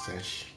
Sachet.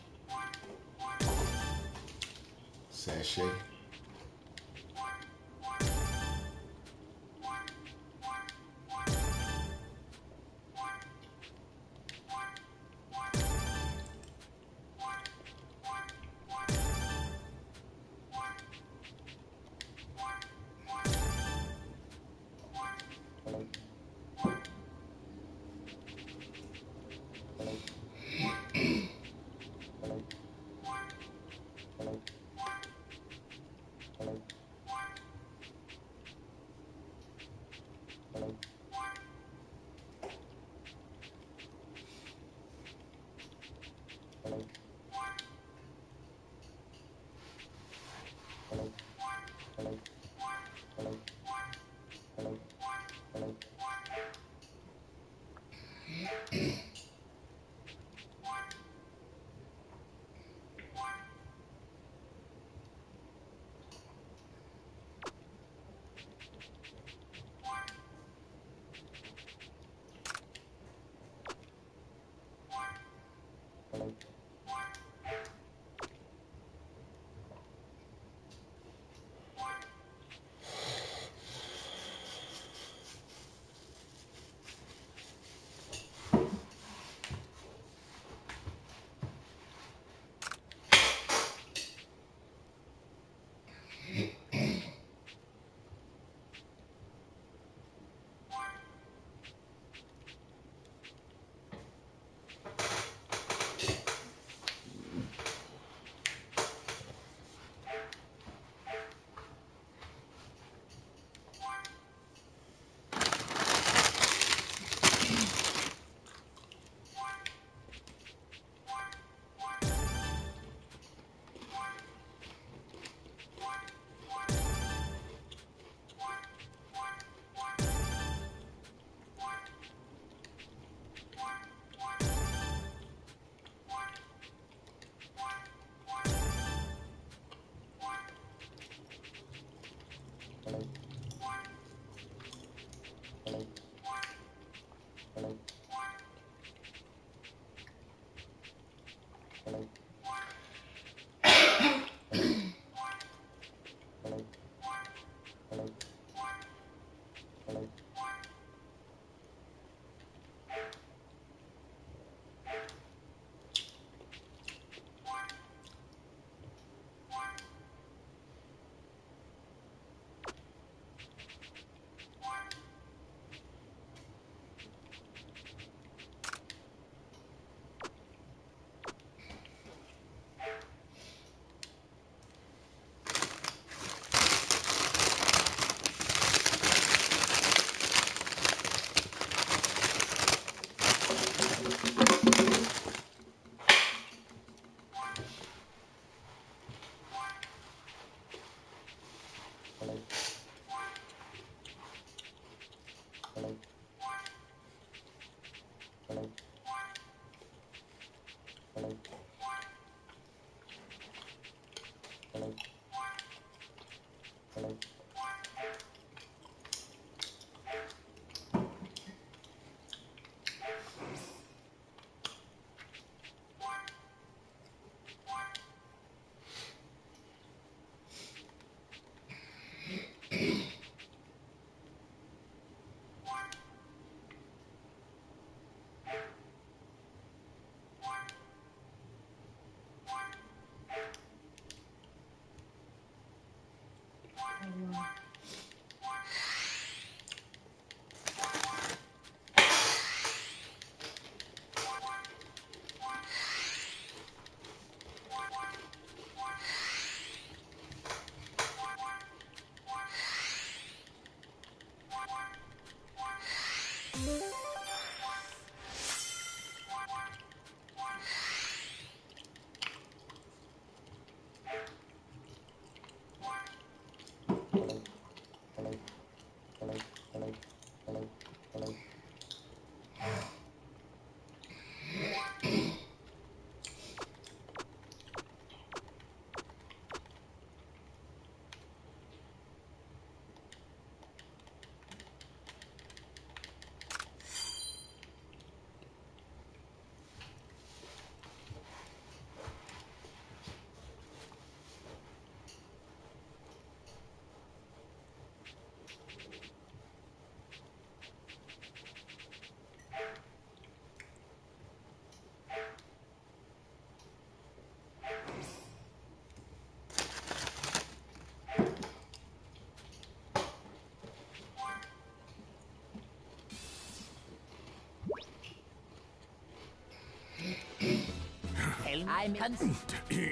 I'm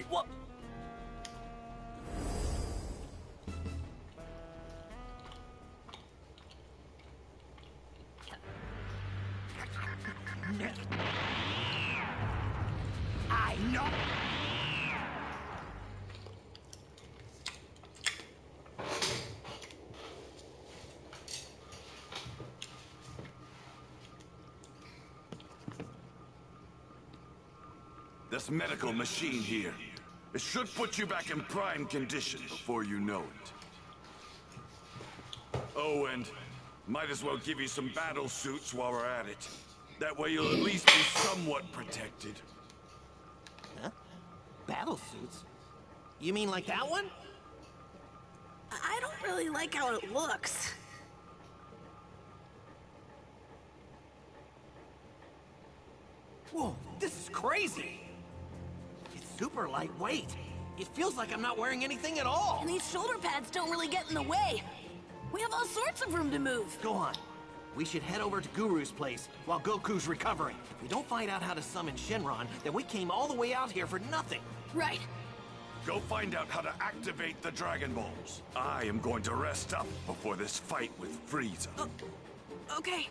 what? I know. This medical machine here, it should put you back in prime condition before you know it. Oh, and might as well give you some battle suits while we're at it. That way you'll at least be somewhat protected. Huh? Battle suits? You mean like that one? I don't really like how it looks. Whoa, this is crazy! It's super lightweight. It feels like I'm not wearing anything at all. And these shoulder pads don't really get in the way. We have all sorts of room to move. Go on. We should head over to Guru's place while Goku's recovering. If we don't find out how to summon Shenron, then we came all the way out here for nothing. Right. Go find out how to activate the Dragon Balls. I am going to rest up before this fight with Frieza. Okay.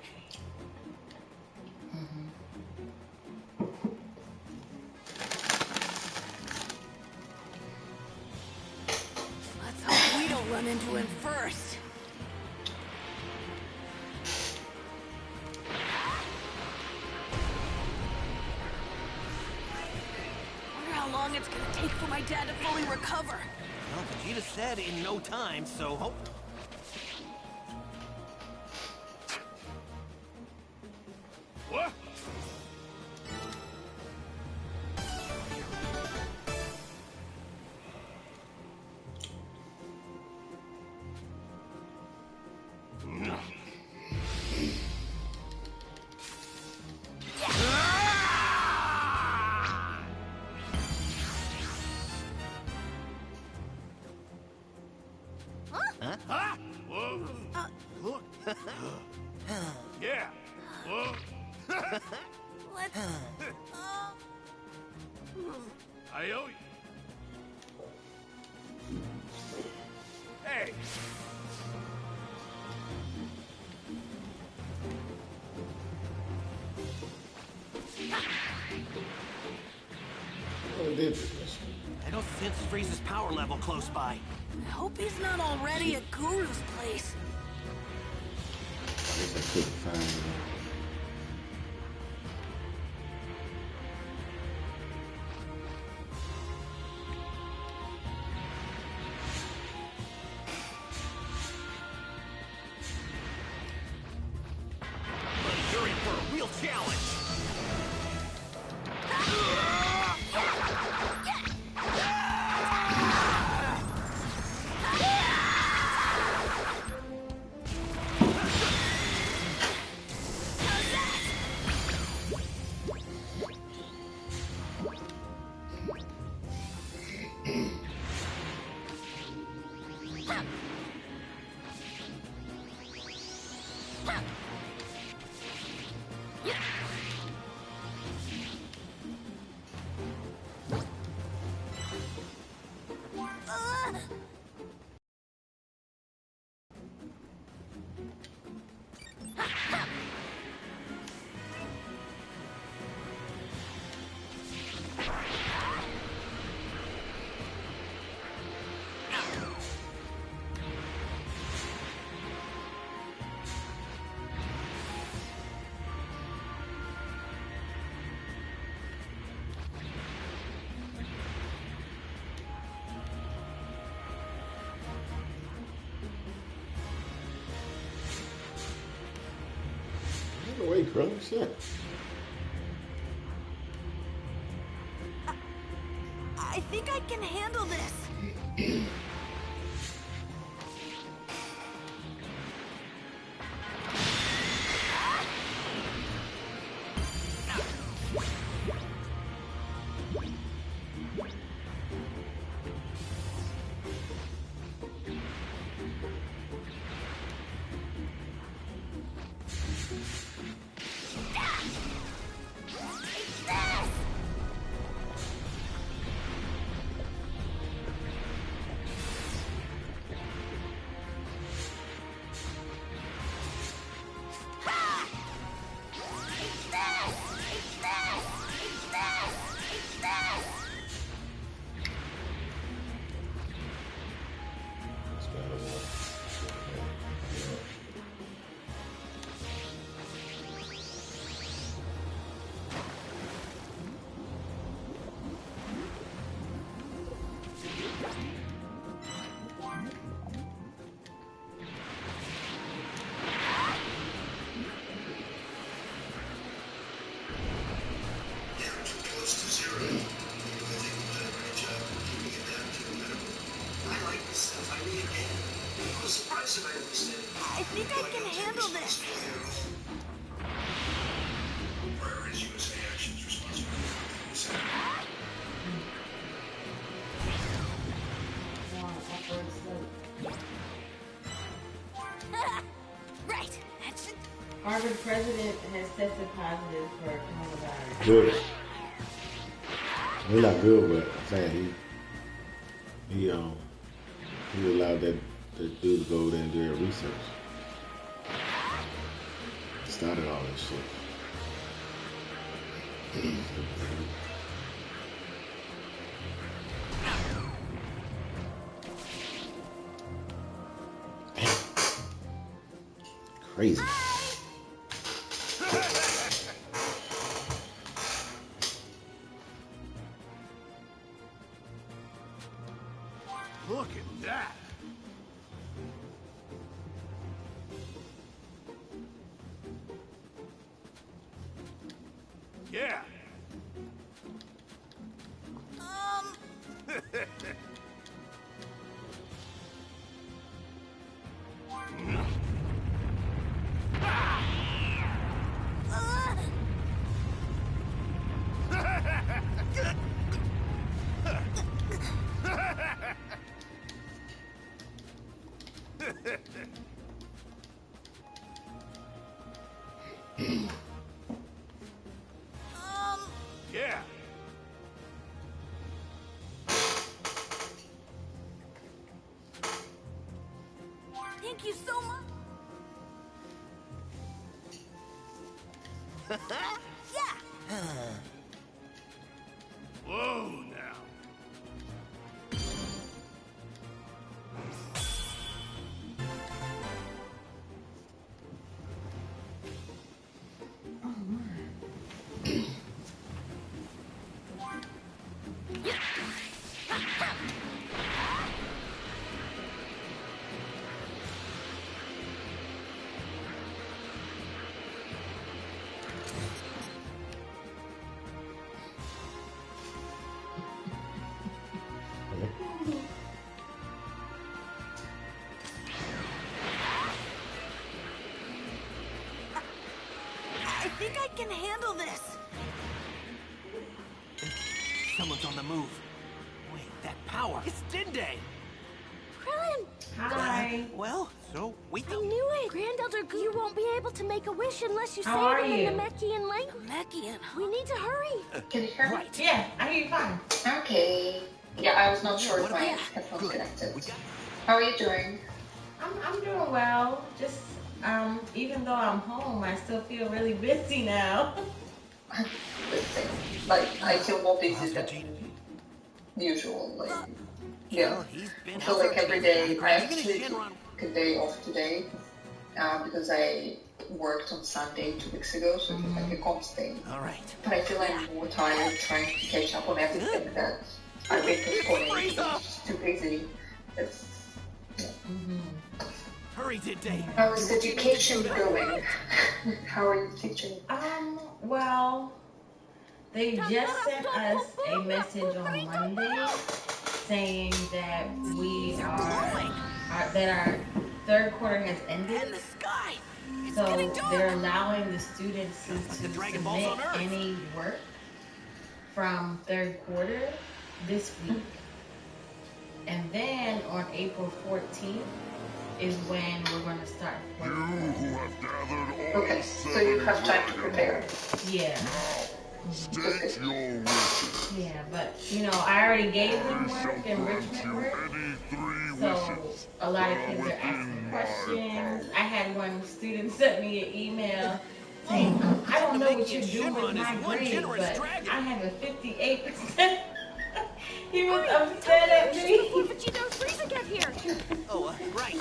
Let's hope we don't run into him first. Wonder how long it's gonna take for my dad to fully recover. Well, Vegeta said in no time, so hope... What? Yeah. Let's... I owe you. Hey. Oh, did this. I don't sense Frieza's power level close by. I hope he's not already at Guru's place. I guess I couldn't find it. But you're in for a real challenge! Wait, Krillin, shit. I think I can handle this. Harvard president has tested positive for coronavirus. Good. We're not good, but I'm saying he allowed that dude to go there and do their research. Started all this shit. Crazy. Look at that. Yeah. Yeah. Thank you so much. Yeah. Whoa now. I think I can handle this. Someone's on the move. Wait, that power. It's Dinde. Krillin! Hi. Well, so wait I knew it! Grand Elder, you won't be able to make a wish unless you say How are it in you? the Namekian language. Namekian. We need to hurry. Can you hear me? right. Yeah, I hear you fine. Okay. Yeah, I was not sure if my about- headphones Good. connected. We got- How are you doing? I'm doing well. Just even though I'm home, I still feel really busy now. The same. Like, I feel more busy How's than Vegeta? usual. Like, Yeah, yeah. he's I been feel like every day. I Even actually his Shenron. took a day off today because I worked on Sunday 2 weeks ago, so it was like a comp day. All right. But I feel I'm more tired trying to catch up on everything that I've been postponing. It's just too busy. It's, Hurry, Dinde. how is education going? How are you teaching? Well, they just sent us a message on Monday saying that that our third quarter has ended. And the sky. It's So getting dark. they're allowing the students to Like the submit Dragon Balls on Earth. any work from third quarter this week. And then on April 14th is when we're going to start work. Okay, so you have time to prepare. Yeah. Okay. Yeah, but I already gave them work, enrichment work. So a lot of kids are asking questions. I had one student sent me an email saying, I don't know what you're doing with my grade, but I have a 58%. He was upset at me. Before Vegeta and Frieza get here. Oh, right.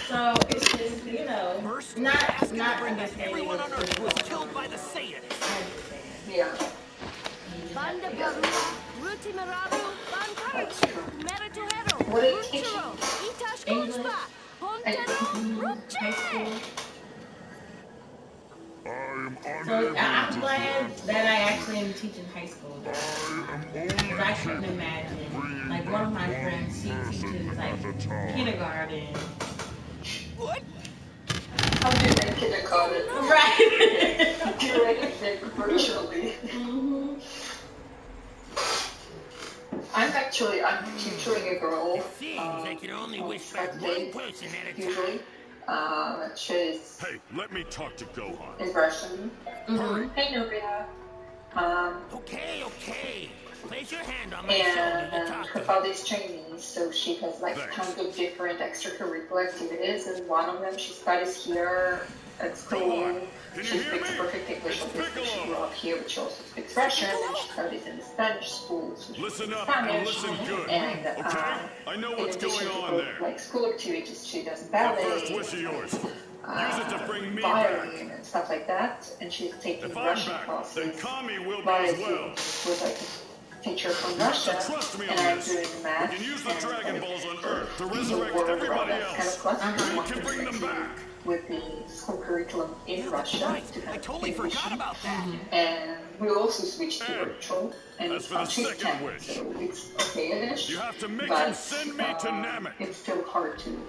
So it's just, First, not ask him to bring back understanding everyone on what's Earth who was going killed on. by the Saiyans. I understand. Yeah. Banda Barua, Ruti Meraru, Bankarachi, Merituhero, What are you teaching? Runchuro, Itash English. Kuchpa, Hontero, High Ruche! school. So I'm glad that I actually am teaching high school. Because I couldn't imagine. Like one of my friends, she teaches like kindergarten. What? How do you make kindergarten? Right. Do anything virtually. I'm tutoring a girl Seems like you only on wish for one Saturday, person at a usually. time. She's Hey, let me talk to Gohan. in Russian. Hey, Nubia. Okay. Place your hand on my shoulder to And talk her to. father is Chinese, so she has like Thanks. tons of different extracurricular activities, and one of them she studies here at school. Can you She hear speaks me? perfect English, It's obviously she Piccolo. grew up here, but she also speaks Russian, and she studies in the Spanish school, so she Listen speaks up and Spanish. listen good, And okay? I know in what's addition going to on her, there. like school activities, she does The ballet, first wish of yours. Use it to bring me back. violin, and stuff like that, and she's taking If I'm Russian back, classes. then Kami will be Ballet as well. with like a teacher from You have Russia, to trust me and on I'm this. doing math. We can use the and, Dragon Balls on Earth to the resurrect word everybody that kind of else. class We can bring them back. with the school curriculum in Russia. Right, To kind I of totally transition. forgot about that. And we also switched to And virtual, and as it's for the on she's second 10, wish, so it's okay-ish. you have to make but, him send me to Namek. It's still hard to.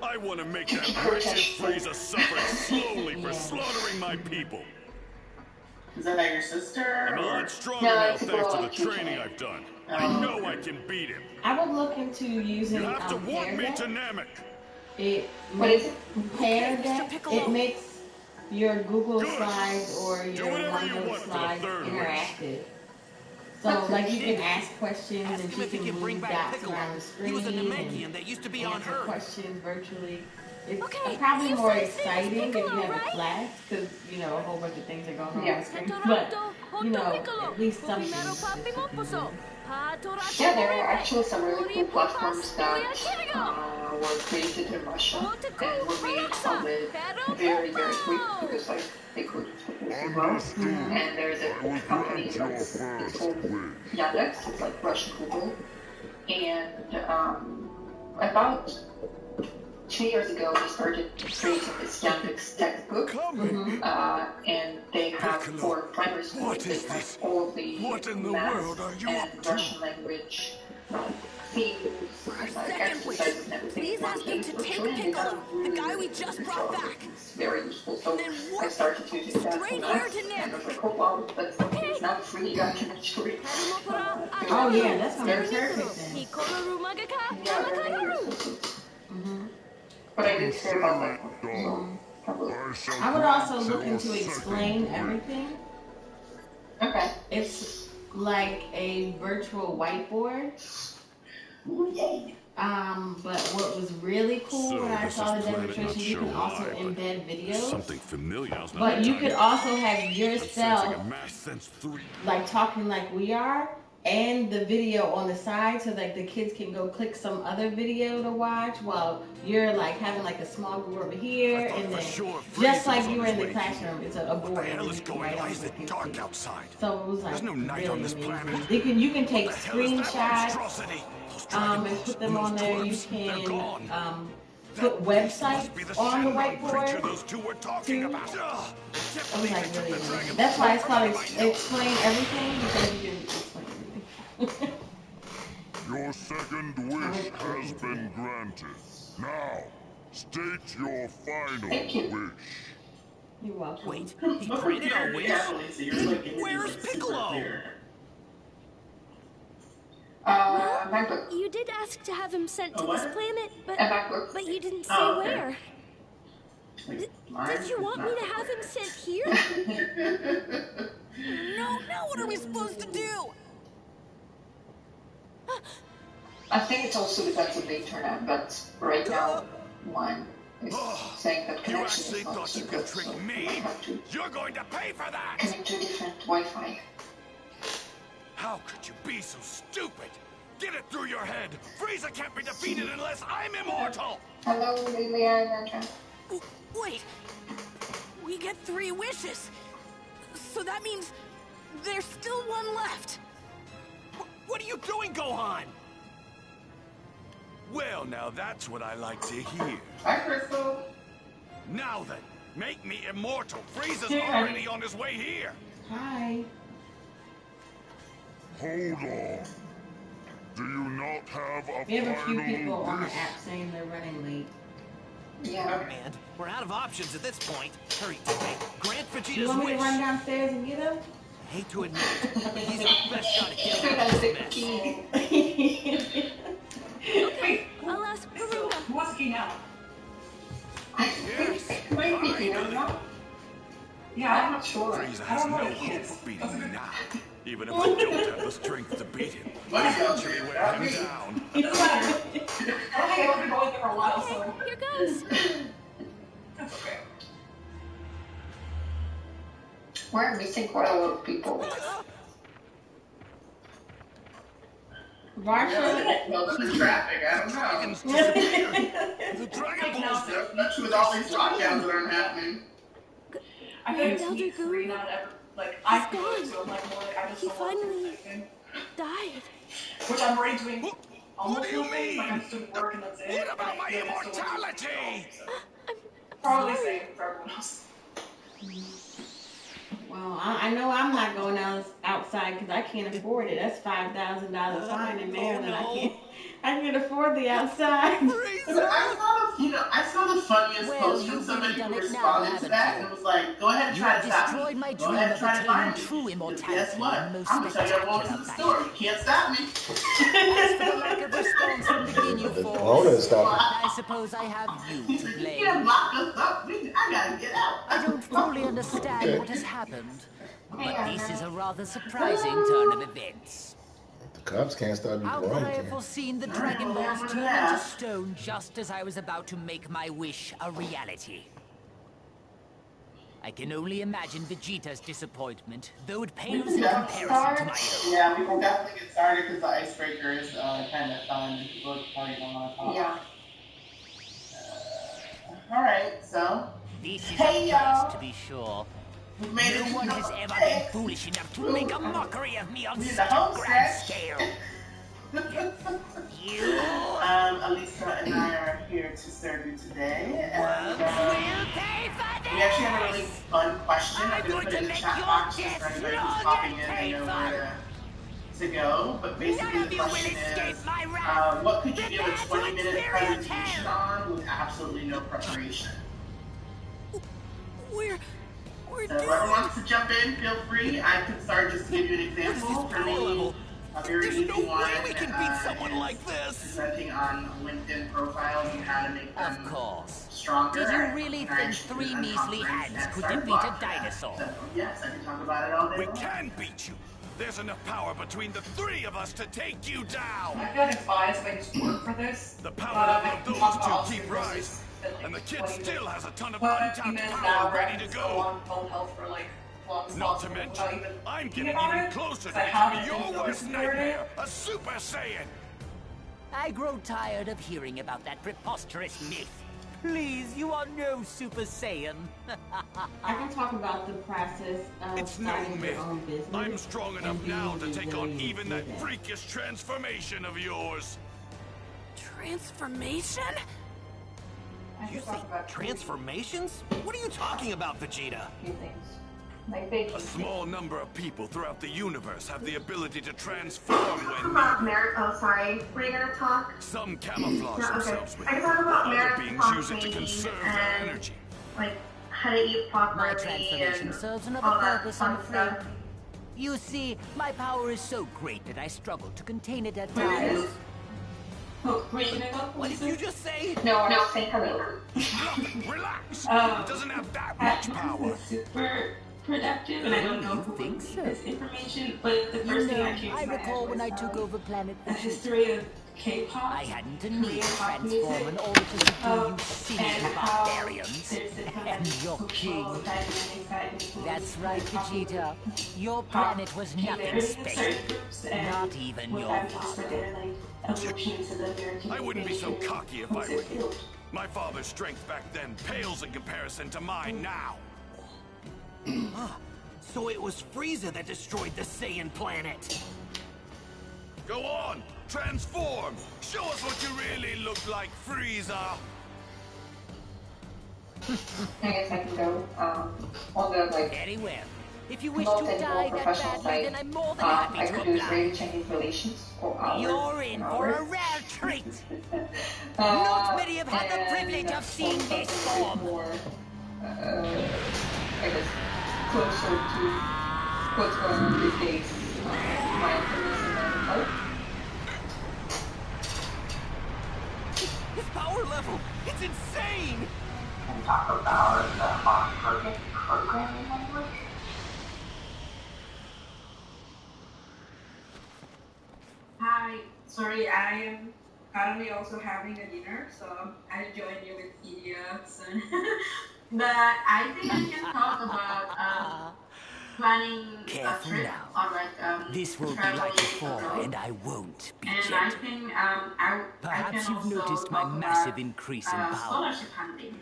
I want to make that Her wretched attention. Frieza suffer slowly for slaughtering my people. Is that your sister? I'm a or- lot stronger No, now it's thanks to all the training teaching. I've done. I know I can beat him. I would look into using You have to walk Pear me Deck. to Namek. It What is makes it? Pear Mr. Deck. Piccolo. It makes your Google Good. slides or Do your whatever you OneNote want for the slides third wish. interactive. So like you can ask questions Ask and him she if he can can bring move back dots Piccolo. around the screen He was a and Namekian that used to be on answer Earth. questions virtually. It's Okay, probably you more said Satan's exciting if you Piccolo, have a right? class because you know a whole bunch of things are going on Yeah. on the screen. But you know, at least something. Yeah, there are actually some really cool platforms that were created in Russia and were made public very, very quick because like they could as well. And there's a company that's it's called Yandex, it's like Russian Google. And about 2 years ago, they started creating this Yandex textbook, and they have for primary schools, What they is have this? all of the What in the math world are you and up to? Russian language themes, and like exercises and everything. please in one ask him case to virtually, take and it's Piccolo, the guy we just brought so back. It's very useful. So then I walk started using that for straight math, here to and I was like, oh wow, that's it's not free. I can actually. Oh yeah, that's gonna be perfect then. Yeah, they're really useful. But I didn't care about that one, so probably. I would also look into Explain Everything. Okay. It's like a virtual whiteboard. But what was really cool So when I this saw is the Planet demonstration, you Not can Show also Live, but embed videos. Something familiar. Now's not But the you time could to- also have I'm yourself sensing a mass sense 3. like talking like we are, and the video on the side, so that the kids can go click some other video to watch while you're like having like a small group over here, I thought and for then sure just Frieza like was you on were his in the way classroom, it's a What board. the hell and is you can going write on? Why on is the it kids' dark feet. outside? So it was like There's no night really on this amazing. planet. You can take What the hell is that screenshots monstrosity? Those Dragon and Balls put them and on those there. You twerps, they're gone. can put That beast must be websites the on the Shenron creature whiteboard. those two were talking too. about. Ugh, can't It was believe like they took really the amazing. Dragon That's why it's Balls called from my Explain Everything, because you can explain everything. Your second wish has been granted. Now, state your final wish. You're welcome. Wait, he granted our wish? Where's Piccolo? MacBook. You did ask to have him sent to A this what? planet, A MacBook. but you didn't say Oh, okay. where. Did you want me to have him sent here? No, now what are we supposed to do? I think it also depends on the internet, but right now, one is saying that You connection actually is not thought so you good, could trick so me? I have to You're going to pay for that! connect to a different Wi-Fi. How could you be so stupid? Get it through your head! Frieza can't be defeated unless I'm immortal! Hello, Lilian and Andrea. Wait, we get 3 wishes. So that means there's still one left. What are you doing, Gohan? Well, now that's what I like to hear. Hi, Crystal. Now then, make me immortal. Frieza's Here. already on his way here. Hi. Hold on. Do you not have a We have a few final people on the wish? app saying they're running late. Yeah. Man, we're out of options at this point. Hurry, Tite. Grant Do you Vegeta's want me to wish. run downstairs and get him? I hate to admit it, but he's the best shot at getting out of this mess. Okay, I'll ask Garuda. Who wants to get out? defeat him. What is Eventually wear him down. I think I've been going there for a while, so. Here goes. That's okay. We're missing quite a lot of people. Varsha? Well, the traffic, I don't know. The Dragon Balls. Especially with all these lockdowns that aren't happening. I feel like it's week 3 now, ever. Like, I feel it, so I'm like, more like, I just He don't want to do finally anything. died. Which I'm already doing almost What do you nothing, mean? like, I'm just doing work and that's it. What about my I feel like it's still immortality? probably the same for everyone else. Well, I know I'm not going outside because I can't afford it. That's $5,000 fine in Maryland. I can't afford the outside. I saw the funniest post from somebody who responded to that and was like, "Go ahead and try to stop me. Go ahead and try to find me. True Because guess what? I'm gonna tell you everyone to the store. You can't stop me." The owner stopped. I suppose I have you to You blame. can't lock us up. I gotta get out. I don't fully understand what has happened, but this is a rather surprising turn of events. The cops can't stop you How from could I running. have foreseen the Dragon Balls turn into stone just as I was about to make my wish a reality? I can only imagine Vegeta's disappointment, though it pales in comparison to my own. Yeah, we can definitely get started because the icebreaker is kind of fun and people probably don't want to talk. Yeah. Alright, so. This is Hey, a y'all. first, to be sure. We've made it No to one the has ever six. been foolish enough to make a mockery of me on We're in the such home a grand stretch. scale. Alisa and I are here to serve you today. And, We'll pay for this! we actually have a really fun question. I'm I'm going to going put it to in the make chat your box just death for anybody long who's popping in and and know painful. where to go. But basically None the of you will question escape is, my wrath. what could you give a Prepare to 20-minute experience presentation hell. on with absolutely no preparation? We're So whoever wants to jump in, feel free. I can start just to give you an example. For me, a very easy one. we can beat someone like this. Presenting on LinkedIn profiles and how to make them Of course. stronger. Did you I really encourage think you to 3 do measly conference hands and could start defeat a block that. dinosaur? So, yes, I can talk about it all day We long. can beat you. There's enough power between the 3 of us to take you down. I feel like it's biased if I just work for this. The power I level of can talk about those 2 keep Austin rising. versus, like, And the kid 20 still has a ton of 20 untapped minutes power now where I ready can to just go go. on phone health for like long Not slots to without mention, even I'm thinking getting about even it, closer to 'cause I haven't becoming your been worst noticing about it. nightmare, a Super Saiyan. I grow tired of hearing about that preposterous myth. Please, you are no Super Saiyan. I can talk about the process of It's no starting your myth. own business. I'm strong enough and now to being take on resilient even to that freakish transformation of yours. Transformation? You think Transformations? What are you talking about, Vegeta? Few things. Like they A small number of people throughout the universe have the ability to transform when about merit. Oh, sorry. Were you gonna talk? some camouflage No, okay. themselves with I it, can talk about while other merit beings use it to conserve their and energy. like how to eat properly My transformation and serves all another that purpose, fun I'm afraid. stuff. You see, my power is so great that I struggle to contain it at times. What did you just say? No, say hello. Relax. It doesn't have that much power. Super productive, and I don't know who think would so? need this information, but the You first thing know, that came to I my recall head when I was took over Planet a Vegeta. history of K-pop. I hadn't a need Korean to pop transform music, in order to subdue you and singing how barbarians. there's this kind And of your cultural king. dynamics that influence That's right, the popular Vegeta. Your pop planet was nothing popularity of special. certain groups, and Not even what your that means for father. their like evolution into the American I wouldn't be so mainstream cocky if I music were you. field. My father's strength back then pales in comparison to mine now. So it was Frieza that destroyed the Saiyan planet. Go on, transform. Show us what you really look like, Frieza. I guess I can go on the like Very well. If you wish not to technical die that professional badly, side. then I'm more than I happy to could do oblige. really Chinese relations for hours. You're in and for a hours. rare treat. Not many have had the and privilege of seeing something this a bit form. more, I guess, closer to what's going on these days. Mindfulness and mental health. His power level, it's insane! And talk about the on-target programming language. sorry, I am currently also having a dinner, so I'll join you with Idia soon. But I think we can talk about planning Careful a trip now. on like This won't be traveling like before, abroad. and I won't be And gentle. I think I Perhaps can you've also noticed my talk massive about increase in power. scholarship hunting.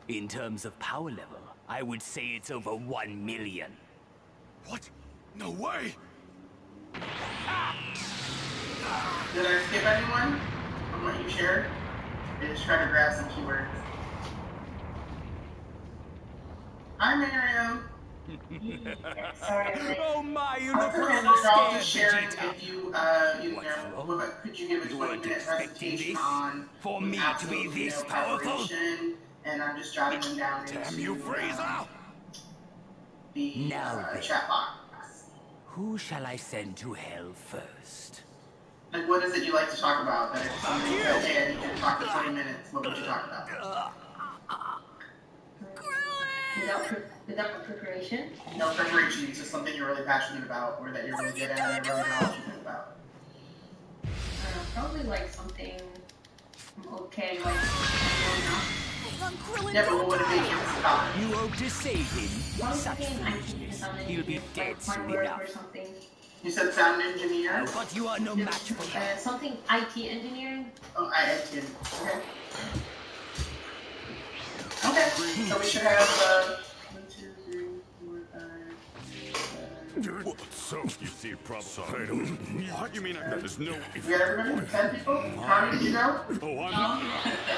In terms of power level, I would say it's over 1 million. What? No way! Did I skip anyone from what you shared? I just tried to grab some keywords. Hi, Miriam. Sorry, I'm late. Oh my, you I look was rather all scared, just sharing Vegeta. if you, could you give a You weren't 20-minute expecting presentation this? on For with me to be absolutely this no powerful? preparation, and I'm just jotting them down Damn into you, Frieza! The Now then. chat box. Who shall I send to hell first? Like, what is it you like to talk about? That if somebody said, hey, I need you to talk for 20 minutes, what would you talk about? Without preparation? No preparation, just something you're really passionate about, or that you're really good at, or really knowledgeable about. Probably like something okay, like Yeah, but what would it be if it's about? You hope to save him? Such foolishness. He'll be dead soon enough. or something. You said sound engineer? Oh, but you are no match for him. Something IT engineering. Oh, IT. Okay. Okay, so we should have 1, 2, 3, 4, 5, 6, 7. So, you see a problem. What? You mean there's no... You got everybody? 10 people? How many did you know? Oh, I'm...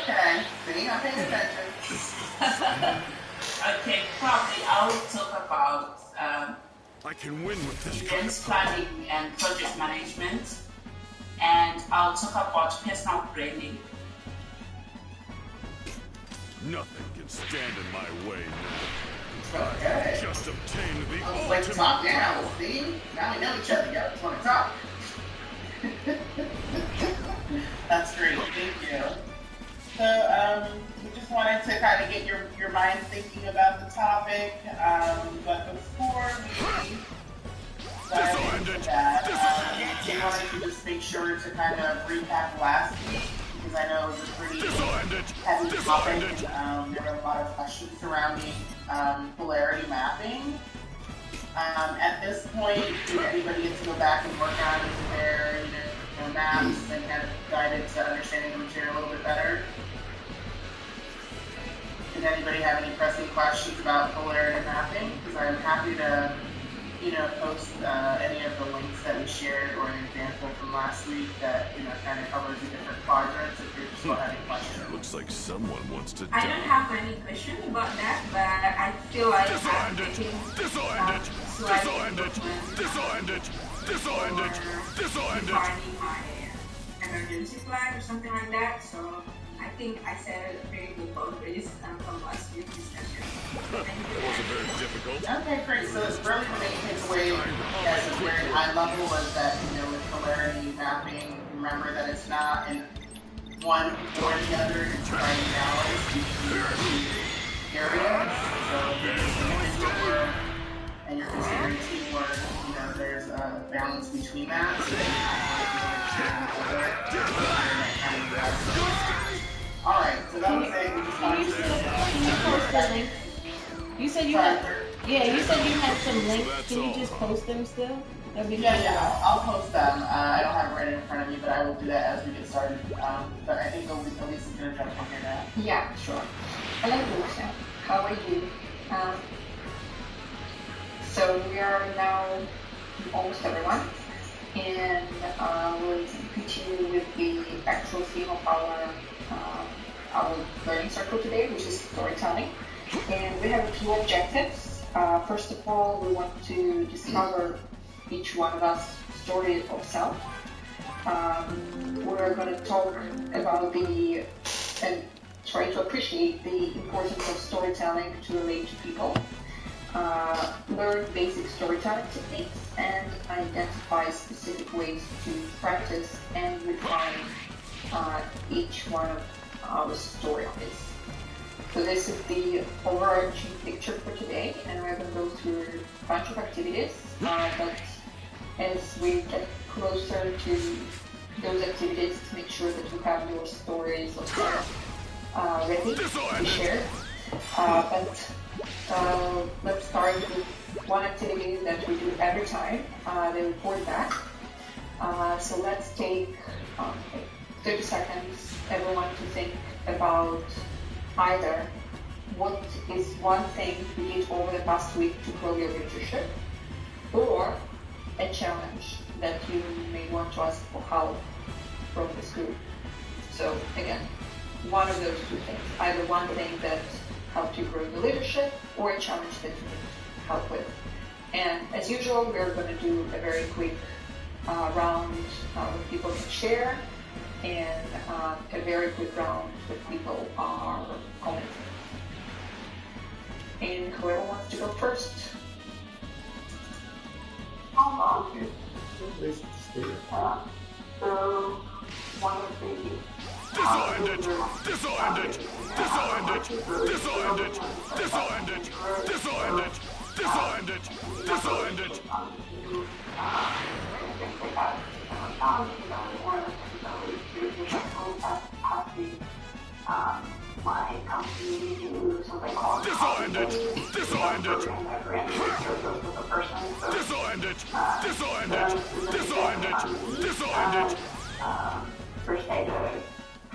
Okay, see, I'm paying attention. Okay, probably I'll talk about I can win with this kind events of... planning and project management, and I'll talk about personal branding. Nothing can stand in my way now. Okay. I just obtained the I was like, ultimate... talk now, see? Now we know each other, y'all just want to talk. That's great, thank you. So, we just wanted to kind of get your mind thinking about the topic, but before we dive into that, we wanted to just make sure to kind of recap last week, because I know it was a pretty heavy topic, and there were a lot of questions surrounding polarity mapping. At this point, did anybody get to go back and work on their maps and kind of dive into understanding the material a little bit better? Did anybody have any pressing questions about polarity mapping? Because I'm happy to, post any of the links that we shared or an example from last week that, kind of covers the different quadrants if you're still having questions. Looks like someone wants to I don't have any question about that, but I feel like I'm taking defining my emergency flag or something like that. So I think I set a pretty good boundaries from last week's discussion. Thank you. It wasn't very difficult. Okay, great. So really the main takeaway at a very high level was that, with polarity mapping, remember that it's not in one or the other, it's finding balance between the two areas. So if you're considering teamwork and you're considering teamwork, there's a balance between that. So you Alright, so that was it. We just wanted to post the link? You said you had, you said you had some links. Can you just post them still? That'd be yeah, I'll post them. I don't have it right in front of me, but I will do that as we get started. But I think Elise is going to jump in here now. Yeah, sure. Hello, Lisa. How are you? So we are now almost everyone, and we'll continue with the actual theme of our learning circle today, which is storytelling. And we have a few objectives. First of all, we want to discover each one of us story of self. We're going to talk about and try to appreciate the importance of storytelling to relate to people, learn basic storytelling techniques, and identify specific ways to practice and refine each one of our stories. So this is the overarching picture for today, and we're going to go through a bunch of activities, but as we get closer to those activities to make sure that you have your stories ready to share. But let's start with one activity that we do every time they report back. So let's take 30 seconds, everyone, to think about either what is one thing you did over the past week to grow your leadership, or a challenge that you may want to ask for help from this group. So again, one of those two things, either one thing that helped you grow your leadership or a challenge that you need help with. And as usual, we're going to do a very quick round where people can share, and a very quick round where people are commenting. And whoever wants to go first. So one of the This'll end it! This'll end it! This'll end it! This'll end it! This'll end it! This'll end it! This'll end it! This'll end it! My company do something called This'll end it! This'll end it! This'll end it! This'll end it! This'll end it! This'll end it! First day to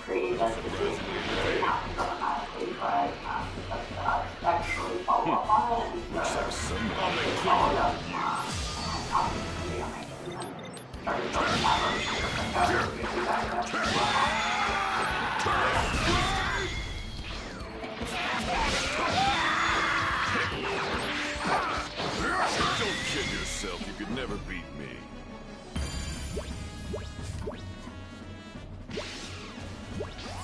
create a decision, it happens automatically, but actually follow up on it, and so followed up and obviously started building Don't kid yourself, you could never beat me.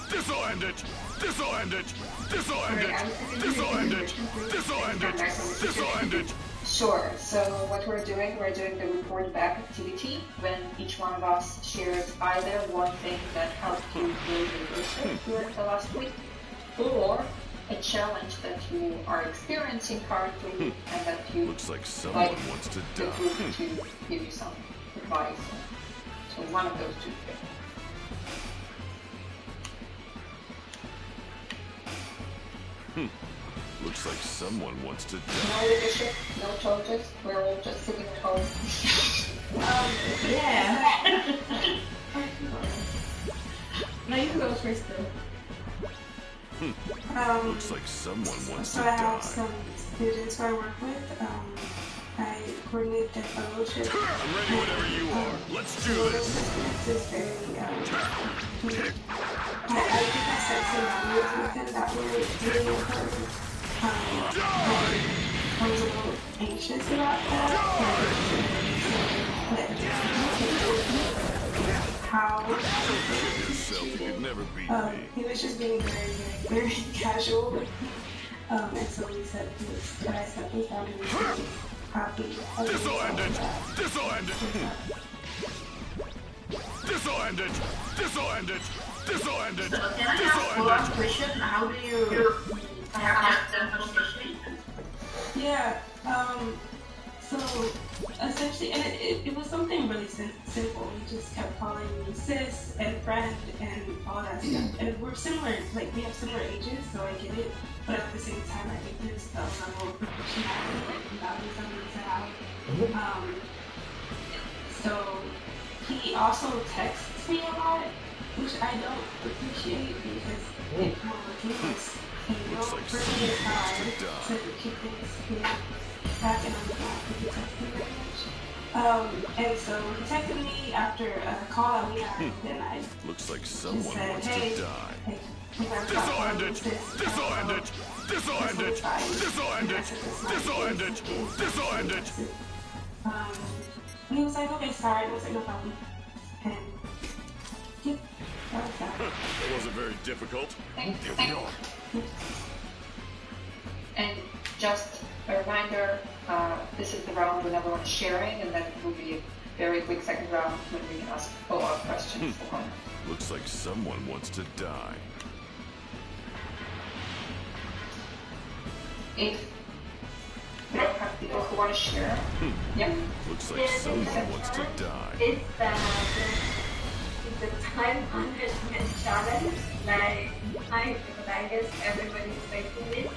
This'll end it! This'll end it! This'll end it! This'll end it! This'll end it! This'll end it! Sure. So what we're doing the report back activity when each one of us shares either one thing that helped you grow your leadership during the last week, or a challenge that you are experiencing currently and that you looks like someone wants to die. To give you some advice. So one of those two things. Looks like someone wants to die. No leadership, no charges. We're all just sitting at home. Yeah. No, you can go first though. Looks like someone wants to I have die. some students who I work with. I coordinate their fellowship. I'm ready whenever you are. Let's do this. This is very, I think I set some values with him that were really important. I was a little anxious about that. How Yourself, you could never beat me. he was just being very, very, very casual with me. And so we said that I set those boundaries and was happy. This'll end it! This'll end it! This'll end it! This'll end it! This'll end it! Can I ask one question? How do you have that conversation? Yeah, so essentially, and it was something really simple. He just kept calling me sis and friend and all that stuff. And we're similar, like we have similar ages, so I get it. But at the same time, I think there's a level of professionality and values I need to have. So he also texts me a lot, which I don't appreciate because it was Looks like someone wants to die. to keep things back in the back if he texted me very much. And so he texted me after a call that we had, and I Looks like someone said, wants hey, to die. This'll end it! This'll end it! This'll end it! This'll end it! This'll end it! This'll end it! And he was like, okay, sorry. I was like, no problem. And yeah, that was that. That wasn't very difficult. And just a reminder, this is the round when everyone's sharing, and then it will be a very quick second round when we can ask follow-up questions for one. Looks like someone wants to die. If we don't have people who want to share, yep. Looks like someone wants to die. It's 500 challenge. Like, I guess everybody expecting it.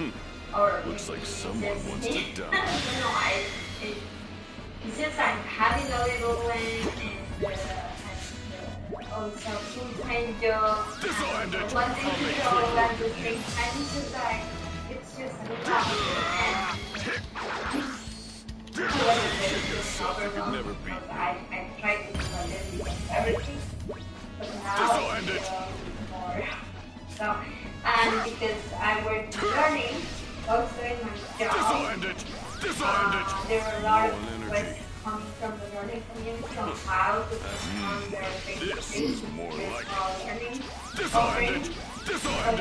Or Looks like maybe someone just wants me. to I die. don't know. It's just I'm having a little one and also full-time job. And one thing to do all at the same time. It's just a lot. And Never beat. I tried to do everything, but now it's more. So, and because I work learning, also in my job, there were a lot of requests coming from the learning community on how to perform their basic learning offerings. But I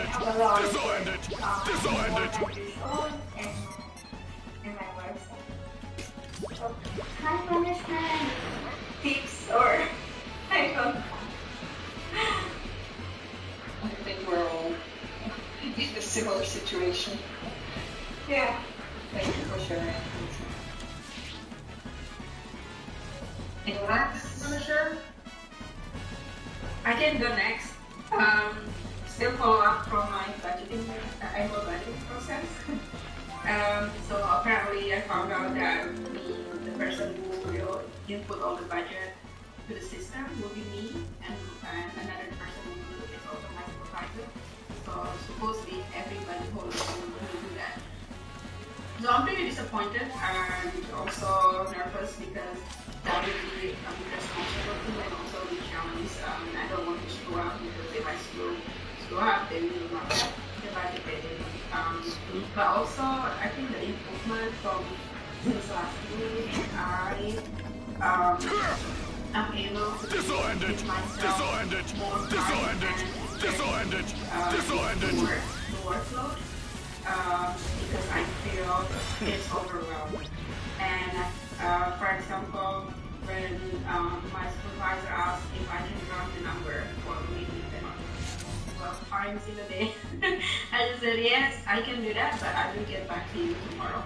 have a lot of more than usual in my website. So, time management tips or I don't know. I think we're all in a similar situation. Yeah. Thank you for sharing. Anyone else? Sure. I can go next. Still follow up from my budgeting, annual budgeting process. So apparently I found out that the person who will input all the budget to the system will be me, and another person who is also my supervisor. So supposedly everybody will do that. So I'm pretty disappointed and also nervous because that would be a big responsibility and also a big challenge. I don't want to screw up because if I screw up, then we will not have the budget ready. But also, I think the improvement from since last week, I'm able to give myself more time and the workload because I feel it's overwhelmed. And for example, when my supervisor asked if I can run the number for maybe 12 times in a day, I just said yes, I can do that, but I will get back to you tomorrow.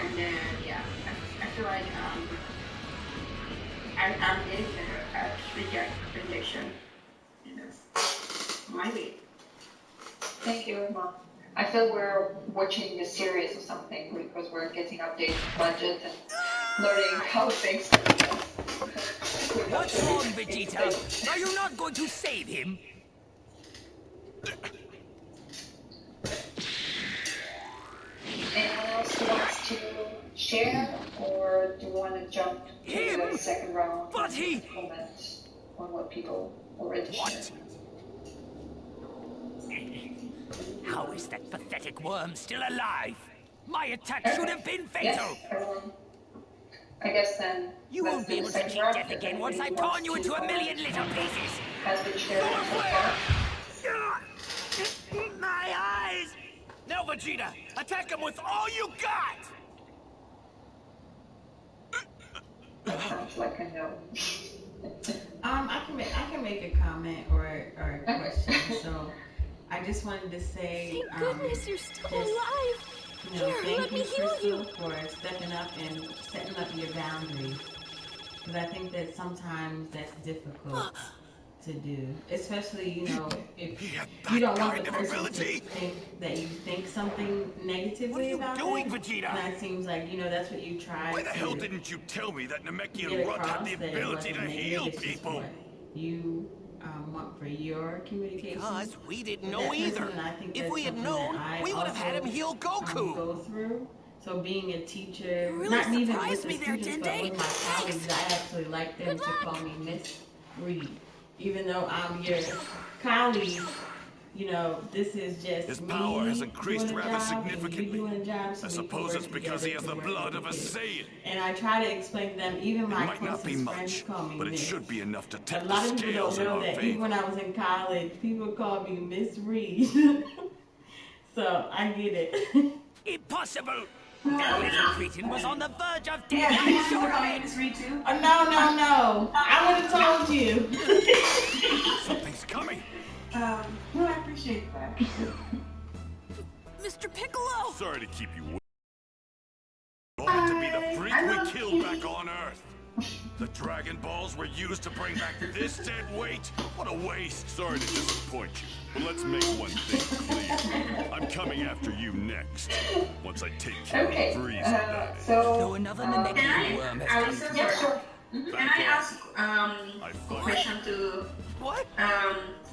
And then yeah, I feel like I'm getting better at rejection. And that's my way. Thank you, Emma. I feel we're watching a series or something because we're getting updated budget and learning how things are. What's wrong, Vegeta? Are you not going to save him? Anyone else who wants to share, or do you want to jump to the second round? But he comment on what people already shared. How is that pathetic worm still alive? My attack should have been fatal! Yes, everyone. I guess then... You won't be able to cheat death again once I've torn you into a million little pieces! Has been shared so far. My eyes! Now, Vegeta, attack him with all you got! That sounds like a no. I can make a comment or a question. So I just wanted to say, thank goodness you're still alive. You know, Here, let me heal you. for stepping up and setting up your boundaries. Because I think that sometimes that's difficult to do, especially, you know, if you don't want the person to think that you think something negatively about them. What are you doing, Vegeta? And it seems like, you know, that's what you try. Why the hell didn't you tell me that Namekian Runt had the ability to heal people? You want for your communication. Because we didn't know either. If we had known, we would have had him heal Goku. Go through. So being a teacher, really not even surprised with the me there, students, didn't but with my colleagues, I actually like them to call me Miss Reed. Even though I'm your colleague, you know, this is just His me power has increased doing a rather job, significantly. and you doing a job, so I we suppose can it's work because he has together the to work blood of a together. Saiyan. And I try to explain to them, even It my might not be closest friends much, call me but it Miss. should be enough to A tip the lot of people scales don't in know our that even favor. when I was in college, people called me Miss Reed. So I get it. Impossible! That little cretin was on the verge of death. Yeah, I'm you sure call of me it. Miss Reed too? Oh, no. I would have told you. Something's coming. No, I appreciate that. Mr. Piccolo! Sorry to keep you waiting. Wanted to be the freak we killed back on Earth. The Dragon Balls were refuse to bring back this dead weight? What a waste. Sorry to disappoint you, but let's make one thing clear. I'm coming after you next. Once I take care of Frieza, that is. So another Namekian worm has come to Yes, sure. you. Can I ask a question to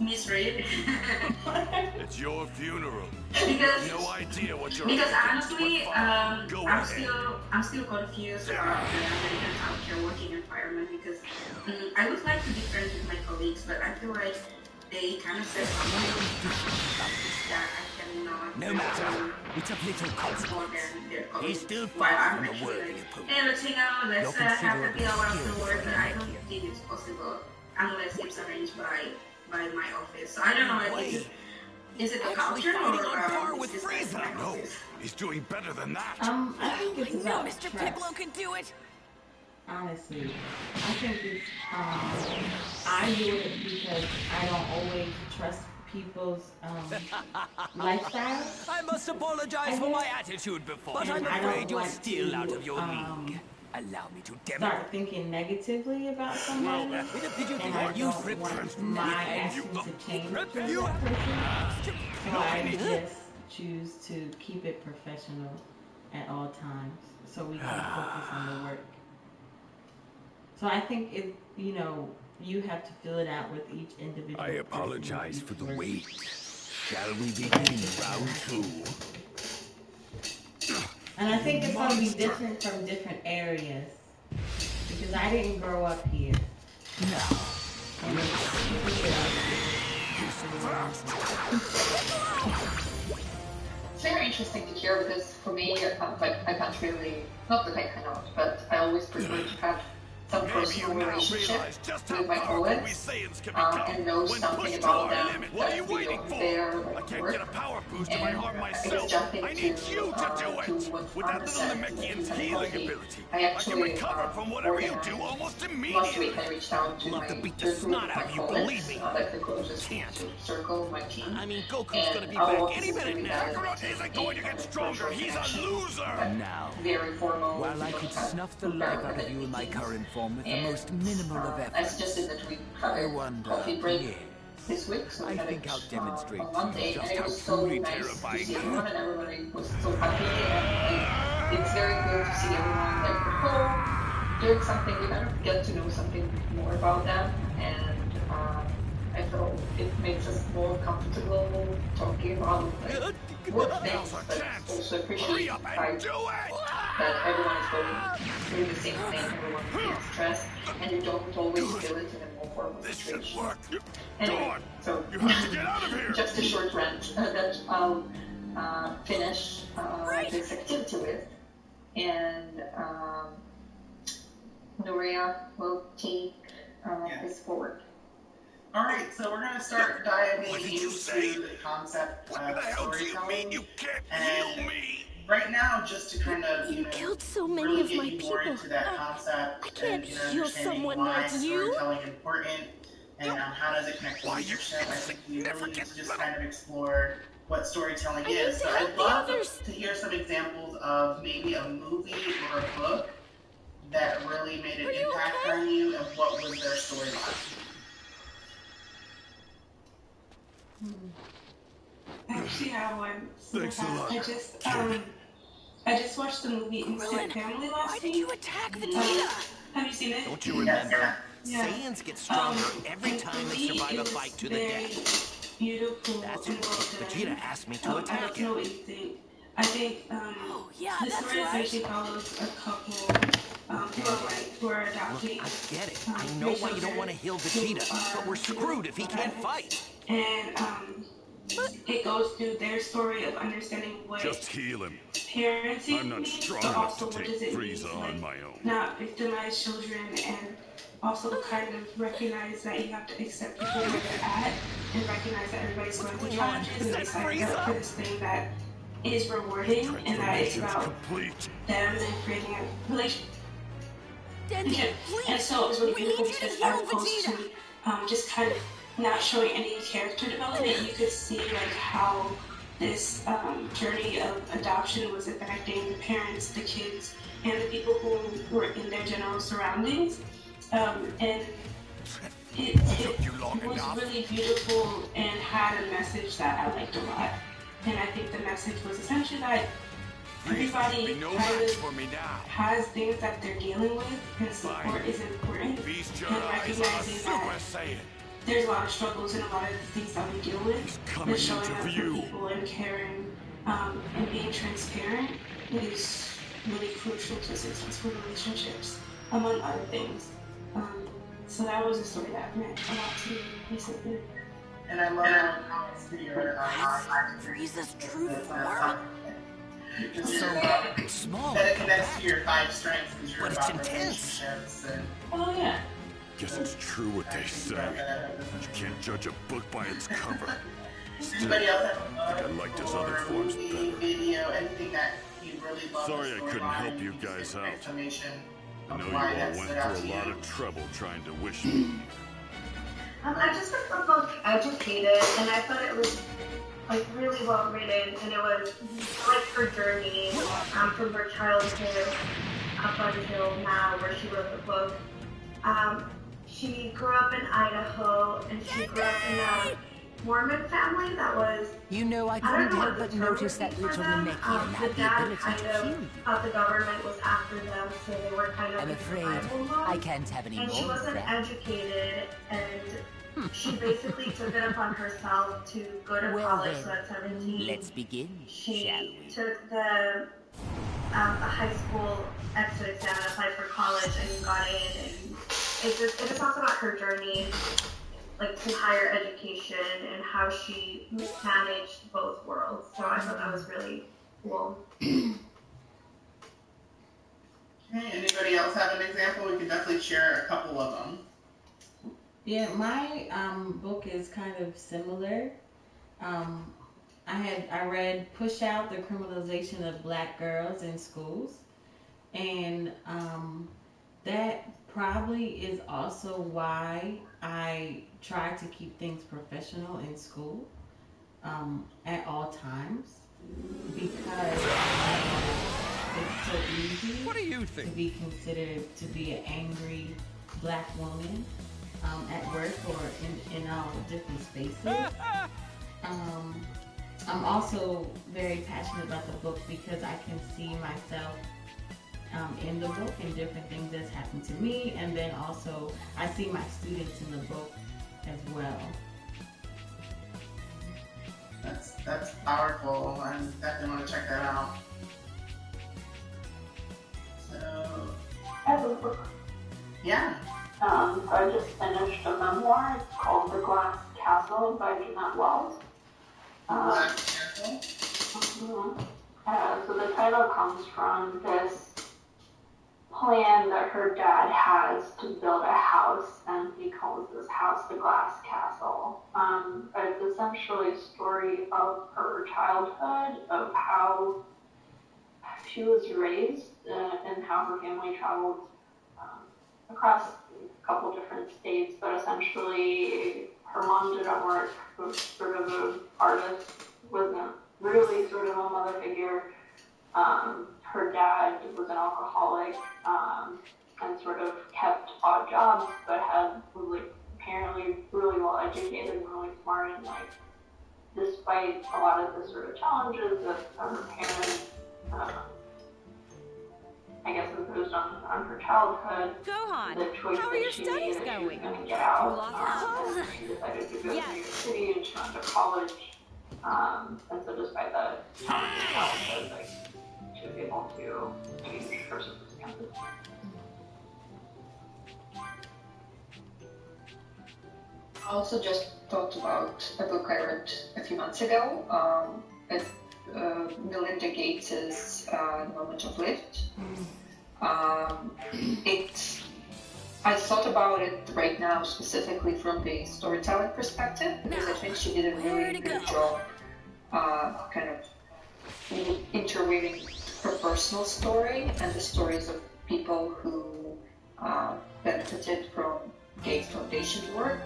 Miss Reed? It's your funeral. Because no idea what you're because up against, honestly, but fine. Go I'm ahead. still confused about the American healthcare working environment because I would like to be friends with my colleagues, but I feel like they kind of said something that I cannot. No matter. It's a little consequence. He's still While far I'm from a actually worthy like, opponent. hey, let's hang out, let's You're have a considerably deal after skilled work, with but I don't think it's possible unless it's arranged by my office. So I don't know if is it a culture or on par with is this like Frieza? my No, office? he's doing better than that. I think it's about Mr. trust. Piccolo can do it. Honestly, I think it's, I do it because I don't always trust people's lifestyle. I must apologize for my attitude before, but I'm I afraid don't you're like still to, out of your league. Allow me to demonstrate. Start thinking negatively about somebody, and I don't want my actions to change for that person. So I just choose to keep it professional at all times, so we can focus on the work. So I think it, you have to fill it out with each individual. I apologize for the wait. Shall we begin round 2? And I think it's going to be different from different areas. Because I didn't grow up here. No. And it's very interesting to hear because for me, I can't really, not that I cannot, but I always prefer to have some personal relationship with my colleagues and know something about them that we don't there like work. And I guess jumping to what Arne said with technology, I actually last week I reached out to my group of my colleagues, like the closest circle of my team. I mean, Goku's gonna be our back office any is minute doing now. that Kakarot isn't going to get stronger. He's a loser. Now, very formal. while I could snuff the life out of you in my current form with the most minimal of I efforts, suggested that we have I a wonder, coffee break yes, this week, so we I had think it I'll demonstrate on Monday, just and it how was so truly nice to terrifying see everyone, and everybody was so happy, and it's very cool to see everyone like doing something. You kind of get to know something more about them, and I felt it makes us more comfortable talking about work things, but also appreciate that everyone is going through the same thing, everyone feels stressed, and you don't always feel it in a more formal situation. Anyway, so just a short rant that I'll finish this activity with, and Nuria will take this forward. All right, so we're going to start diving into the concept of storytelling. And right now, just to kind of You killed so many really of get my you more people. into that concept I can't and heal understanding someone why like you. storytelling is important and how does it connect to leadership. I think we really need to just kind of explore what storytelling is. So I'd love to hear some examples of maybe a movie or a book that really made an impact on you, and what was their storyline? I actually have one. Thanks a lot. I just watched the movie Instant Family last week. Why did you attack Vegeta? Have you seen it? Don't you remember? Yeah. Saiyans get stronger every time they survive a fight to the death. Beautiful. That's what Vegeta asked me to I attack don't him. know what you think. I think the story essentially follows a couple who are adopting. I get it. I know why you don't want to heal Vegeta, but we're screwed if he can't fight. And it goes through their story of understanding what Just heal him. parenting I'm not means, strong but enough also to what take does it mean Frieza to on my own. not victimize children, and also kind of recognize that you have to accept people where they're at and recognize that everybody's going through challenges and they sign up for this thing that is rewarding and that it's about them and creating a relationship. And so it was really beautiful because as opposed to just kind of not showing any character development, you could see like how this journey of adoption was affecting the parents, the kids, and the people who were in their general surroundings. And it was really beautiful and had a message that I liked a lot. And I think the message was essentially that everybody kind of has things that they're dealing with, and support is important. And recognizing that there's a lot of struggles and a lot of the things that we deal with, but showing up for people and caring and being transparent is really crucial to successful relationships, among other things. So that was a story that meant a lot to me recently. And I love how it's your Friez's true form. So small. That it connects to your 5 strengths because you're But it's about intense. relationships and Oh yeah. Guess it's true what they say. You can't judge a book by its cover. Still, anybody else I think I liked his other forms better. Video, anything that you really love. Sorry I couldn't help you guys out. I know you all went through a lot of trouble trying to wish me. I just found the book educated, and I thought it was like really well written, and it was like her journey from her childhood up until now, where she wrote the book. She grew up in Idaho, and she grew up in a Mormon family that was. You know, I couldn't help but notice that little Namekian had the ability to kill you. Thought the government was after them, so they were kind of. I'm afraid I can't have any more. And she wasn't educated, and she basically took it upon herself to go to college. So at 17, let's begin, shall we? She took the high school exit exam and applied for college and got in. And it talks about her journey, like to higher education and how she managed both worlds. So I thought that was really cool. Okay, anybody else have an example? We can definitely share a couple of them. Yeah, my book is kind of similar. I read Push Out: The Criminalization of Black Girls in Schools, and that probably is also why I try to keep things professional in school at all times, because it's so easy to be considered to be an angry Black woman at work or in all different spaces. I'm also very passionate about the book because I can see myself in the book and different things that's happened to me, and then also I see my students in the book as well. That's powerful. I definitely want to check that out. So, I have a book. Yeah. I just finished a memoir. It's called The Glass Castle by Jeanette Wells. Glass Castle? So the title comes from this plan that her dad has to build a house, and he calls this house the Glass Castle. It's essentially a story of her childhood, of how she was raised, and how her family traveled across a couple different states, but essentially her mom didn't work, was sort of an artist, wasn't really sort of a mother figure. Her dad was an alcoholic, and sort of kept odd jobs, but was like apparently really well educated and really smart, and like despite a lot of the sort of challenges that her parents I guess imposed on her childhood, the choice that she made that she was going to get out, and she decided to go to New York City, and she went to college, and so despite the challenges, like, she was able to change her circumstances. I also just thought about a book I read a few months ago, Melinda Gates's The Moment of Lift. I thought about it right now specifically from the storytelling perspective, because I think she did a really good job kind of interweaving her personal story and the stories of people who benefited from Gates Foundation's work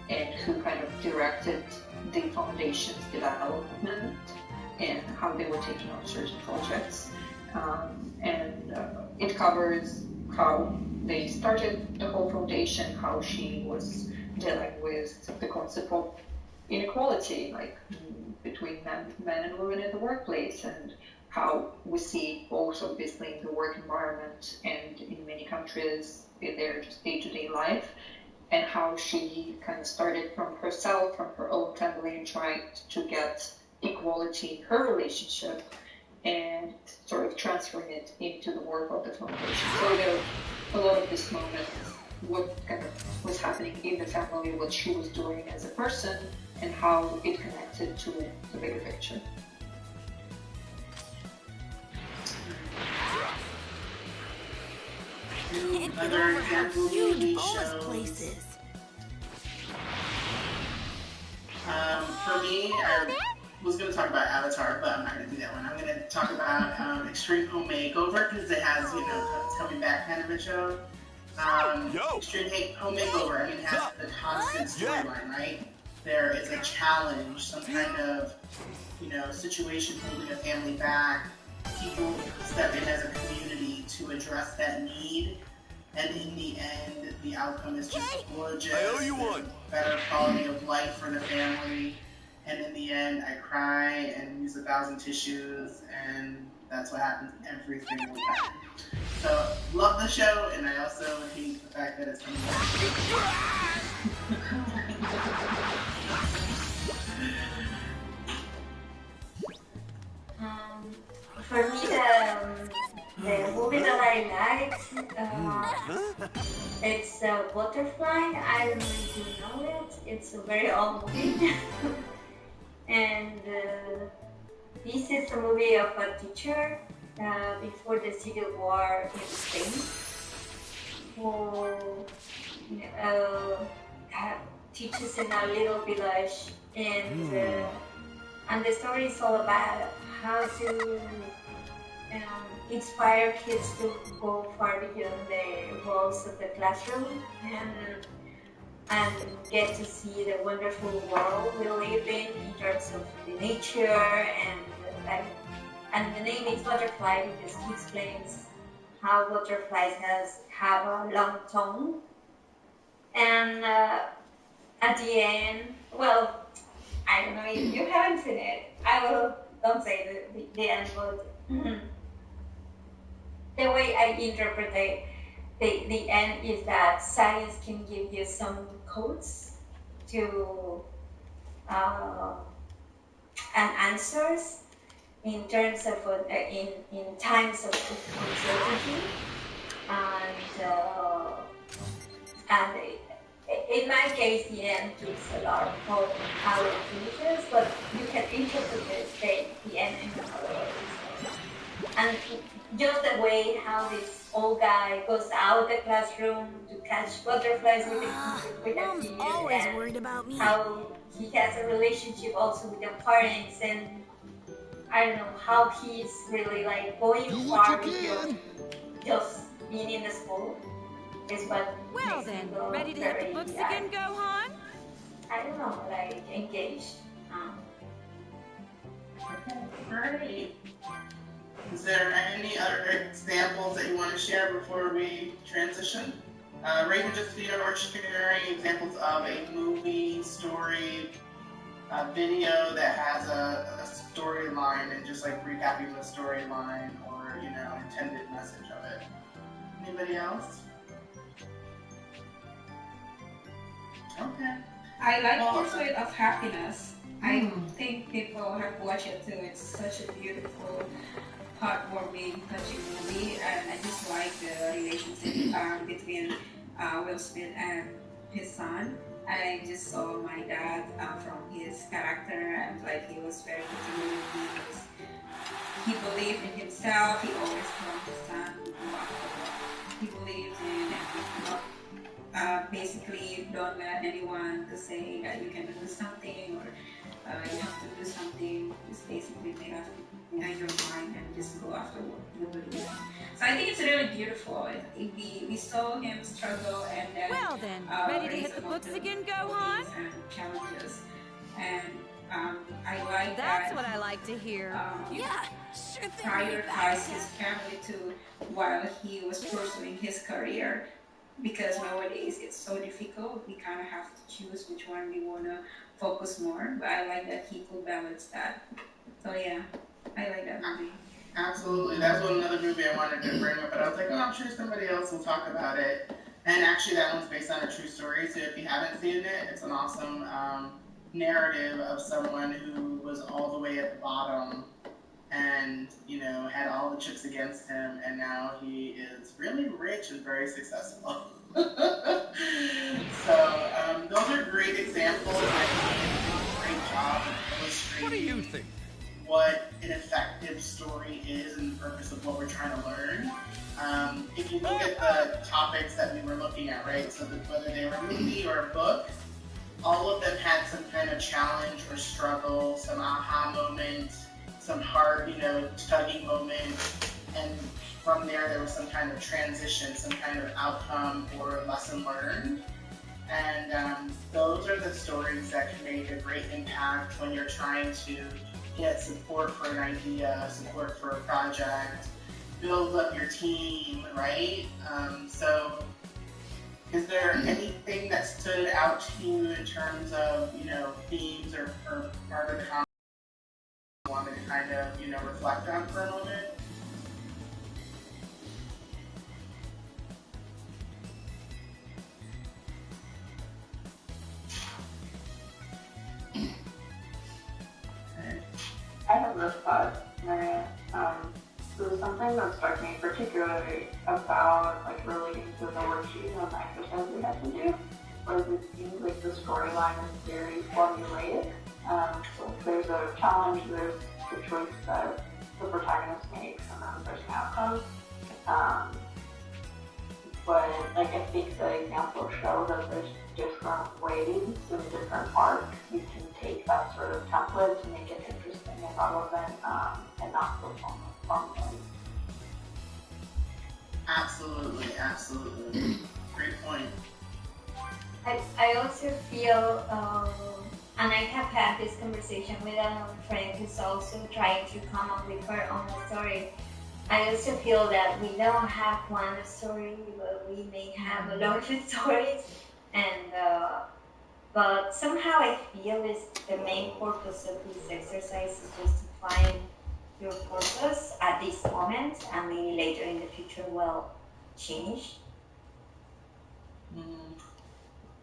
and who kind of directed the foundation's development and how they were taking on certain projects. It covers how they started the whole foundation, how she was dealing with the concept of inequality, like between men and women in the workplace, and how we see both obviously in the work environment and in many countries in their just day-to-day life, and how she kind of started from herself, from her own family, and tried to get equality in her relationship and sort of transferring it into the work of the foundation. So there are a lot of these moments, what kind of was happening in the family, what she was doing as a person, and how it connected to the bigger picture. Other examples huge bonus places. For me, I was going to talk about Avatar, but I'm not going to do that one. I'm going to talk about Extreme Home Makeover, because it has, it's coming back kind of a show. Extreme Home Makeover, I mean, it has the constant storyline, right? There is a challenge, some kind of, situation holding a family back. People step in as a community to address that need. And in the end, the outcome is just gorgeous. I owe you one. Better quality of life for the family. And in the end, I cry and use 1,000 tissues, and that's what happens every single time. So, love the show, and I also hate the fact that it's coming back. For me, the movie that I liked, it's Butterfly. I don't know if you know it. It's a very old movie. And this is a movie of a teacher before the Civil War in Spain who teaches in a little village, and the story is all about how to inspire kids to go far beyond the walls of the classroom and get to see the wonderful world we live in terms of the nature, and the name is Butterfly because he explains how butterflies have a long tongue, and at the end, well, I don't know if you haven't seen it. Don't say the end, but the way I interpret the end is that science can give you some codes to and answers in terms of in times of uncertainty, and in my case, the end gives a lot of hope on how it finishes, but you can interpret the end in another way. And just the way how this old guy goes out the classroom to catch butterflies with a kid, always worried about me. How he has a relationship also with the parents, and I don't know how he's really like going far beyond just being in the school. Is what well then, ready to hit the books again, Gohan? I don't know, like engaged. Okay, great. Is there any other examples that you want to share before we transition? Raven just or sharing examples of a movie, story, video that has a storyline and just like recapping the storyline or, intended message of it. Anybody else? Okay. I like Pursuit of Happiness. I think people have watched it too. It's such a beautiful, heartwarming, touching movie, and I just like the relationship between Will Smith and his son. I just saw my dad from his character, and like he was very determined. He believed in himself. He always told his son what he believed in, and basically don't let anyone to say that you can do something or you have to do something. Just basically make up your mind and just go after what you believe. So I think it's really beautiful. We saw him struggle and then well then, ready to hit the books again, Gohan? And challenges, and I like that's what I like to hear. Yeah, sure thing. Prioritized his family too while he was pursuing his career. because nowadays it's so difficult. We kind of have to choose which one we want to focus more. But I like that he could balance that. So yeah, I like that movie. Absolutely. That's one another movie I wanted to bring up, but I was like, oh, I'm sure somebody else will talk about it. And actually, that one's based on a true story. So if you haven't seen it, it's an awesome narrative of someone who was all the way at the bottom and, you know, had all the chips against him, and now he is really rich and very successful. So those are great examples. I think they did a great job of illustrating. What do you think? What an effective story is and the purpose of what we're trying to learn. If you look at the topics that we were looking at, right, so that whether they were a movie or a book, all of them had some kind of challenge or struggle, some aha moment, some hard, you know, tugging moment, and from there was some kind of transition, some kind of outcome or lesson learned. And those are the stories that can make a great impact when you're trying to get support for an idea, support for a project, build up your team, right? So is there anything that stood out to you in terms of, you know, themes or part of the content you want to kind of, you know, reflect on for a moment? I have this thought, Maria. There was something that struck me particularly about like relating to the worksheet and the exercise we had to do, was it seems like the storyline is very formulaic. So if there's a challenge, there's the choice that the protagonist makes, and then there's an outcome. But like I think the examples show that there's different ways and different arcs you can take that sort of template to make it interesting and relevant and not so formulaic. Absolutely, absolutely. Great point. I also feel, and I have had this conversation with another friend who's also trying to come up with her own story. I also feel that we don't have one story, but we may have a lot of stories, and but somehow I feel is the main purpose of this exercise is just to find your purpose at this moment, and maybe later in the future will change.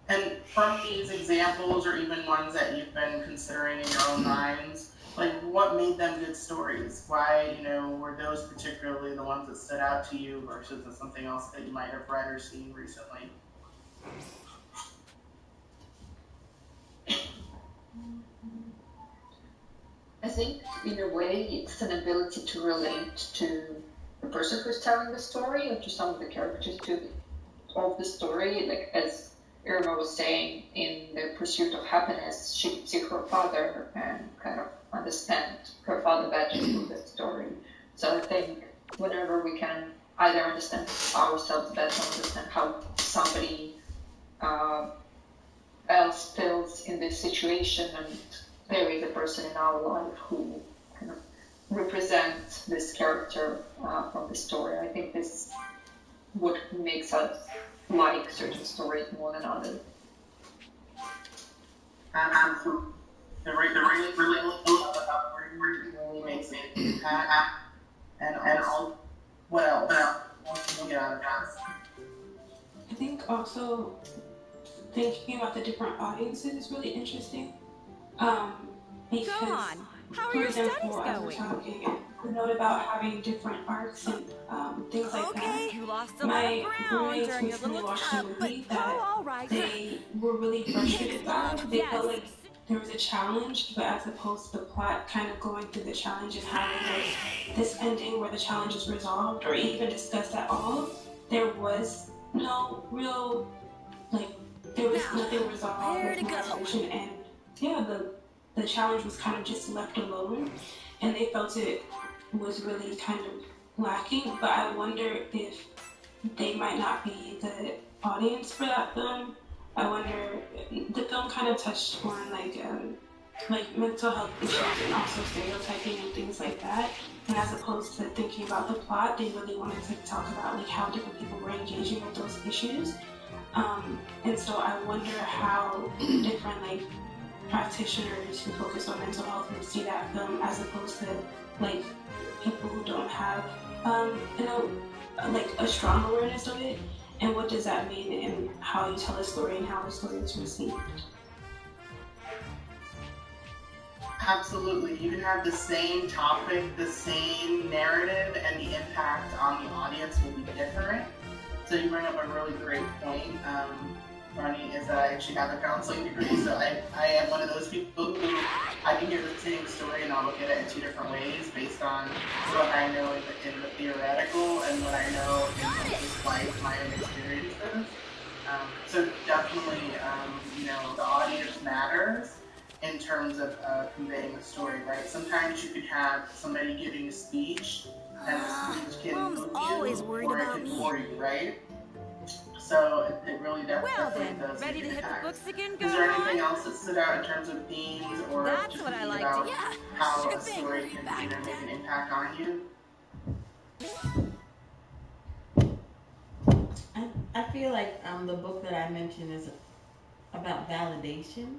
And from these examples, or even ones that you've been considering in your own minds, like what made them good stories? Why, you know, were those particularly the ones that stood out to you versus something else that you might have read or seen recently? I think in a way it's an ability to relate to the person who's telling the story or to some of the characters of the story. Like as Irma was saying, in the pursuit of happiness, she could see her father and kind of understand her father better through the story. So I think whenever we can either understand ourselves better, understand how somebody else feels in this situation, and there is a person in our life who kind of represents this character from the story. I think this is what makes us like certain stories more than others. Absolutely. The really makes it impact. And also, what else? What can we get out of this? I think also thinking about the different audiences is really interesting. Because, Go on. How are for your example, studies as we're going? talking, the note about having different arcs and things like that. You lost a lot My of ground roommates during your recently little watched a movie that all right. they were really frustrated about. They felt like there was a challenge, but as opposed to the plot kind of going through the challenge and having this ending where the challenge is resolved or even discussed at all, there was no real, like, there was nothing resolved with resolution, and yeah, the challenge was kind of just left alone, and they felt it was really kind of lacking. But I wonder if they might not be the audience for that film. I wonder, the film kind of touched on like like mental health issues and also stereotyping and things like that. And as opposed to thinking about the plot, they really wanted to talk about like how different people were engaging with those issues. And so I wonder how different like practitioners who focus on mental health would see that film as opposed to like people who don't have like a strong awareness of it. And what does that mean in how you tell a story and how the story is received? Absolutely. You can have the same topic, the same narrative, and the impact on the audience will be different. So you bring up a really great point. Ronnie is I actually have a counseling degree, so I am one of those people who I can hear the same story and I'll look at it in two different ways based on what I know in the theoretical and what I know in just life, my own experiences. So definitely, the audience matters in terms of conveying the story, right? Sometimes you could have somebody giving a speech and the speech can move you or it can bore you, right? So it really definitely does. Ready to hit the books again, Is there anything else that stood out in terms of themes or That's just what I like about to hear. how a story can make an impact on you? I feel like the book that I mentioned is about validation,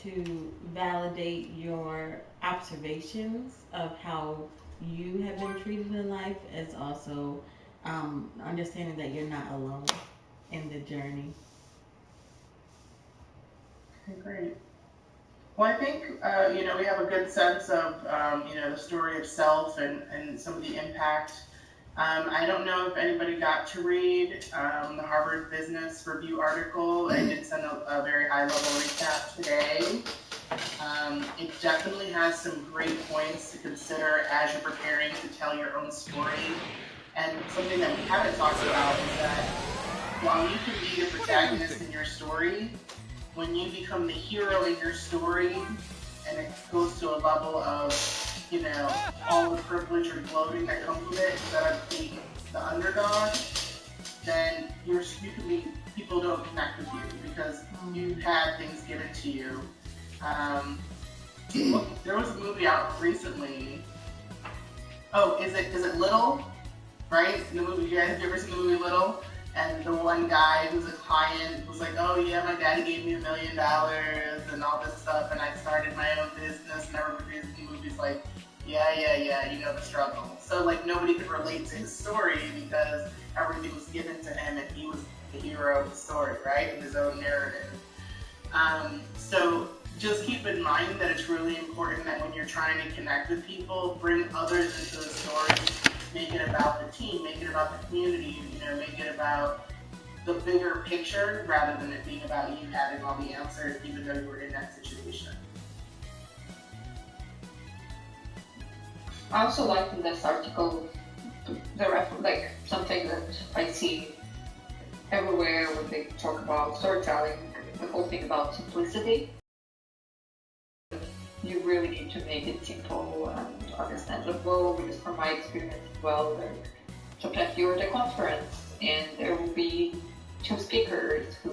to validate your observations of how you have been treated in life, as also understanding that you're not alone in the journey. Okay, great. Well, I think, we have a good sense of, the story of self and some of the impact. I don't know if anybody got to read the Harvard Business Review article. I did send a very high-level recap today. It definitely has some great points to consider as you're preparing to tell your own story. And something that we haven't talked about is that while you can be the protagonist in your story, when you become the hero in your story, and it goes to a level of, all the privilege or gloating that comes with it, instead of being the underdog, then people don't connect with you because you've had things given to you. There was a movie out recently. Oh, is it Little? Right? The movie, have you ever seen the movie Little? And the one guy who's a client was like, oh yeah, my daddy gave me $1 million and all this stuff, and I started my own business, and everybody in the movie's like, yeah, you know the struggle. So like nobody could relate to his story because everything was given to him and he was the hero of the story, right? In his own narrative. So just keep in mind that it's really important that when you're trying to connect with people, bring others into the story. Make it about the team, make it about the community, make it about the bigger picture rather than it being about you having all the answers even though you were in that situation. I also liked in this article something that I see everywhere when they talk about storytelling, the whole thing about simplicity. You really need to make it simple and understandable, because from my experience as well, sometimes you're at a conference and there will be two speakers who,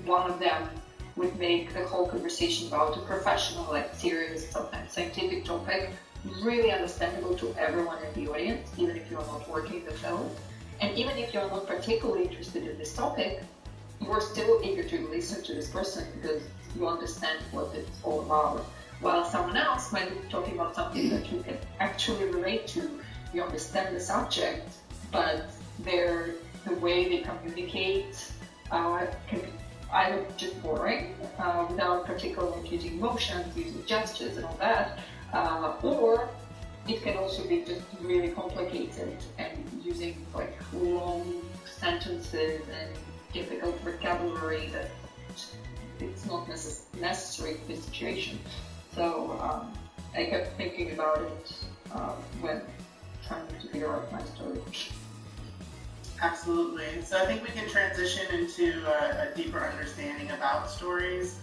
one of them would make the whole conversation about a professional, serious, sometimes scientific topic, really understandable to everyone in the audience, even if you're not working in the field. And even if you're not particularly interested in this topic, you're still eager to listen to this person because you understand what it's all about. While someone else might be talking about something that you can actually relate to, you understand the subject, but the way they communicate can be either just boring, without particularly using emotions, using gestures and all that, or it can also be just really complicated and using long sentences and difficult vocabulary that it's not necessary for this situation. So I kept thinking about it when trying to figure out my story. Absolutely. So I think we can transition into a deeper understanding about stories,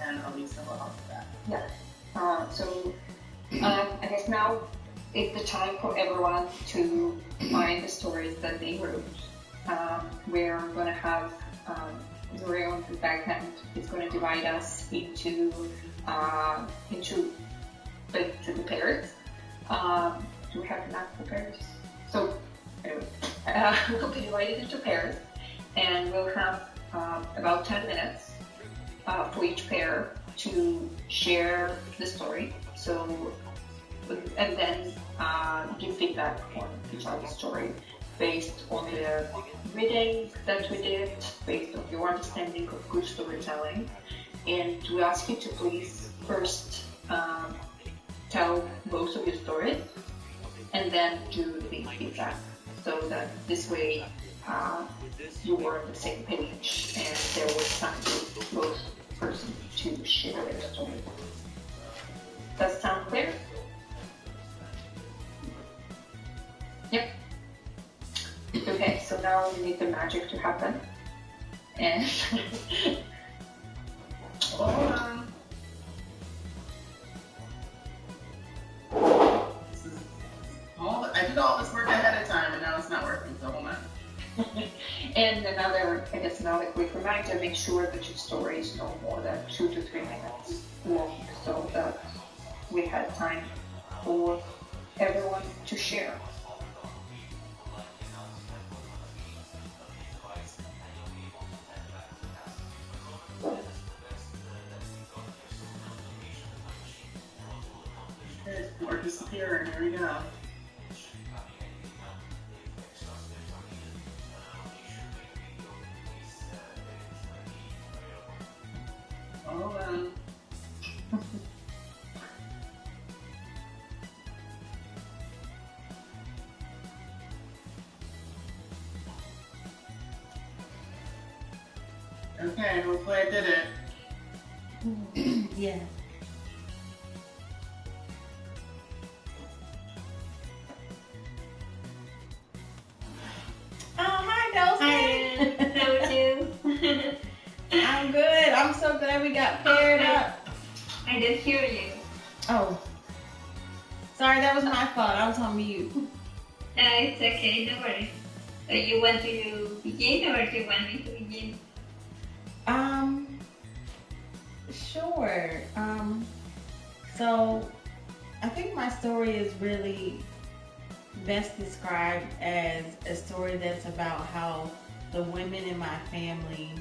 and Elisa will help with that. Yeah. I guess now is the time for everyone to find the stories that they wrote. We're going to have Zuri on the back end is going to divide us into the pairs. Do we have enough for pairs? So anyway, we'll be divided into pairs, and we'll have about 10 minutes for each pair to share the story. So, and then give feedback on each other's story based on the reading that we did, based on your understanding of good storytelling. And we ask you to please first tell most of your stories and then do the feedback, so that this way you were on the same page and there was time for both persons to share their story. Does that sound clear? Yep. Okay, so now we need the magic to happen. And hold on. I did all this work ahead of time and now it's not working, so hold on. And another quick reminder, make sure that your story is no more than 2 to 3 minutes long, so that we had time for everyone to share. Okay, more disappearing, here we go. Hold on. Okay, hopefully I did it. Yeah. Oh, hi, Dulce. Hi, how are you? I'm good. I'm so glad we got paired up. I didn't hear you. Oh. Sorry, that was my fault. I was on mute. It's okay, no worries. So you want to begin or do you want me to begin? Sure. So I think my story is really best described as a story that's about how the women in my family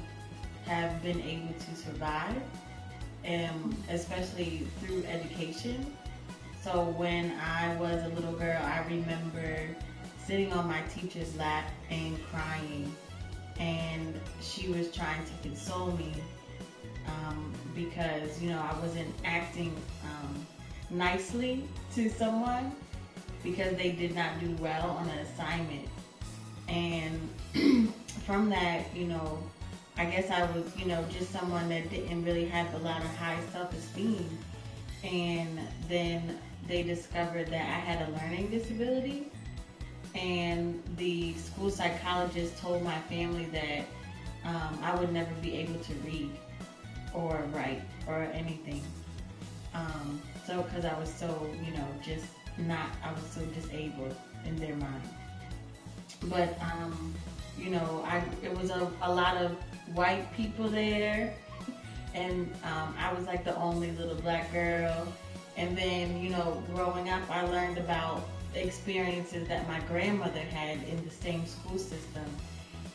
have been able to survive, especially through education. So when I was a little girl, I remember sitting on my teacher's lap and crying, and she was trying to console me because, you know, I wasn't acting nicely to someone because they did not do well on an assignment. And from that, you know, I guess I was, you know, just someone that didn't really have a lot of high self-esteem. And then they discovered that I had a learning disability. And the school psychologist told my family that I would never be able to read or write or anything. So, because I was so, you know, just not, I was so disabled in their mind. But, you know, it was a lot of white people there, and I was like the only little black girl. And then, you know, growing up, I learned about experiences that my grandmother had in the same school system.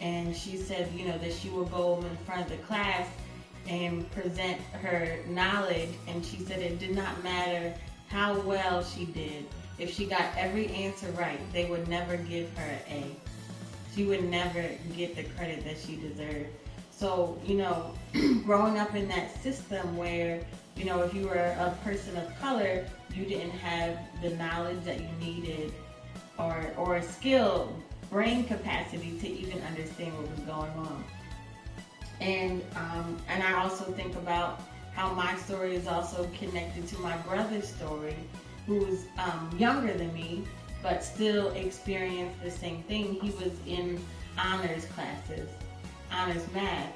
And she said, you know, that she would go in front of the class and present her knowledge, and she said it did not matter how well she did. If she got every answer right, they would never give her an A. She would never get the credit that she deserved. So, you know, growing up in that system where, you know, if you were a person of color, you didn't have the knowledge that you needed or a skill, brain capacity to even understand what was going on. And I also think about how my story is also connected to my brother's story, who's younger than me, but still experienced the same thing. He was in honors classes, honors math,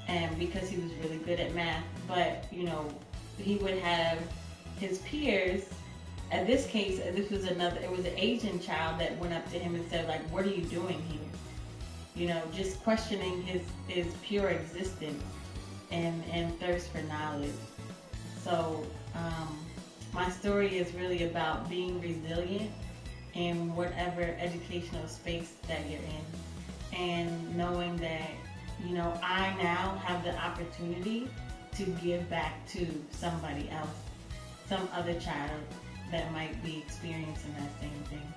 and because he was really good at math. But, you know, he would have his peers. In this case, it was an Asian child that went up to him and said, like, what are you doing here? you know, just questioning his pure existence and thirst for knowledge. So my story is really about being resilient in whatever educational space that you're in, and knowing that, you know, I now have the opportunity to give back to somebody else, some other child that might be experiencing that same thing.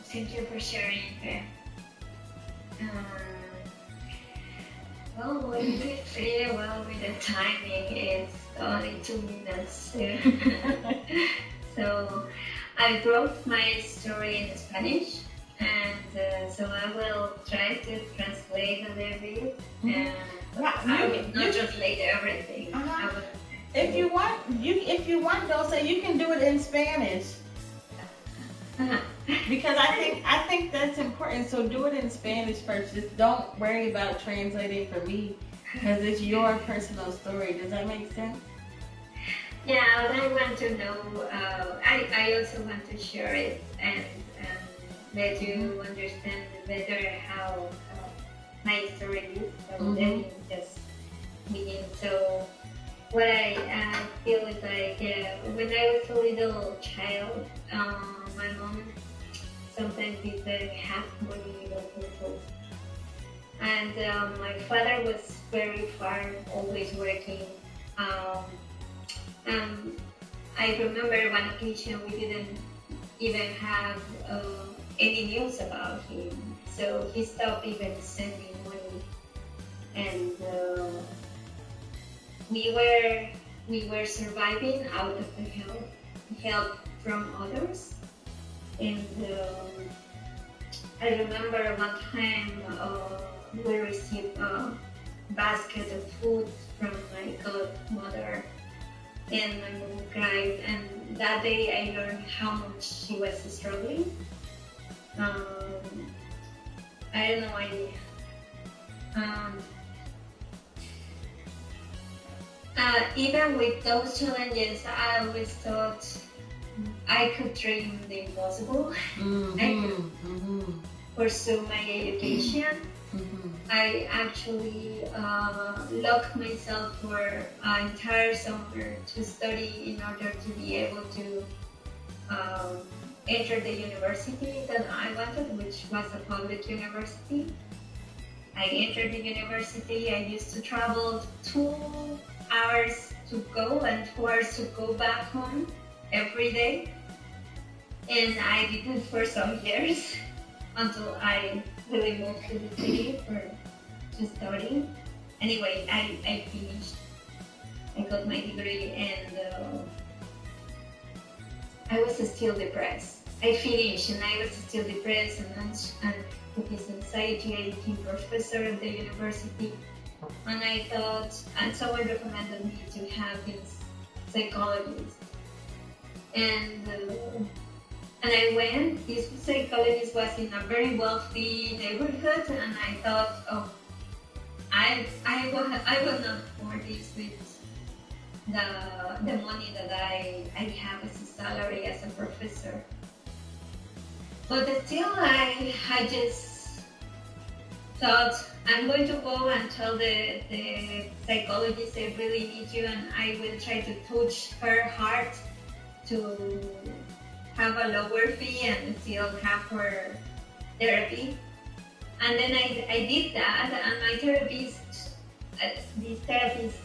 Thank you for sharing that. Well, we did pretty well with the timing. It's only 2 minutes. So I wrote my story in Spanish, and so I will try to translate a little bit. And I will not translate everything. If you want, Dulce, you can do it in Spanish. Because I think that's important. So do it in Spanish first. Just don't worry about translating for me, because it's your personal story. Does that make sense? Yeah, I want to know. I also want to share it and let you understand better how my story is. So let me just begin. So what I feel is like when I was a little child, my mom sometimes didn't have money or and my father was very far, always working. I remember one occasion we didn't even have any news about him, so he stopped even sending money, and we were surviving out of the help from others. And I remember one time we received a basket of food from my godmother, and my mom cried. And that day I learned how much she was struggling. I don't know why. Even with those challenges, I always thought I could dream the impossible. I could pursue my education. I actually locked myself for an entire summer to study in order to be able to enter the university that I wanted, which was a public university. I entered the university. I used to travel 2 hours to go and 2 hours to go back home every day, and I did it for some years until I really moved to the city to study. Anyway, I finished. I got my degree, and I was still depressed. I finished, and I was still depressed, and with this anxiety, I became professor at the university. And I thought, and someone recommended me to have this psychologist. And I went. This psychologist was in a very wealthy neighborhood, and I thought, oh, I will not afford this with the money that I have as a salary as a professor. But still, I just thought, I'm going to go and tell the psychologist I really need you, and I will try to touch her heart to have a lower fee and still have her therapy. And then I did that, and my therapist, this therapist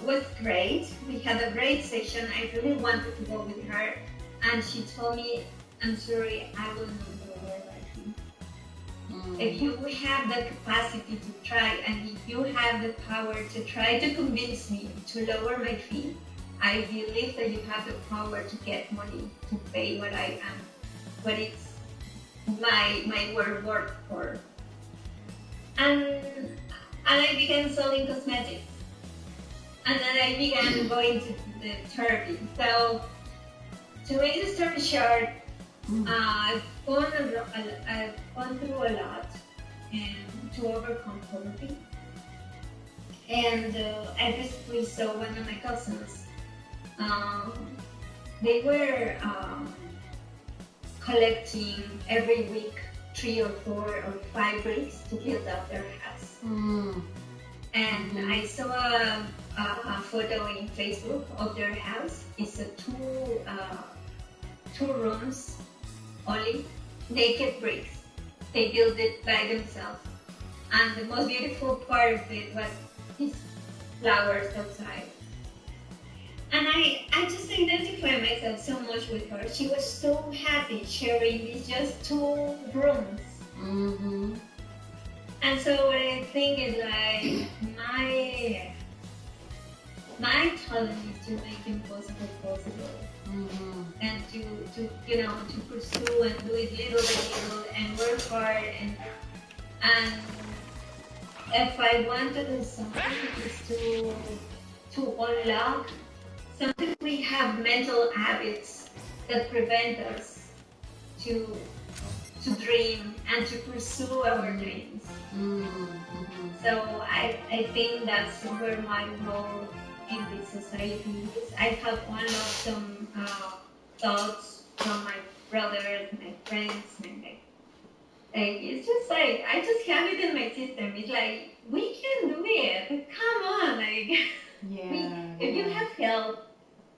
was great. We had a great session. I really wanted to go with her, and she told me, I'm sorry, I will not lower my fee. If you have the capacity to try, and if you have the power to try to convince me to lower my fee, I believe that you have the power to get money to pay what it's my work for. And I began selling cosmetics, and then I began going to the therapy. So to make the story short, I've gone through a lot and to overcome poverty. And I basically saw one of my cousins. They were collecting every week 3 or 4 or 5 bricks to build up their house. And I saw a photo in Facebook of their house. It's a two rooms only, naked bricks. They built it by themselves. And the most beautiful part of it was his flowers outside. And I just identify myself so much with her. She was so happy sharing these just 2 rooms. And so what I think is like my challenge is to make impossible possible. And to pursue and do it little by little and work hard and if I want to do something, it's to unlock. Sometimes we have mental habits that prevent us to dream and to pursue our dreams. So I think that's where my role in this society is. I have unlocked some thoughts from my brothers, my friends, it's just like, I just have it in my system. It's like, we can do it. Come on, if you have help,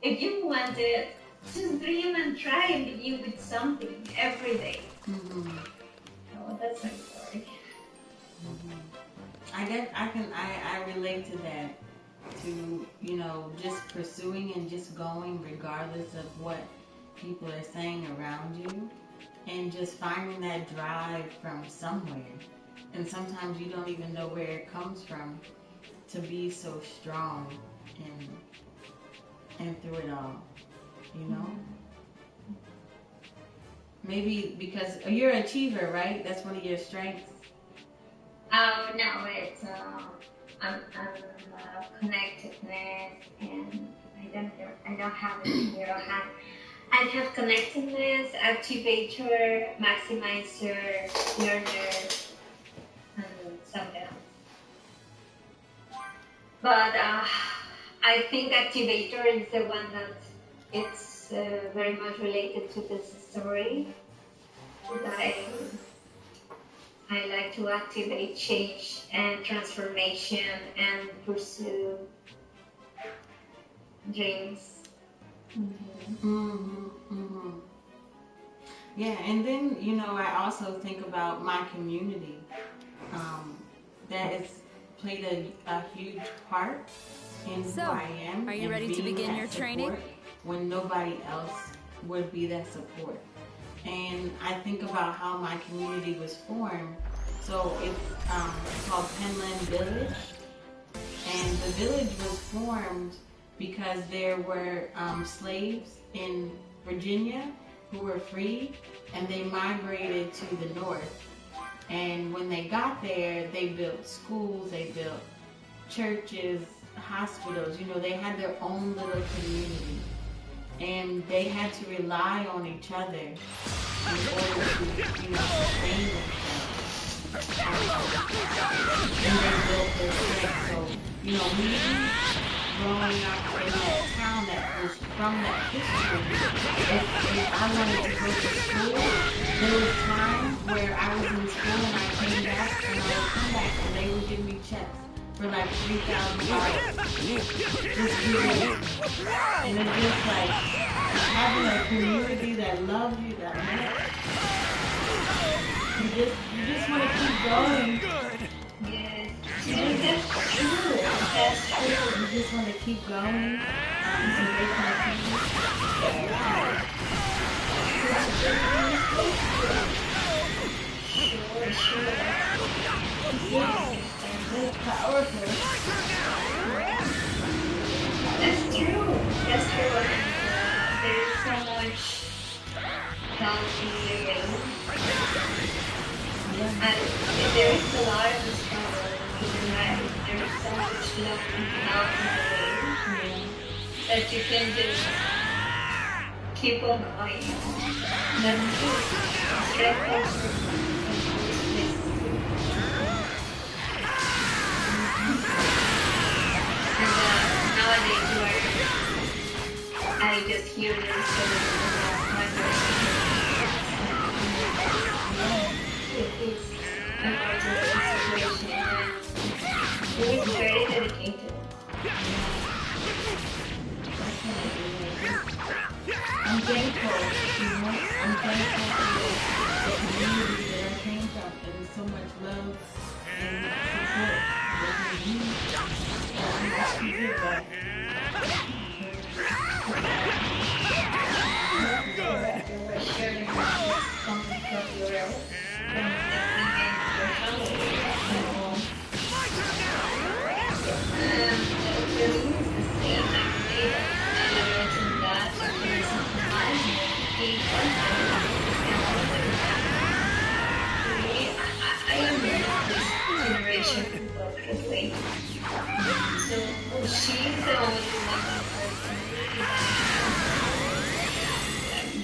if you want it, just dream and try and begin with something every day. So that's my story. I relate to that. To, just pursuing and just going regardless of what people are saying around you. And just finding that drive from somewhere. And sometimes you don't even know where it comes from to be so strong and through it all, Maybe because you're an achiever, right? That's one of your strengths. Oh, no, it's I'm connectedness, and I don't have it here. I have connectedness, activator, maximizer, learner, and something else. But I think activator is the one that it's very much related to this story. That I like to activate change and transformation and pursue dreams. Yeah, and then, I also think about my community. That has played a huge part in who I am. Are you ready to begin your training? When nobody else would be that support. And I think about how my community was formed. So it's called Penland Village. And the village was formed because there were slaves in Virginia who were free, and they migrated to the north. And when they got there, they built schools, they built churches, hospitals. They had their own little community. And they had to rely on each other in order to, sustain themselves. And they built their strength. So, me growing up in that town that was from that history, if I wanted to go to school, there was times where I was in school and I came back and I would come back and they would give me checks for like $3,000. Just do and it's just like having a community that loves you, that you just want to keep going. Yes. That's true. You just want to keep going. It's powerful. That's true. There's so much love in the game. And there is a lot of struggle in your life. There's so much love in the game that you can just keep on going. That's true. Strength. Nowadays, I just hear this to his emergency situation. He was very dedicated. I'm thankful, I'm thankful for the community that I came from. There's so much love and support with me. I'm happy to give back. Sharing something from your else I am this generation people because like so she's the only one person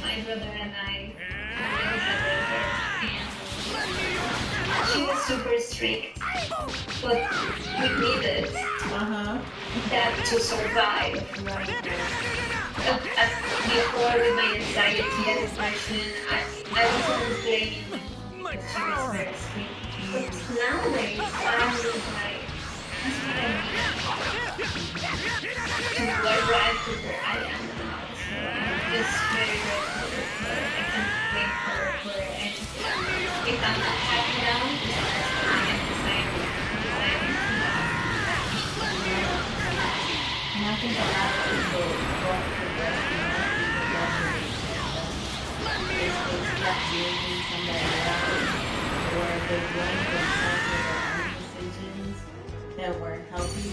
my brother and I she was super strict, but we needed that to survive. Before with my anxiety and depression, I was always blaming because she was very strict. But nowadays, I'm just like, that's what I need. To arrive to where I am now. So I'm just very grateful for her. I can't blame her for anything. If I'm not happy now, I can decide what I need to have. And I think a lot of people go through that, they stop using somebody else, or they blame themselves for their own decisions that weren't healthy.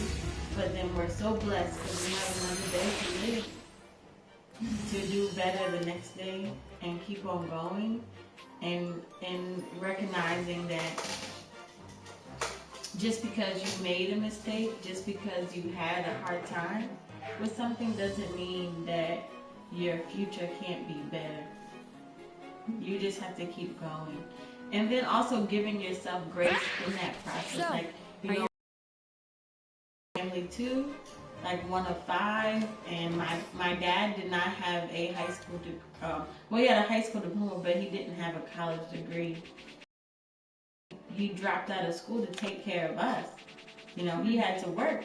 But then we're so blessed because we have another day to live, to do better the next day and keep on going, and recognizing that just because you made a mistake, just because you had a hard time with something doesn't mean that your future can't be better. You just have to keep going. And then also giving yourself grace in that process. So, like, you know, family too, like 1 of 5, and my dad did not have a high school well, he had a high school diploma, but he didn't have a college degree. He dropped out of school to take care of us. You know, he had to work.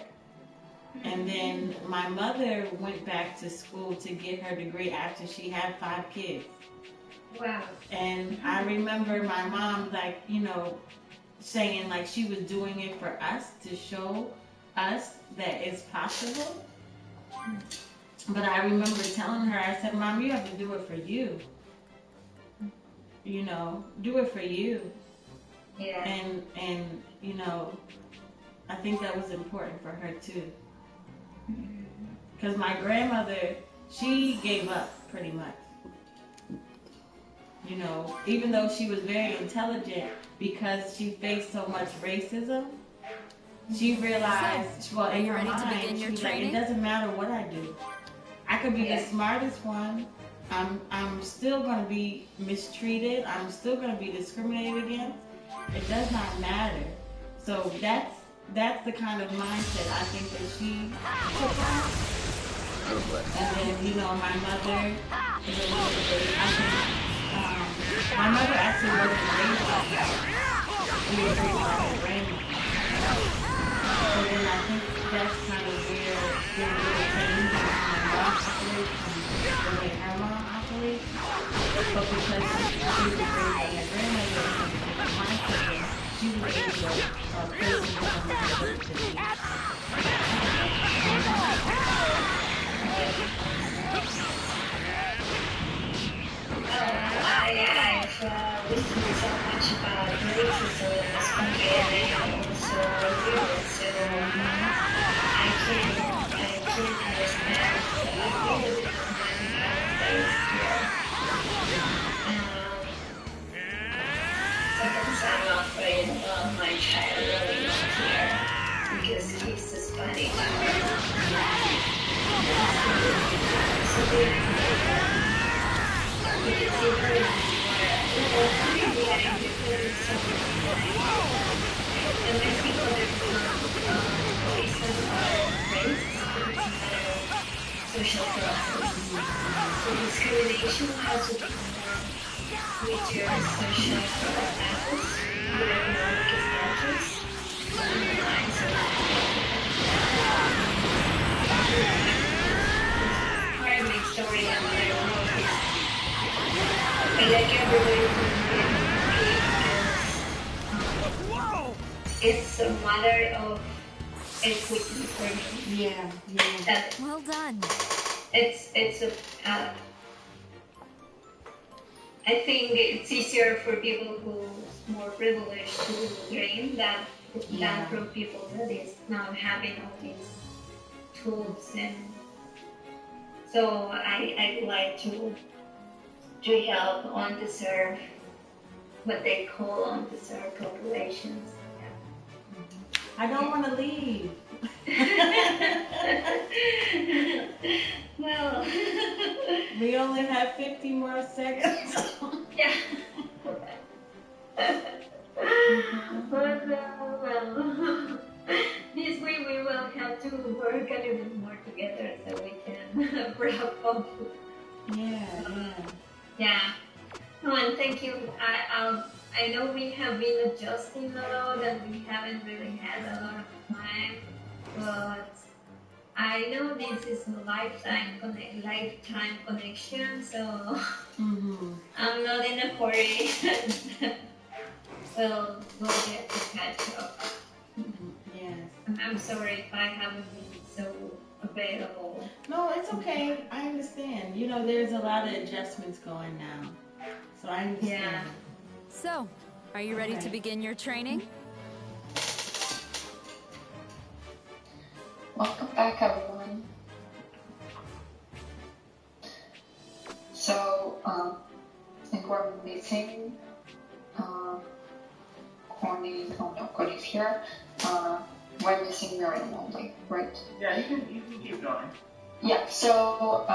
And then my mother went back to school to get her degree after she had 5 kids. Wow. And I remember my mom, like, you know, saying like she was doing it for us to show us that it's possible. But I remember telling her, I said, Mom, you have to do it for you. You know, do it for you. Yeah. And you know, I think that was important for her too. Because my grandmother, she gave up pretty much. You know, even though she was very intelligent, because she faced so much racism, she realized, well, in her mind, she was like, it doesn't matter what I do. I could be the smartest one. I'm still going to be mistreated. I'm still going to be discriminated against. It does not matter. So that's the kind of mindset I think that she took on. And then, you know, my mother is a little bit, I think, my mother actually wasn't raised like that. We were raised by her grandmother. So then I think that's kind of where the little change in my mom operates and the way her mom operates. But because she was raised by her grandmother and my cousin, she was able to place me on my ability. I've listened so much about racism and also Europe, so I can understand a little bit of when I was raised here. Sometimes I'm afraid of my child growing up here because he's Hispanic. Social process. So discrimination has to be more with your social status, your economic status, online, so part of my story and what I wrote is I like everybody to because it's a matter of equity for me. Yeah. That Well done. it's a I think it's easier for people who's more privileged to dream than for people that is not having all these tools, and so I like to help undeserved, what they call undeserved populations. I don't want to leave. Well, we only have 50 more seconds. Yeah. But well, this way we will have to work a little bit more together so we can wrap up. Yeah. Oh, and thank you. I know we have been adjusting a lot and we haven't really had a lot of time, but I know this is a lifetime connection, so I'm not in a hurry. we'll get to catch up. Yes. I'm sorry if I haven't been so available. No, it's okay. I understand. You know, there's a lot of adjustments going now, so I understand. Yeah. So, are you ready to begin your training? Welcome back, everyone. So, I think we're missing Corny's here. We're missing Miriam only, right? Yeah, you can keep going. Yeah, so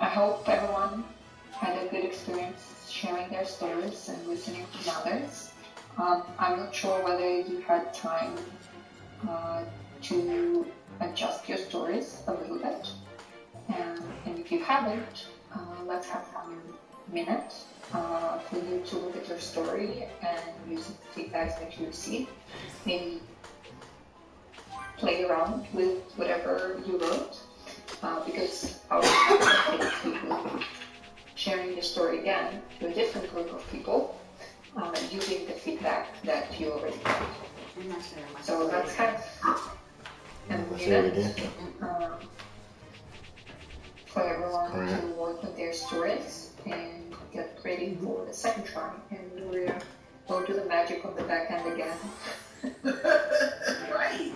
I hope everyone had a good experience sharing their stories and listening to others. I'm not sure whether you had time to adjust your stories a little bit. And if you haven't, let's have 1 minute for you to look at your story and use the feedbacks that you receive. Maybe play around with whatever you wrote, because I would people sharing your story again to a different group of people using the feedback that you already got. So let's have a minute for everyone to work on their stories and get ready for the second try. And we'll do the magic on the back end again. Right.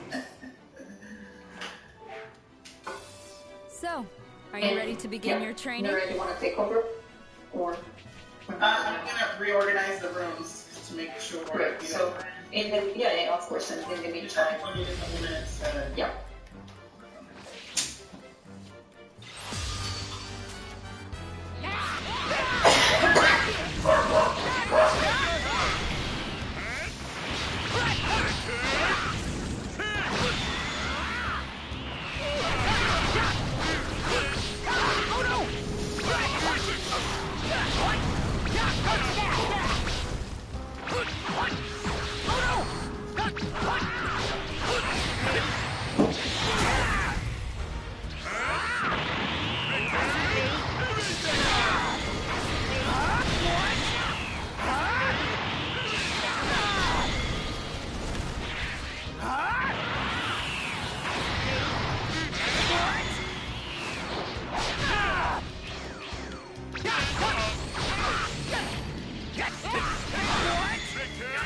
So, are you ready to begin your training? Do you want to take over? Or I'm gonna reorganize the rooms to make sure. Great. So in the of course, and in the meantime, yeah.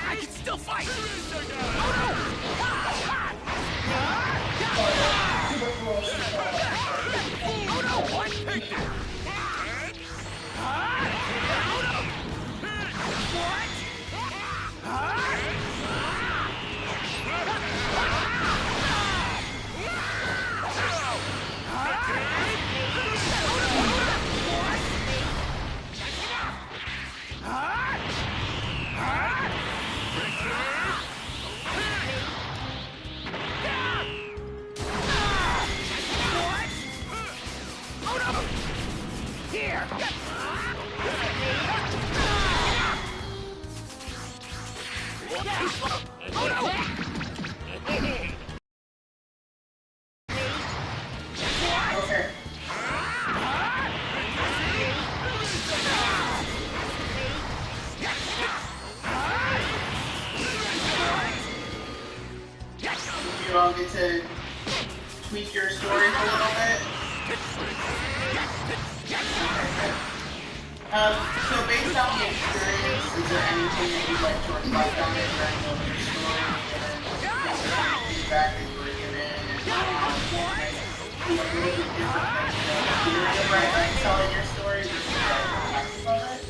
I can still fight! Oh no! What? Here! to tweak your stories a little bit? So based on the experience, is there anything that you'd like to reflect on it during your story, and feedback that you were given, and be a little bit different than the theory of telling your story versus the practice of it?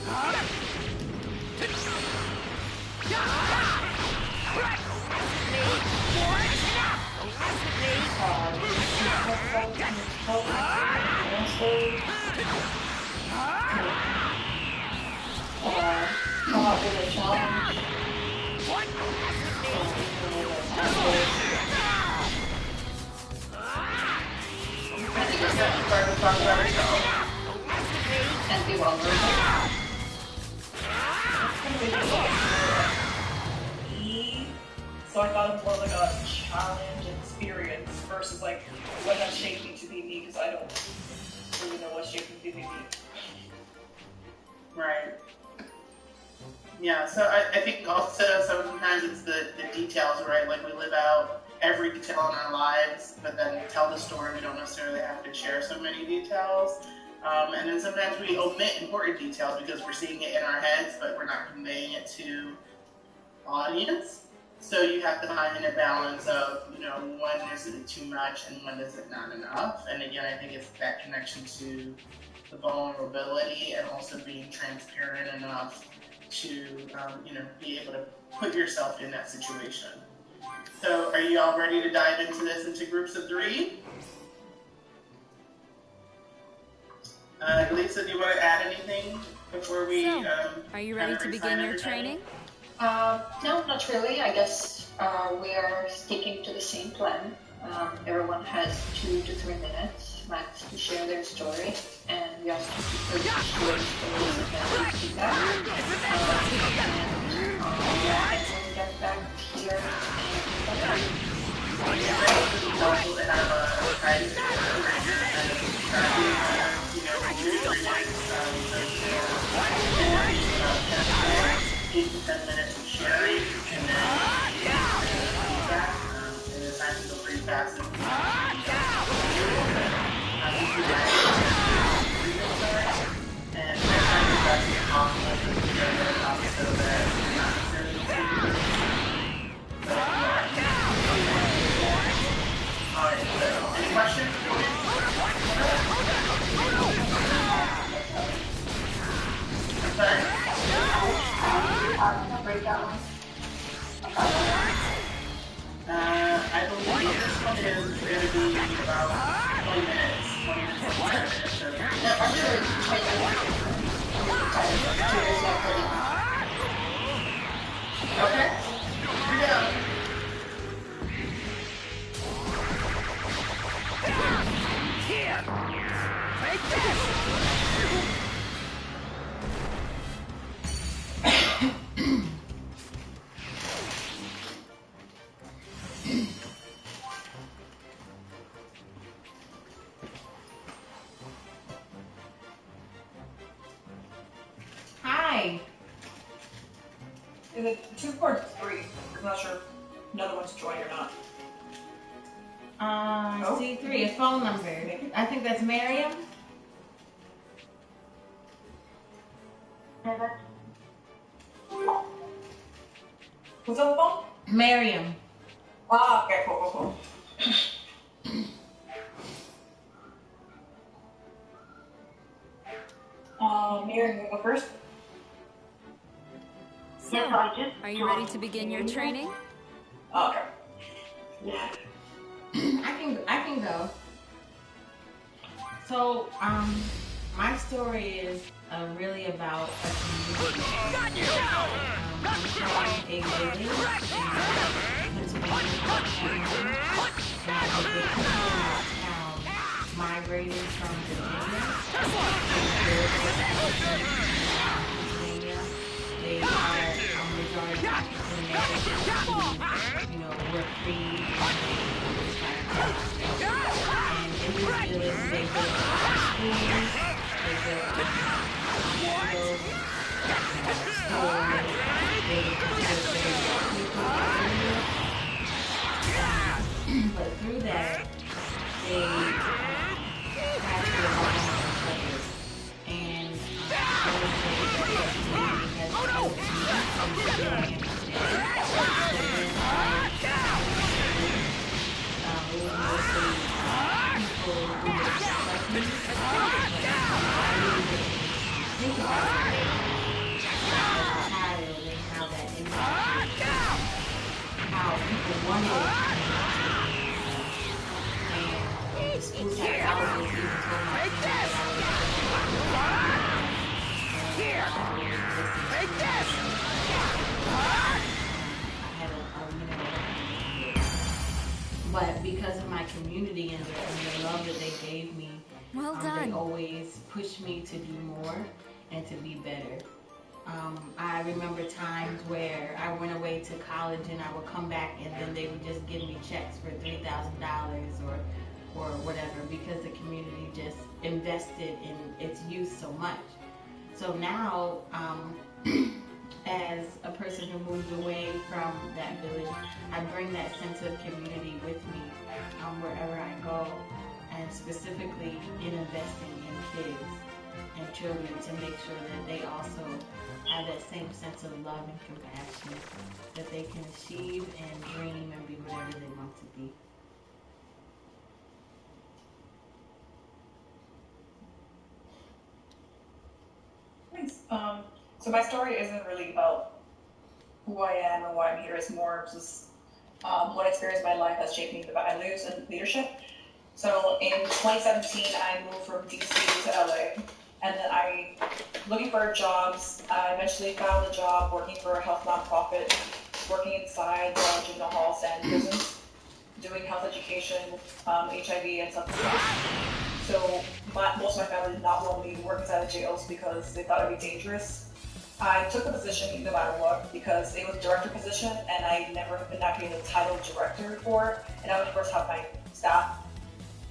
Come up with a challenge. I think it's that part to talk about yourself. And be vulnerable. So I thought it was more like a challenge experience versus like what has shaped me to be me, because I don't really know what shaped me to be me. Right. Yeah, so I think also sometimes it's the details, right? Like we live out every detail in our lives, but then to tell the story, we don't necessarily have to share so many details. And then sometimes we omit important details because we're seeing it in our heads, but we're not conveying it to the audience. So you have to find a balance of, when is it too much and when is it not enough? And again, I think it's that connection to the vulnerability and also being transparent enough to, be able to put yourself in that situation. So are you all ready to dive into this into groups of 3? Lisa, do you want to add anything before we... are you ready to begin your training? No, not really. I guess we are sticking to the same plan. Everyone has 2 to 3 minutes max to share their story, and we ask you to put short stories and feedback. And we'll get back here and 8 to 10 minutes of sharing, and then feedback, and the time to go pretty fast. And sometimes it's actually possible to share their topic so that it's not necessarily Alright, so any questions? I'm sorry? Breakdown. I believe this one is going to be about 20 minutes. 20 minutes, 25 minutes. So. Actually, 20 minutes. Okay. Here we go. Here! Take this! Hi. Is it 2 or 3? I'm not sure if another one's joined or not. C3, a phone number. I think that's Miriam. Who's on the phone? Miriam. Ah, okay, cool. Miriam, you go first. So, are you ready to begin your training? Okay. I can go. So, my story is really about a community. I'm from a village in migrated from Virginia. They are a majority African American, were free. And in this village, they built schools, they built hospitals, stores, they built But through that, they had to evolve each other. And I would say that the community has helped me understand it was mostly people who were just like me, but I really didn't think about it as a child and how that impacted how people wanted and the school psychologist even told my parents that I was Take this! but because of my community and the love that they gave me, they always pushed me to do more and to be better. I remember times where I went away to college and I would come back and then they would just give me checks for $3,000 or whatever because the community just invested in its youth so much. So now, as a person who moved away from that village, I bring that sense of community with me wherever I go, and specifically in investing in kids and children to make sure that they also have that same sense of love and compassion, that they can achieve and dream and be whatever they want to be. Nice. So my story isn't really about who I am and why I'm here. It's more just what experience in my life has shaped me, the values and leadership. So in 2017, I moved from DC to LA, and then looking for jobs, I eventually found a job working for a health nonprofit, working inside juvenile halls and prisons, doing health education, HIV and substance abuse. So most of my family did not want me to work inside the jails because they thought it would be dangerous. I took the position no matter what because it was a director position and I never been actually the title director before, and I would first have my staff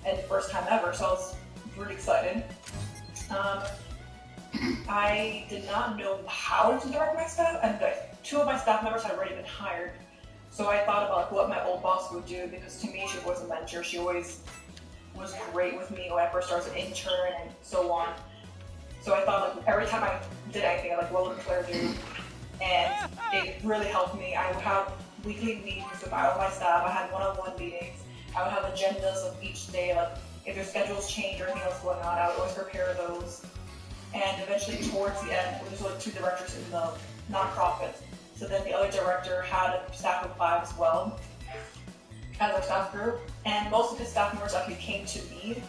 and first time ever, so I was really excited. I did not know how to direct my staff, and two of my staff members had already been hired. So I thought about what my old boss would do, because to me she was a mentor. She always was great with me when I first started as an intern and so on. So I thought every time I did anything, what would Claire do? And it really helped me. I would have weekly meetings with all my staff. I had one-on-one meetings. I would have agendas of each day, if their schedules change or anything else going on, I would always prepare those. And eventually towards the end, there was only two directors in the nonprofit. So then the other director had a staff of 5 as well as our staff group. And most of his staff members actually came to me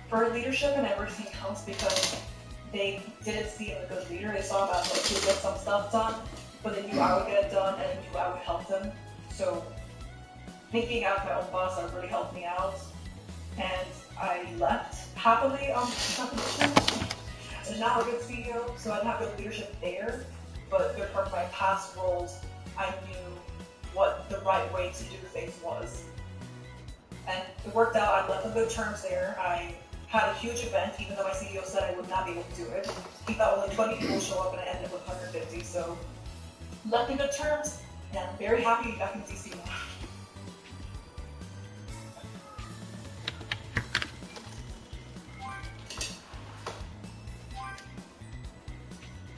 for leadership and everything else because they didn't see him as a good leader. They saw him as he would get some stuff done, but they knew I would get it done and they knew I would help them. So me being out my own boss really helped me out. And I left happily on that position. I'm not a good CEO, so I didn't have good leadership there, but good part of my past roles, I knew what the right way to do things was. And it worked out. I left on good terms there. I had a huge event, even though my CEO said I would not be able to do it. He thought only 20 people would show up, and I ended up with 150, so left on good terms, and I'm very happy to be back in DC now.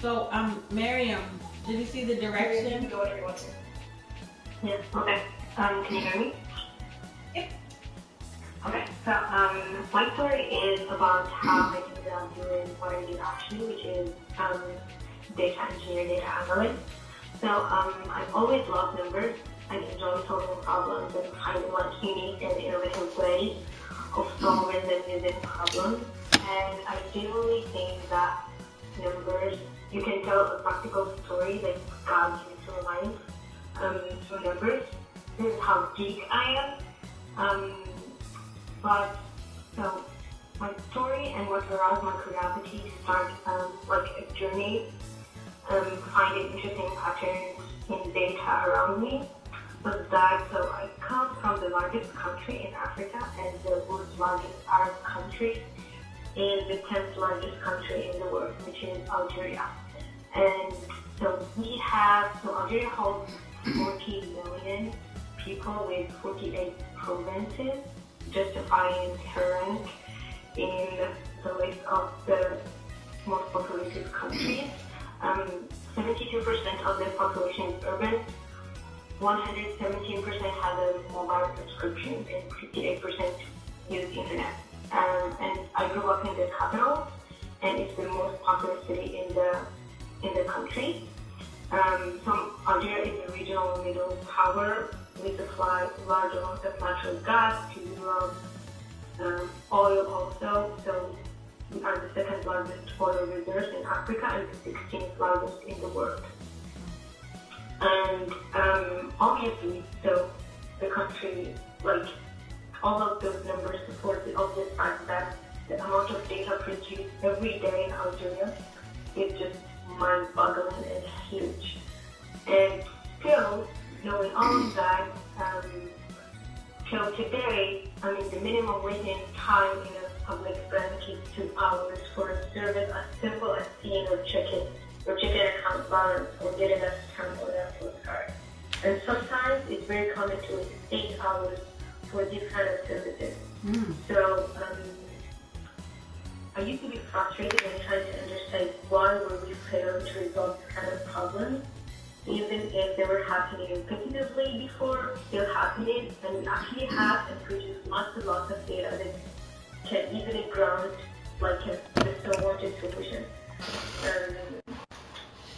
So, Miriam, did you see the direction? You can go whatever you want to. Yeah, okay. Can you hear me? Yep. Okay, so my story is about how I ended up doing what I do actually, which is data engineer, data analyst. So I've always loved numbers. I enjoy solving problems and finding unique and innovative ways of solving them using problems. And I genuinely think that numbers, you can tell a practical story that guides you through life through numbers. This is how geek I am. But so my story and what aroused my curiosity started a journey, finding interesting patterns in data around me. Was that so I come from the largest country in Africa and the world's largest Arab country and the 10th largest country in the world, which is Algeria. And so Algeria holds 40 million people with 48 provinces, justifying her rank in the list of the most populated countries. 72% of the population is urban, 117% have a mobile subscription, and 58% use internet. And I grew up in the capital, and it's the most populous city in the country. So Algeria is a regional middle power. We supply large amounts of natural gas to Europe, oil also. So we are the second largest oil reserves in Africa and the 16th largest in the world. And obviously, so the country, like all of those numbers support the obvious fact that the amount of data produced every day in Algeria is just mind-boggling and huge. And still, knowing all of that, till today, I mean, the minimum waiting time in a public bank is 2 hours for a service as simple as seeing or checking account balance or getting a stamp on a postcard. And sometimes it's very common to wait 8 hours for these kind of services. So I used to be frustrated and trying to understand why were we failing to resolve this kind of problem, even if they were happening repetitively before, still happening, and we actually have and produce lots and lots of data that can easily ground like the so wanted solution.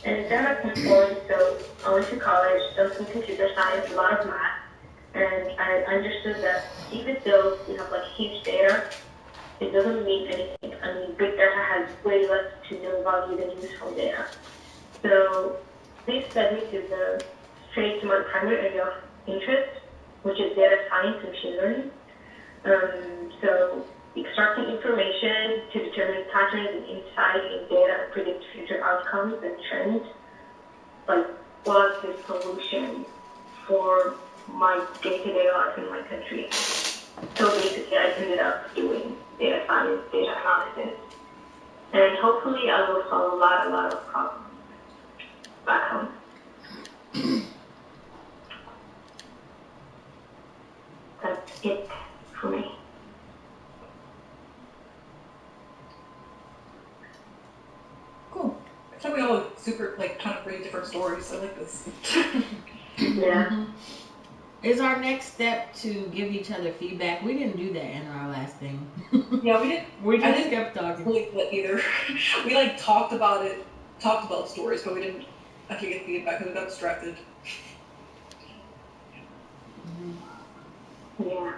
And then at some point, so I went to college, done some computer science, a lot of math, and I understood that even though we have like huge data, it doesn't mean anything. I mean, big data has way less to no value than useful data. So this led me to straight to my primary area of interest, which is data science and machine learning. So extracting information to determine patterns and insight in data and predict future outcomes and trends, like was the solution for my day-to-day life in my country. So basically, I ended up doing data science, data analysis, and hopefully I will solve a lot of problems back home. That's it for me. Cool. I feel like we all have super, like, kind of pretty different stories. I like this. Yeah. Is our next step to give each other feedback? We didn't do that in our last thing. Yeah, we didn't. We just kept talking. Really either. We like talked about stories, but we didn't actually get feedback because we got distracted. Yeah.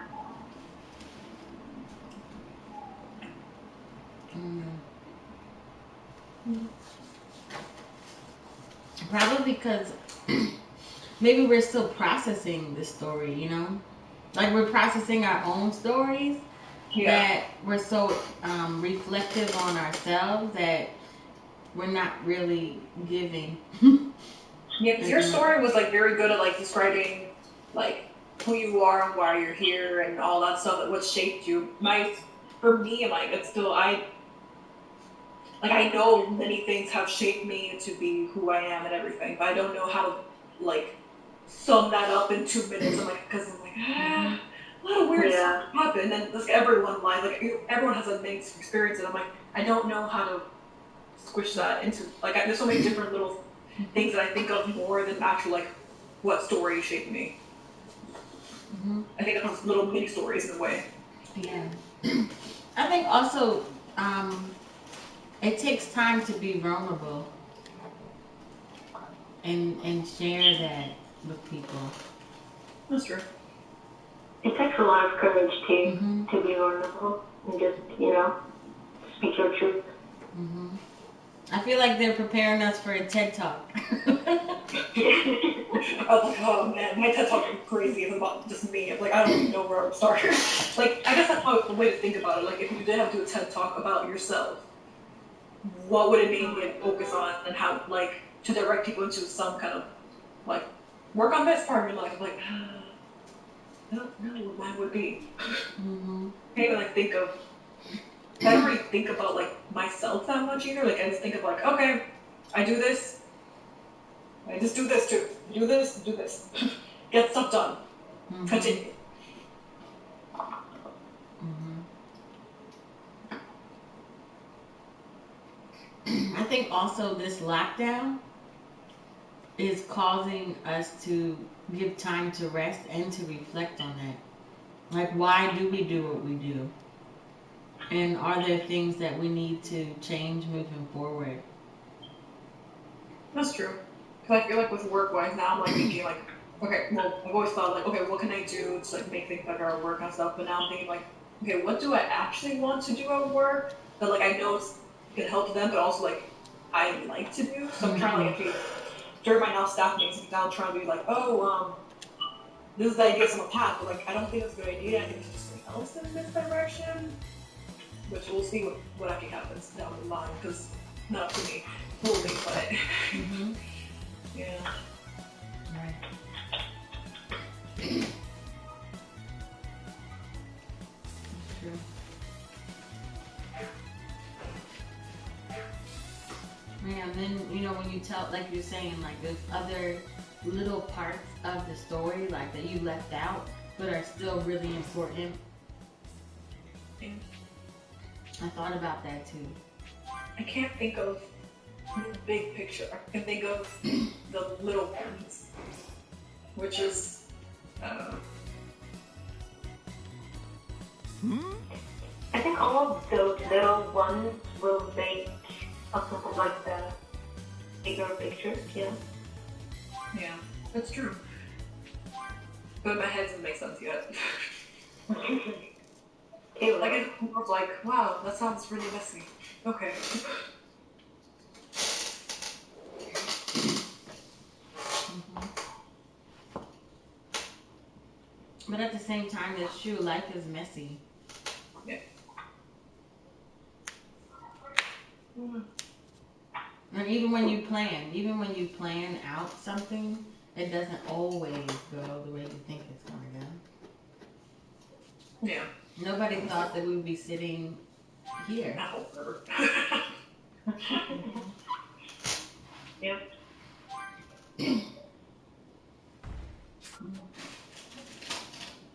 Probably because maybe we're still processing the story, you know? Like we're processing our own stories that we're so reflective on ourselves that we're not really giving. Yeah, because your story was like very good at like describing like who you are and why you're here and all that stuff, that what shaped you. For me, like it's still I know many things have shaped me to be who I am and everything, but I don't know how to like sum that up in 2 minutes. I'm like, a lot of weird stuff happened, and like everyone everyone has a mixed experience, and I'm like, I don't know how to squish that into like there's so many different little things that I think of more than actual like what story shaped me. I think of those little mini stories in a way. Yeah. I think also it takes time to be vulnerable and share that with people. That's true. It takes a lot of courage to be vulnerable and just, speak your truth. I feel like they're preparing us for a TED Talk. Oh man, my TED Talk is crazy. It's about just me. Like I don't even know where I would start. Like I guess that's the way to think about it. Like if you did have to do a TED Talk about yourself, what would it mean to focus on and how like to direct people into some kind of like work on this part of your life? Like I don't know what mine would be. I can't even like think of. I don't really think about like myself that much either. Like I just think of like, okay, I do this. I just do this too. Do this, get stuff done. continue. I think also this lockdown is causing us to give time to rest and to reflect on that. Like, why do we do what we do? And are there things that we need to change moving forward? That's true. Cause I feel like with work-wise now, I'm like thinking like, okay, well, I've always thought like, okay, what can I do to like make things better at work and stuff. But now I'm thinking like, okay, what do I actually want to do at work that like I know it's gonna help them, but also like I like to do. So I'm trying to like, okay, during my now staff meetings, now I'm trying to be like, oh, this is the idea of a path, but like I don't think it's a good idea. I think it's just something else in this direction. Which we'll see what actually happens down the line, because not up to me fully, but yeah. Right. True. Yeah, and then, you know, when you tell, like you're saying, like there's other little parts of the story, like that you left out, but are still really important. I thought about that too. I can't think of the big picture. I can think of the little ones, which is, I think all of those little ones will make up something like the bigger picture, yeah. Yeah, that's true. But my head doesn't make sense yet. Like I was like, wow, that sounds really messy. Okay. But at the same time, it's true. Life is messy. Yeah. And even when you plan out something, it doesn't always go the way you think it's gonna go. Yeah. Nobody thought that we would be sitting here. Yeah.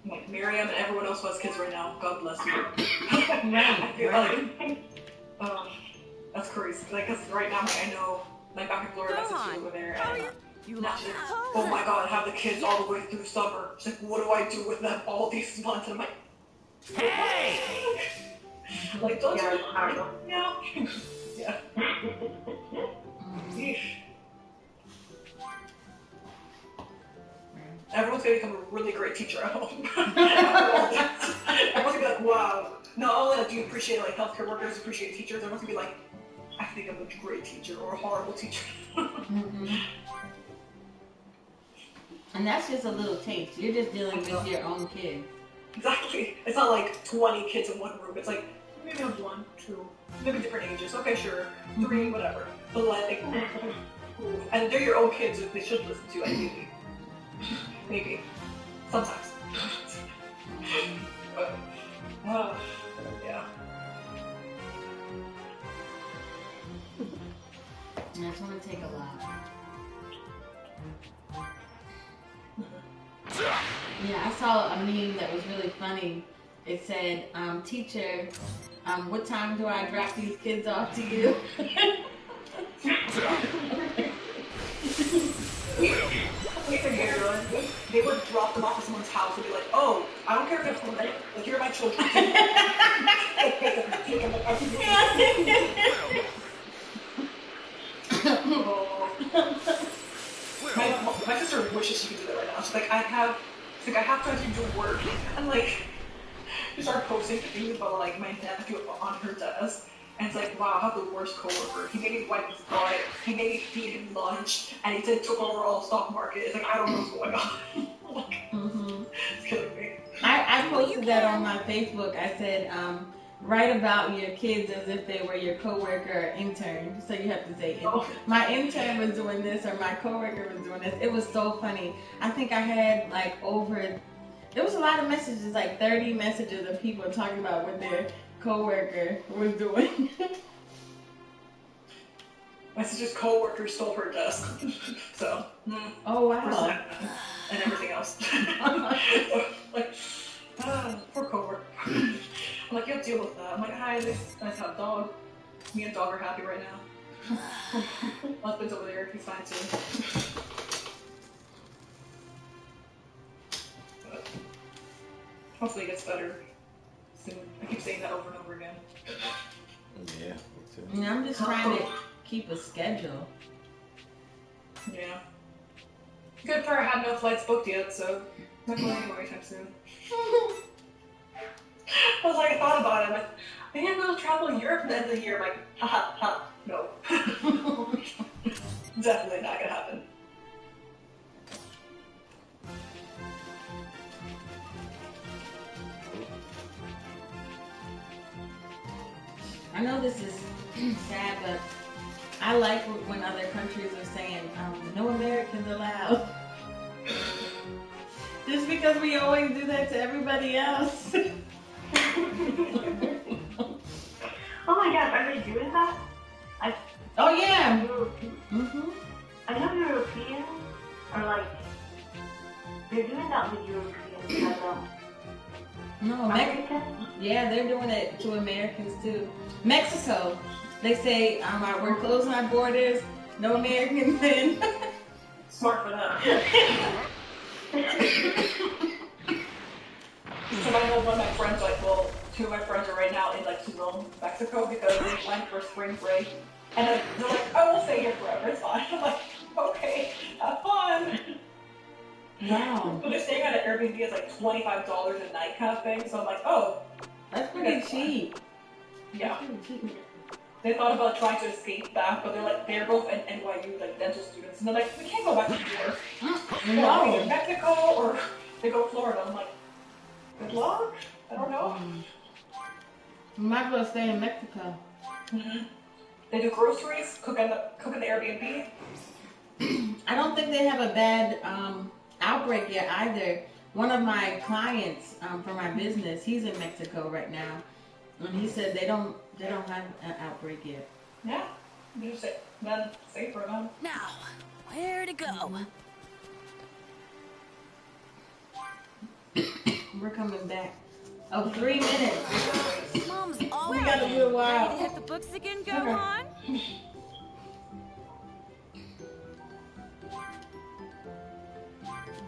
Like Miriam and everyone else who has kids right now, God bless you. I feel like, that's crazy. Like, cause right now, like, I know, like back in Florida, my sister over there, and now she's like, oh my God, have the kids all the way through summer. She's like, what do I do with them all these months? And I'm like, hey! Like, don't you? Yeah. Yeah. Everyone's gonna become a really great teacher at home. Everyone's gonna be like, wow. Not only do you appreciate like healthcare workers, appreciate teachers, everyone's gonna be like, I think I'm a great teacher or a horrible teacher. And that's just a little taste. You're just dealing with your own kids. Exactly. It's not like 20 kids in one room. It's like, maybe have 1, 2, maybe different ages. Okay, sure. 3, whatever. But like, and they're your own kids that they should listen to, ideally. Maybe. Sometimes. But, yeah. Yeah, it's gonna take a lot. Yeah, I saw a meme that was really funny. It said, teacher, what time do I drop these kids off to you? They would drop them off at someone's house and be like, oh, I don't care if it's from like, you're my children. My sister wishes she could do that right now. She's like, I have time to do work. And like, she started posting things about like my nephew on her desk. And it's like, wow, I have the worst coworker. He made me wipe his butt. He made me feed him lunch. And he took over all the stock market. It's like, I don't know what's going on. Like, it's killing me. I posted that on my Facebook. I said, write about your kids as if they were your coworker or intern. So you have to say, my intern was doing this or my coworker was doing this. It was so funny. I think I had like there was a lot of messages, like 30 messages of people talking about what their coworker was doing. My sister's co-worker stole her desk. So, oh wow. And everything else. Like, poor co-worker. I'm like, you have to deal with that. I'm like, hi, this nice hot dog. Me and dog are happy right now. Husband's over there, he's fine too. But hopefully it gets better soon. I keep saying that over and over again. Yeah, me too. Yeah, I'm just trying to keep a schedule. Yeah. Good for I have no flights booked yet, so not going anywhere anytime soon. I was like, I thought about it. I'm like, maybe I'm going to travel to Europe at the end of the year. I'm like, ha, no. Definitely not going to happen. I know this is sad, but I like when other countries are saying, no Americans allowed. Just because we always do that to everybody else. Oh my gosh, are they doing that? Oh yeah. I know Europeans are like, they're doing that with Europeans, but no, Americans? Yeah, they're doing it to Americans too. Mexico, they say, we're closing our borders, no Americans in. Smart for them. So I know one of my friends, like, well, two of my friends are right now in, like, Tulum, Mexico, because they went for spring break. And they're like, oh, we'll stay here forever, it's fine. I'm like, okay, have fun. Wow. But they're staying at an Airbnb is like $25 a night kind of thing, so I'm like, oh. That's pretty cheap. Yeah. They thought about trying to escape back, but they're both NYU, like, dental students, and they're like, we can't go back to New York. No. Either Mexico or they go Florida. I'm like, good luck. I don't know. You might as well stay in Mexico. They do groceries, cook in the Airbnb. I don't think they have a bad outbreak yet either. One of my clients for my business, he's in Mexico right now, and he said they don't have an outbreak yet. Yeah, they're safer then. Now, where to go? We're coming back. Oh, 3 minutes. Mom's We already got a good while. ready to hit the books again, go Okay. on.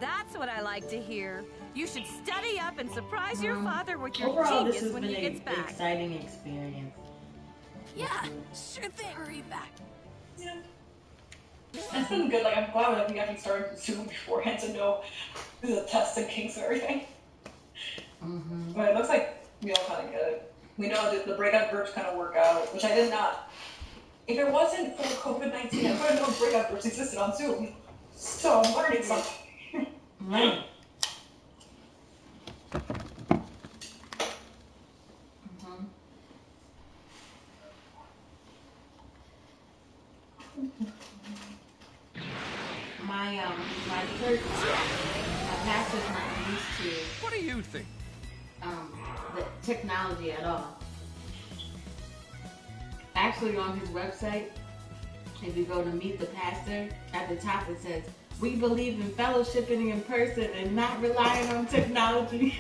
That's what I like to hear. You should study up and surprise your father with your Overall, this genius has when been he gets an back. exciting experience. Yeah, sure thing. Hurry back. Yeah. It's been good. Like, I'm glad that we actually started Zoom beforehand to know the tests and kinks and everything. But it looks like we all kind of get it. We know that the breakout groups kind of work out, which I did not. If it wasn't for COVID-19, I would have known breakout groups existed on Zoom. So I'm learning something. Right. My church, my pastor's not used to. What do you think? The technology at all. Actually, on his website, if you go to meet the pastor, at the top it says, "We believe in fellowshipping in person and not relying on technology."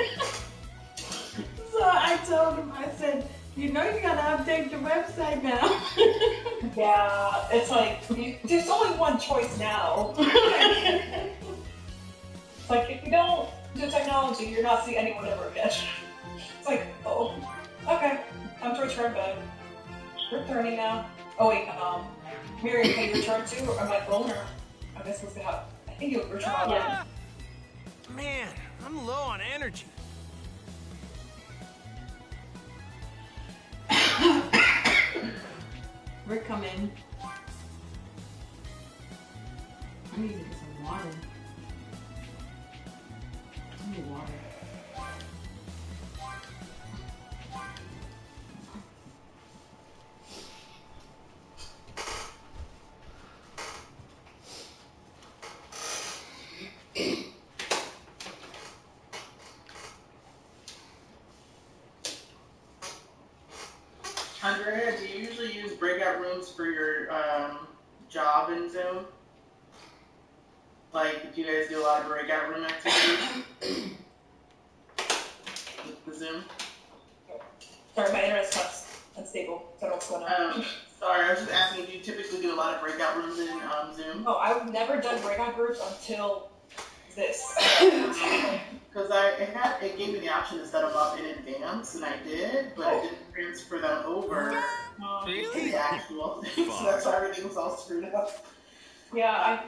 So I told him, I said, you know, you gotta update your website now. Yeah, it's like, there's only one choice now. It's like, if you don't do technology, you're not seeing anyone ever again. It's like, oh, okay, time to return back. Returning now. Oh wait, Miriam, can you return to, or my phone, or I guess what's gonna happen? I think you'll return online. Man, I'm low on energy. We're coming. I need to get some water. I need water. Andrea, do you usually use breakout rooms for your job in Zoom? Like, do you guys do a lot of breakout room activities with the Zoom? Sorry, my internet's unstable. I don't know what's going on. Sorry, I was just asking, do you typically do a lot of breakout rooms in Zoom? No, I've never done breakout groups until this. Because it gave me the option to set them up in advance, and I did, but it didn't transfer them over to the actual thing, so that's why everything was all screwed up. Yeah,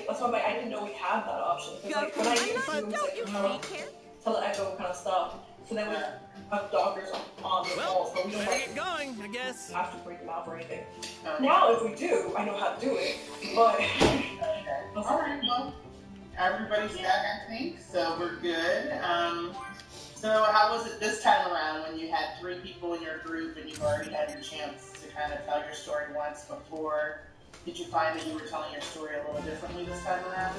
that's why I didn't know we had that option. Like, when I use Zoom, it's like tele-echo kind of stuff. So then we have doctors on the call, so we don't get going, I guess. Have to break them out or anything. Now, if we do, I know how to do it, but... All right, well, everybody's back, I think, so we're good. So how was it this time around when you had 3 people in your group and you've already had your chance to kind of tell your story once before? Did you find that you were telling your story a little differently this time around?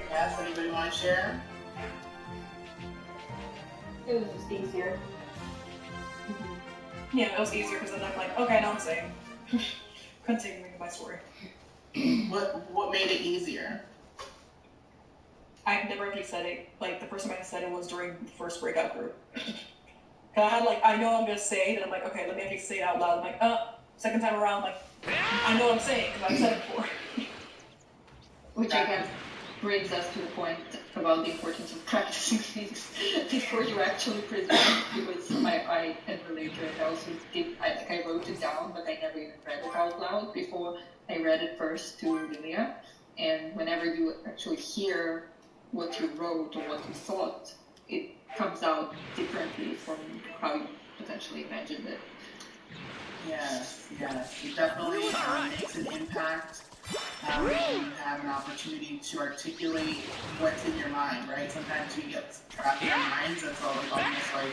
Yes, anybody want to share? It was just easier. Yeah, it was easier because then I'm like, okay, now I'm saying. Continuing my story. What made it easier? I've never actually said it. Like, the first time I said it was during the first breakout group. I had I know I'm going to say it, and I'm like, okay, let me actually say it out loud. I'm like, second time around, like, I know what I'm saying because I've said it before. Which again brings us to the point about the importance of practicing things before you actually present. Because I can relate to it. I also did. I wrote it down, but I never even read it out loud before. I read it first to Lilia, and whenever you actually hear what you wrote or what you thought, it comes out differently from how you potentially imagined it. Yes, it definitely makes an impact. You have an opportunity to articulate what's in your mind, right? Sometimes we get trapped in our minds. That's almost like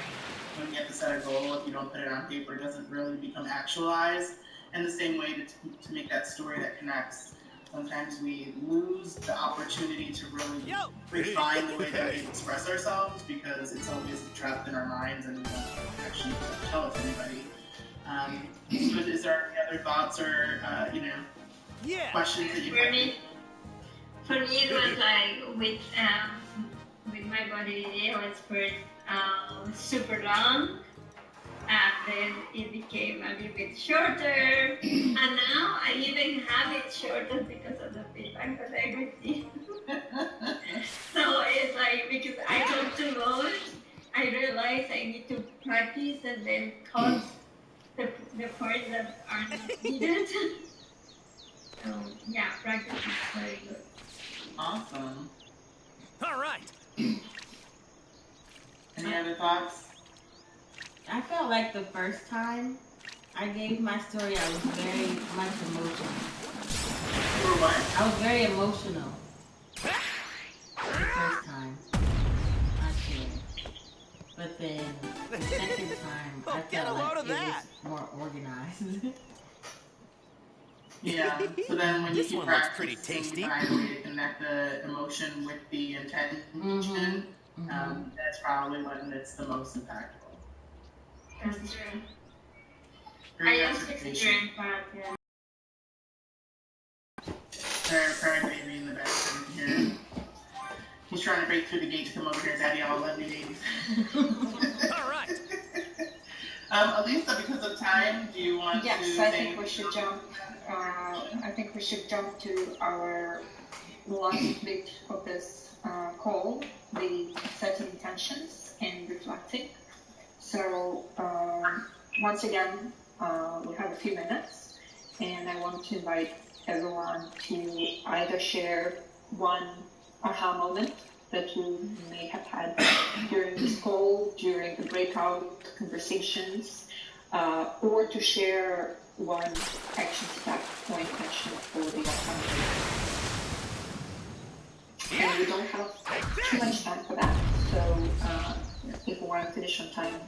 when you have to set a goal, if you don't put it on paper, it doesn't really become actualized. And the same way to make that story that connects. Sometimes we lose the opportunity to really refine the way that we express ourselves because it's always trapped in our minds and we don't actually tell it to anybody. So is there any other thoughts or questions that you have? For me, it was like with my body, it was first super long, and then it became a little bit shorter, and now I even have it shorter because of the feedback that I received. So it's like, because I talk too much, I realize I need to practice and then cut the parts that are not needed. So yeah, practice is very good. Awesome. All right. Any other thoughts? I felt like the first time I gave my story, I was very much emotional. You were what? I was very emotional. The first time I shared. But then the second time, I felt like it was more organized. Yeah, so then when you keep practicing, you find a way to connect the emotion with the intention, that's probably when it's the most impactful. That's true. I also experienced that, yeah. Crying baby in the background here. He's trying to break through the gate to come over here, Daddy, all lovely babies. All right. Elisa, because of time, do you want to? Yes, I think we should jump. I think we should jump to our last bit of this call, the setting intentions and reflecting. So once again, we have a few minutes, and I want to invite everyone to either share one aha moment that you may have had during this call, during the breakout conversations, or to share one action step or intention for the upcoming. And we don't have too much time for that, so if we want to finish on time,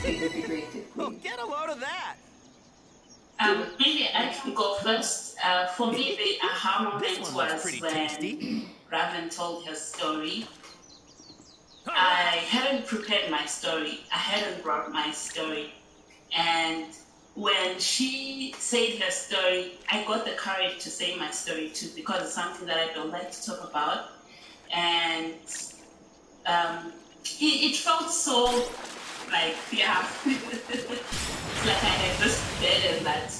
it would be great if we... Get a load of that! Maybe I can go first. For me, the aha moment was when Raven told her story. I hadn't prepared my story. I hadn't brought my story. And when she said her story, I got the courage to say my story too, because it's something that I don't like to talk about. And it felt so like, yeah, it's like I had this burden that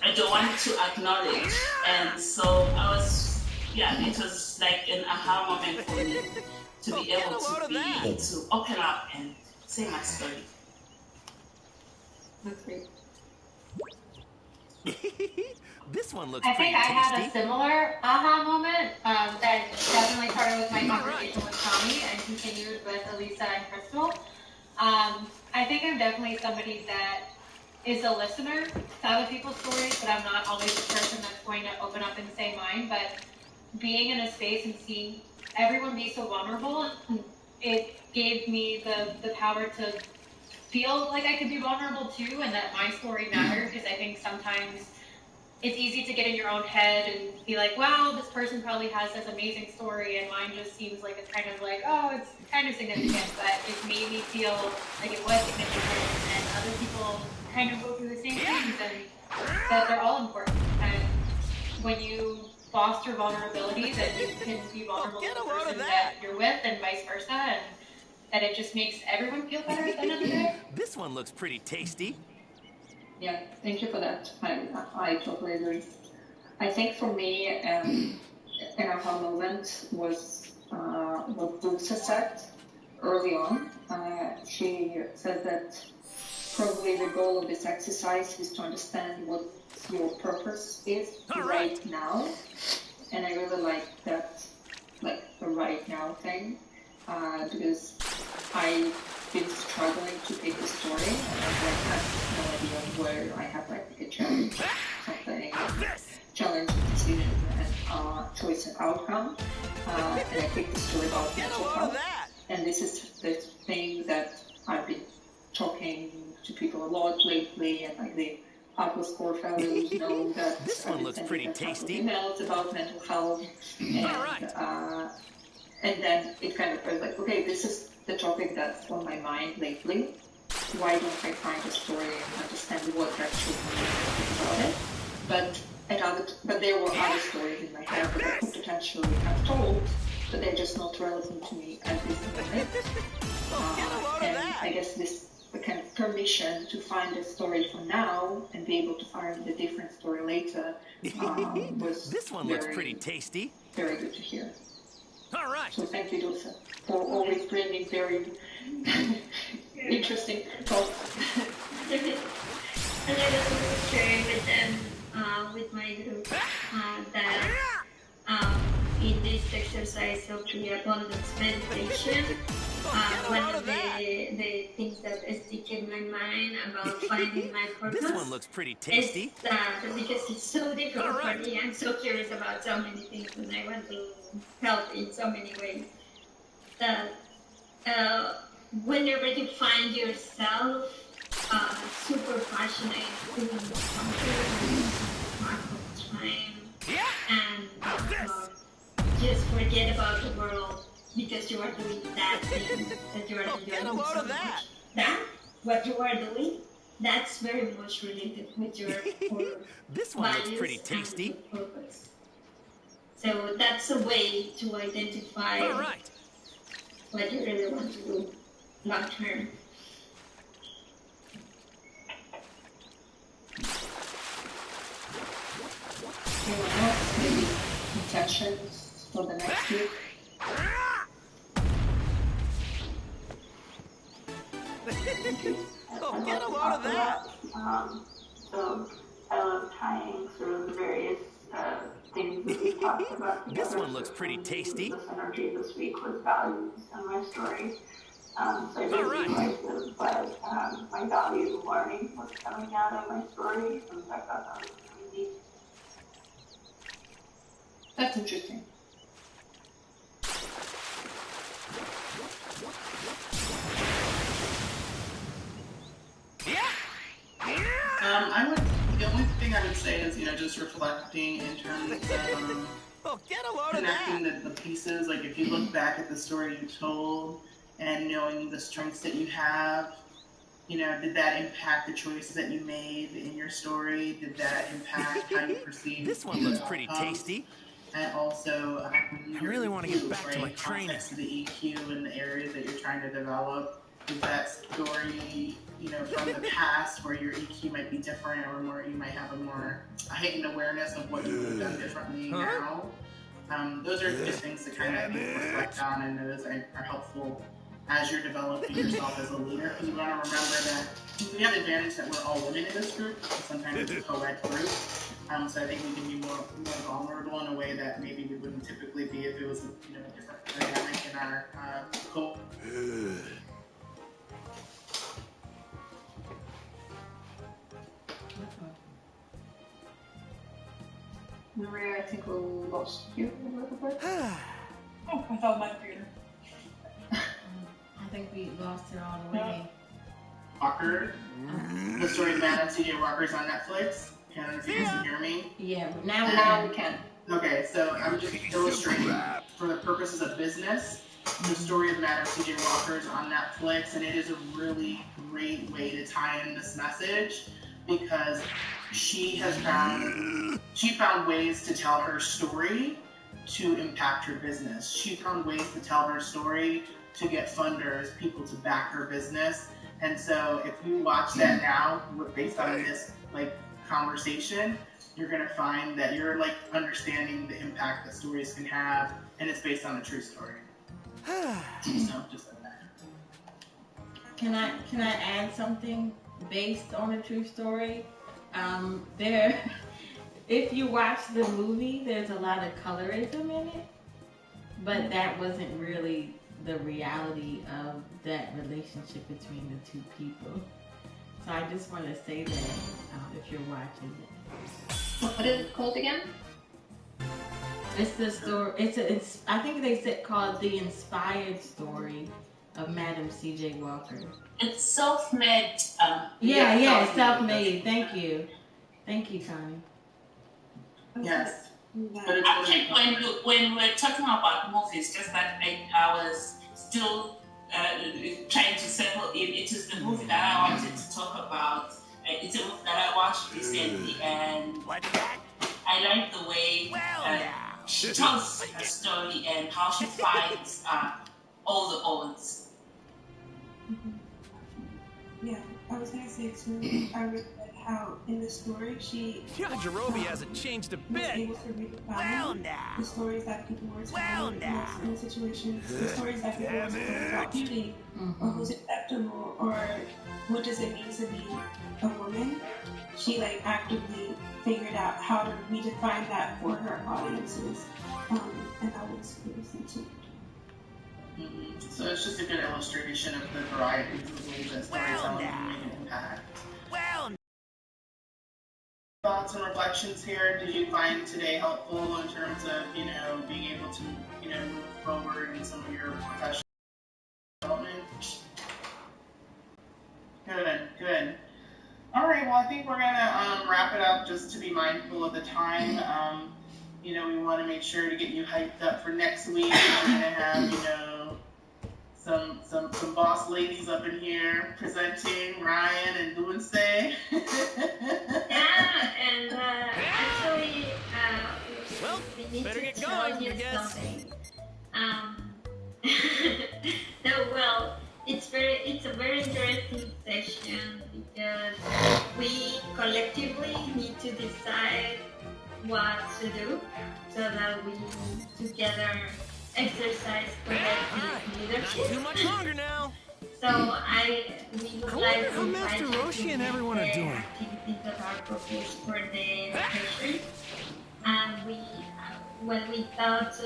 I don't want to acknowledge. And so I was, yeah, it was like an aha moment for me to be able to open up and say my story. That's great. This one looks I pretty think I tasty. had a similar aha moment that definitely started with my conversation with Tommy and continued with Elisa and Crystal. I think I'm definitely somebody that is a listener to other people's stories, but I'm not always the person that's going to open up and say mine. But being in a space and seeing everyone be so vulnerable, it gave me the power to feel like I could be vulnerable too, and that my story mattered, because I think sometimes it's easy to get in your own head and be like, wow, this person probably has this amazing story, and mine just seems like it's kind of like, oh, it's kind of significant, but it made me feel like it was significant, and other people kind of go through the same things, and that they're all important. And when you foster vulnerability, that you can be vulnerable to the person that you're with, and vice versa, and that it just makes everyone feel better at the end of the day. This one looks pretty tasty. Yeah, thank you for that. I totally agree. I think for me, an aha moment was what Dulce said early on. She said that probably the goal of this exercise is to understand what your purpose is right now. And I really like that, like the right now thing, because I've been struggling to pick a story, and I have no idea where I have like a challenge, something, challenge, decision, and choice and outcome. And I picked a story about mental health. And this is the thing that I've been talking to people a lot lately, and like the Atlas Core fellows know that this one looks pretty tasty. Emails about mental health, and then it kind of was like, okay, this is the topic that's on my mind lately. Why don't I find a story and understand what actually about it? But there were other stories in my head that I could potentially have told, but they're just not relevant to me at this moment. And I guess this the kind of permission to find a story for now and be able to find a different story later was this one looks pretty tasty. Very good to hear. All right. So thank you, Dulce, for always bringing very interesting thoughts. And I was sharing with them, with my group, that in this exercise of the abundance meditation, one of the things that stick in my mind about finding my purpose. This one looks pretty tasty. Is because it's so difficult for me. I'm so curious about so many things, and I want to help in so many ways. That whenever you find yourself super passionate, doing something part of time, and just forget about the world because you are doing that thing that you are enjoying so much. That, what you are doing, that's very much related with your this one looks pretty tasty. Purpose. So that's a way to identify what you really want to do long term. Anyone else? Maybe intentions for the next week? Oh, get a load of that! So I love tying sort of the various things that we talked about together. This one looks pretty tasty. This energy this week was values and my story. So I didn't realize it, but my value learning was coming out of my story, and I thought that was really neat. That's interesting. The only thing I would say is, just reflecting in terms of connecting the pieces. Like if you look back at the story you told and knowing the strengths that you have, did that impact the choices that you made in your story? Did that impact how you perceive This one looks pretty tasty. And also, I really want to get back to my training. Context of the EQ and the areas that you're trying to develop. Is that story, from the past where your EQ might be different, or more you might have a heightened awareness of what you would have done differently now? Those are just things to kind of reflect on, and those are helpful as you're developing yourself as a leader. Because you want to remember that we have the advantage that we're all women in this group. Sometimes it's a co-ed group. So I think we can be more vulnerable in a way that maybe we wouldn't typically be if it was a different dynamic in our co. Maria, I think we lost you a little bit. Oh, I thought my computer. I think we lost her all the way. Walker. The story of Madam C.J. Walker's on Netflix. Can you guys hear me? Yeah, now we can. Okay, so I'm just illustrating for the purposes of business. The story of Madam C.J. Walker is on Netflix, and it is a really great way to tie in this message because she found ways to tell her story to impact her business. She found ways to tell her story to get funders, people to back her business. And so if you watch that now, based on this conversation, you're gonna find that you're understanding the impact that stories can have, and it's based on a true story. So just like that. Can I add something based on a true story? If you watch the movie, there's a lot of colorism in it, but that wasn't really the reality of that relationship between the two people. So I just want to say that if you're watching it. What is it called again? It's the story. It's I think they said called The Inspired Story of Madam C.J. Walker. It's self-made. Yeah, self-made. Thank you, Connie. Yes. Actually, when we're talking about movies, just that I was still trying to settle in. It is the movie that I wanted to talk about. It's a movie that I watched recently, and I like the way she tells her story and how she fights all the odds. Yeah, I was gonna say it's really, I really like how in the story she Yajirobe hasn't changed a bit. able to redefine the stories that people were telling in situations, the stories that people were telling about beauty, or who's acceptable, or what does it mean to be a woman. She actively figured out how to redefine that for her audiences, and that was really sweet. So it's just a good illustration of the variety of ways that storytelling can make an impact. Thoughts and reflections here. Did you find today helpful in terms of being able to move forward in some of your professional development? Good. All right. Well, I think we're gonna wrap it up just to be mindful of the time. We want to make sure to get you hyped up for next week. We're gonna have some boss ladies up in here presenting, Ryan and Luense. Yeah, and actually, well, we need better to get tell going, you I guess. something. No, well, it's a very interesting session because we collectively need to decide what to do so that we together exercise collective leadership. Not too much longer now. So we would like to how invite Master you Roshi to and everyone are the doing. activities that are proposed for the occasion. And when we thought,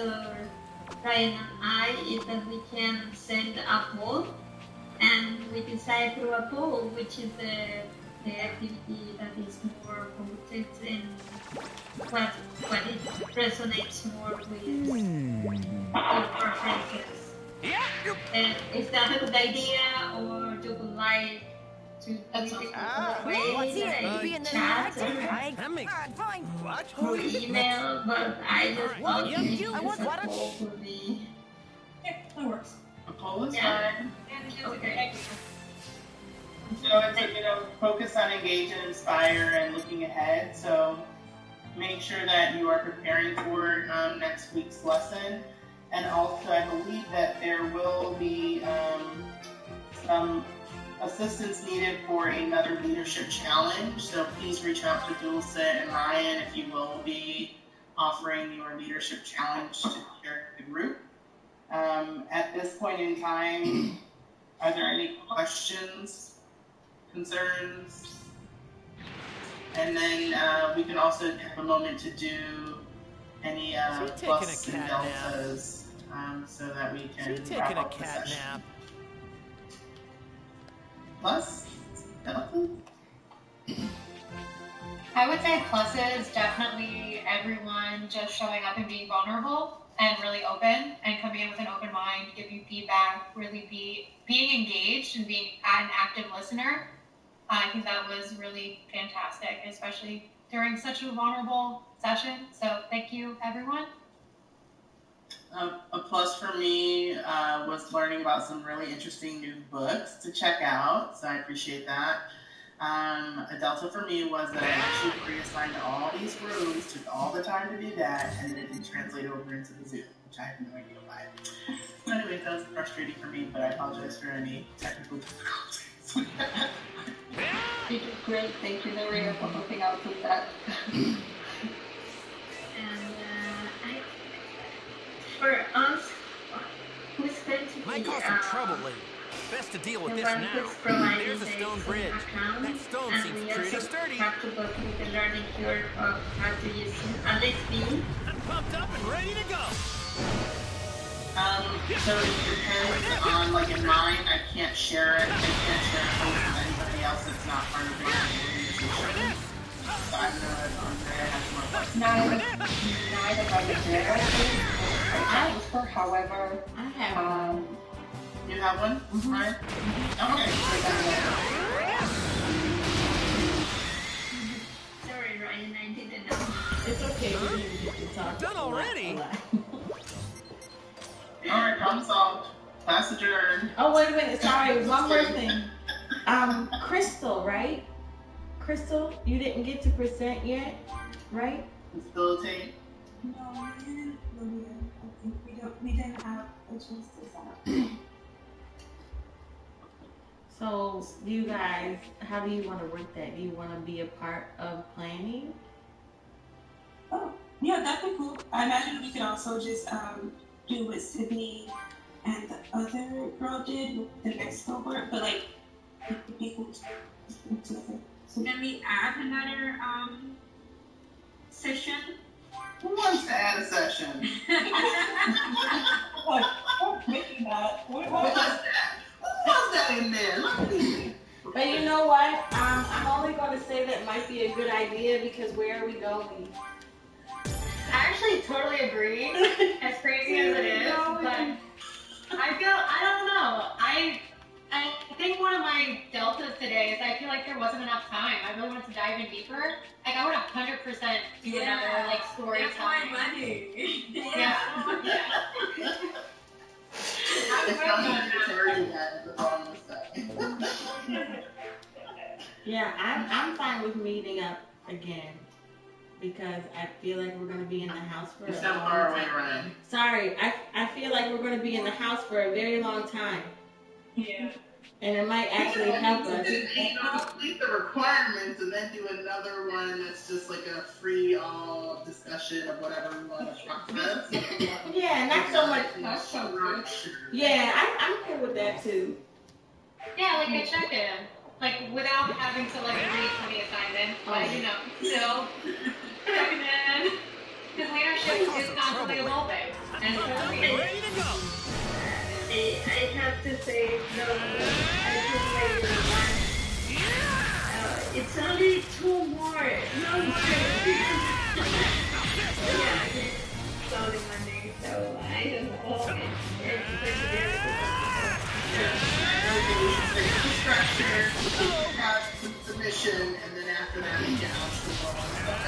Ryan and I, is that we can send a poll, and we decide through a poll which is the activity that is more voted and what it resonates more with your preferences. Is that a good idea, or do you like to do it another way, like chat or email? But I just thought maybe a poll would be... Yeah, that works. A poll is fine. Okay. So it's focus on engage and inspire and looking ahead. So make sure that you are preparing for next week's lesson. And also, I believe that there will be some assistance needed for another leadership challenge. So please reach out to Dulce and Ryan if you will be offering your leadership challenge to share the group. At this point in time, are there any questions, concerns? And then we can also have a moment to do any plus and deltas so that we can wrap up the session. Plus? Deltas? I would say pluses, definitely everyone just showing up and being vulnerable and really open and coming in with an open mind, giving feedback, really being engaged and being an active listener. I think that was really fantastic, especially during such a vulnerable session. So thank you, everyone. A plus for me was learning about some really interesting new books to check out, so I appreciate that. A delta for me was that I actually pre-assigned all these rooms, took all the time to do that, and then it didn't translate over into the Zoom, which I have no idea why. So anyway, that was frustrating for me, but I apologize for any technical difficulties. You did great. Thank you, Maria, for helping out with that. And for us, who's going to be Might cause some trouble later. Best to deal with this now. There's a stone bridge. That stone seems pretty sturdy. Have to go through the learning curve of how to use at least me. I'm pumped up and ready to go. So it depends on, like in mine, I can't share it. I can't share it with anybody else that's not part of my organization. So I don't know if Andrea has more questions. Neither have a zero. I have, however, I have one. You have one, right? Okay. Sorry, Ryan, I didn't know. It's okay. We didn't get to talk. Done already. All right, problem solved. Class adjourned. Oh, wait a minute. Sorry, one more thing. Crystal, right? Crystal, you didn't get to present yet, right? Facilitate. No, we didn't. I think we didn't have a chance to set up. So, do you guys, how do you want to work that? Do you want to be a part of planning? Oh, yeah, that'd be cool. I imagine we could also just do what Sydney and the other girl did with the Mexico work, but like, it would be cool to so can we add another session? Who wants to add a session? Maybe not. What was that? Who was that in there? But you know what? I'm only going to say that might be a good idea because where are we going? I actually totally agree, as crazy as it is, but I don't know. I think one of my deltas today is I feel like there wasn't enough time. I really wanted to dive in deeper. Like I would 100% do another like storytelling. That's my money. Yeah. Yeah, I'm fine with meeting up again because I feel like we're gonna be in the house for a long time. Sorry, I feel like we're gonna be in the house for a very long time. Yeah. And it might actually help us. Complete the requirements and then do another one that's just like a free discussion of whatever we want to process. Yeah, not so much. Yeah, I'm cool with that too. Yeah, like a check-in. Like without having to like read 20 assignments, but you know, still checking in. Because leadership is constantly evolving. And so ready to go. I have to say, no, I feel like it's only 2 more. No more. Yeah, it's only Monday, so I don't know. It's very structure, have some submission, and then after that we can ask the more stuff.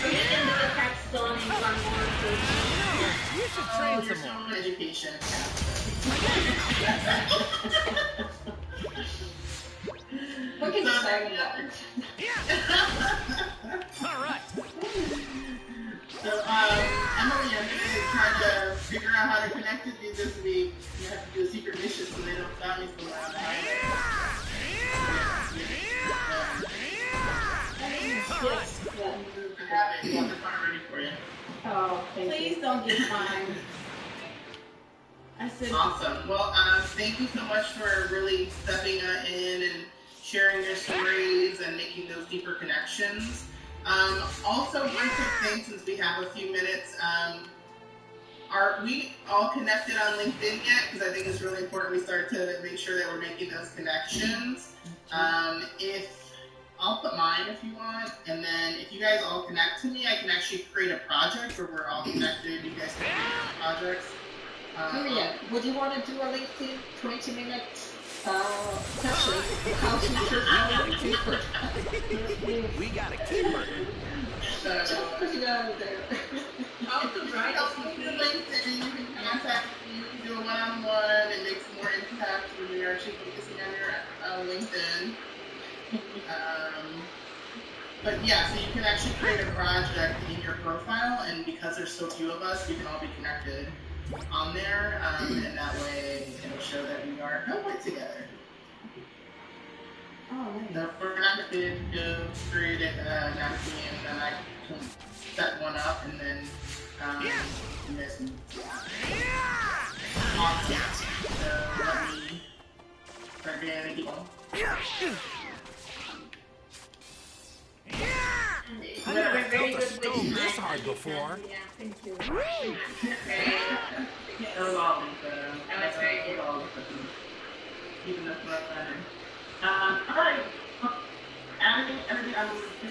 We can do the capstone in 1 more. You should train some more. Education. can decide that. All right. So, Emily, I'm trying to figure out how to connect with you this week. You have to do a secret mission so they don't stop me from around the highway. Yes. I have it. I'm ready for you. Oh, Please don't get fined. I said. Awesome. Well, thank you so much for really stepping in and sharing your stories and making those deeper connections. Also, one quick thing, since we have a few minutes, are we all connected on LinkedIn yet? Because I think it's really important we start to make sure that we're making those connections. If I'll put mine if you want, and then if you guys all connect to me, I can actually create a project where we're all connected. You guys can create projects. Maria, would you want to do a LinkedIn 20-minute session? How to improve our LinkedIn? We got a keeper. Just put it out there. I'll provide the links, and then you can contact me. You can do a one-on-one and make some more impact when you're actually focusing on your LinkedIn. But yeah, so you can actually create a project in your profile, and because there's so few of us, we can all be connected on there, and that way it'll show that we are co-work together. Oh, nice. So we're not going to create it naturally, and then I can set one up, and then you guys can. Awesome. So let me start getting people. I've never felt a stone this hard before. Yeah, thank you. That was all Lisa. That was very good. Even if not better. Alright. Everything I'm going to do.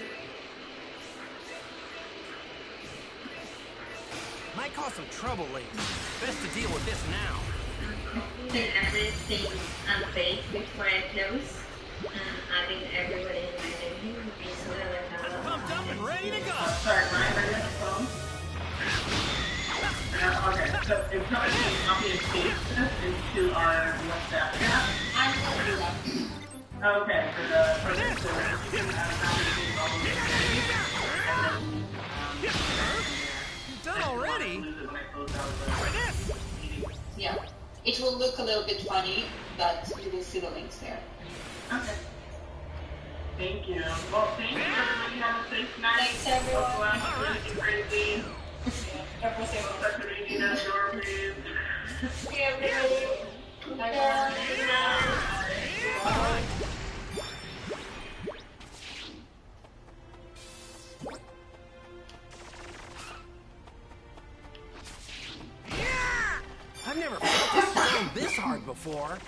Might cause some trouble later. Best to deal with this now. Put everything on page before I close. Adding everybody in my name would be so that I have pumped up and ready to go. Sorry, Ryan, are you on the phone? Okay, so it's going to be copy and paste this into our WhatsApp chat. I'm going to do that. Okay, for this, so you can copy and paste all of this. You're done already? For this? Yeah. It will look a little bit funny, but you will see the links there. Okay. Thank you. Well, thank you, everybody. Have a safe night. Thanks, everyone. Anything crazy. Everyone say what's up to reading that door, please. See everybody. Bye-bye. I've never felt a stone this hard before.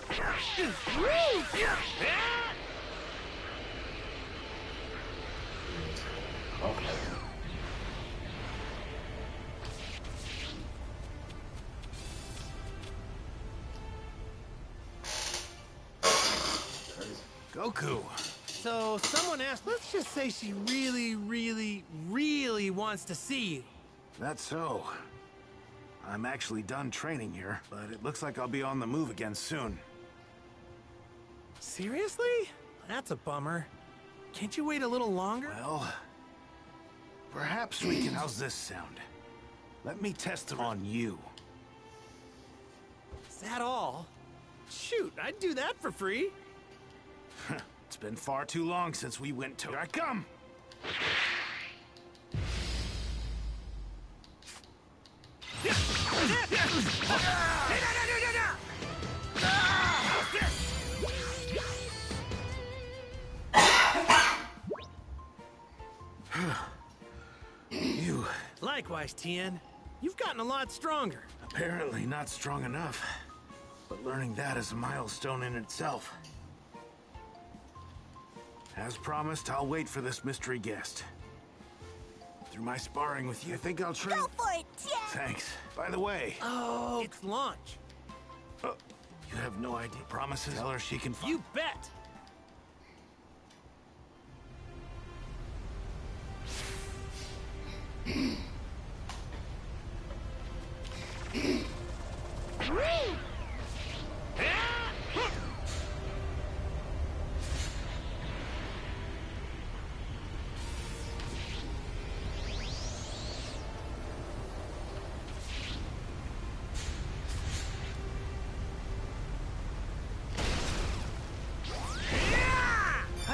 Goku. So someone asked, let's just say she really, really, really wants to see you. That's so. I'm actually done training here, but it looks like I'll be on the move again soon. Seriously? That's a bummer. Can't you wait a little longer? Well, perhaps we can... How's this sound? Let me test it on you. Is that all? Shoot, I'd do that for free. It's been far too long since we went to... Here I come! You... Likewise, Tien. You've gotten a lot stronger. Apparently not strong enough. But learning that is a milestone in itself. As promised, I'll wait for this mystery guest. Through my sparring with you, I think I'll train... Go for it, Tien! Thanks. By the way... Oh, it's launch. You have no idea. Promises? Tell her she can... You bet!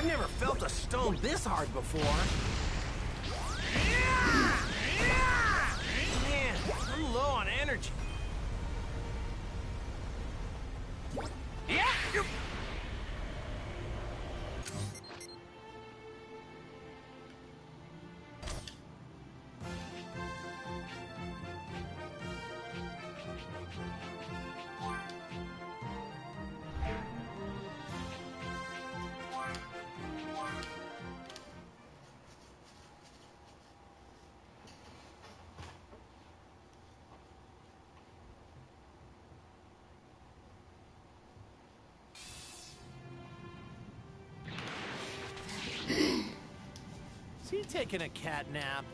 I've never felt a stone this hard before. Man, I'm low on energy. Is he taking a cat nap?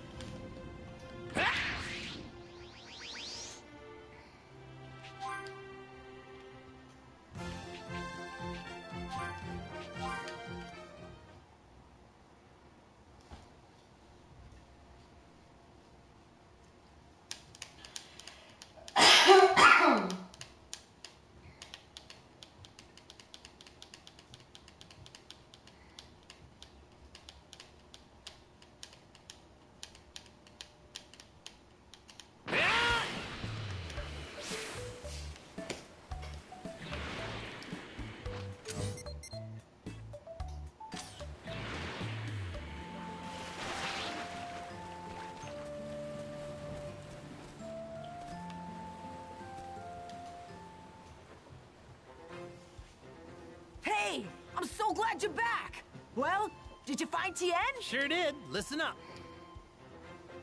Hey, I'm so glad you're back. Well, did you find Tien? Sure did. Listen up.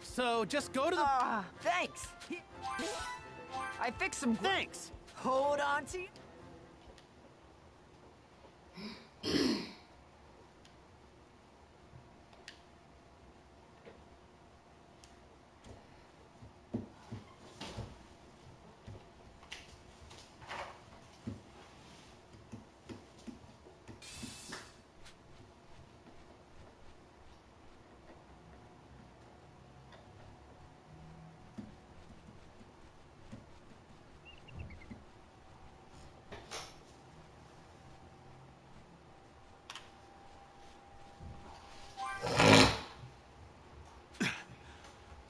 So just go to the... Thanks. I fixed some... Thanks. Hold on to...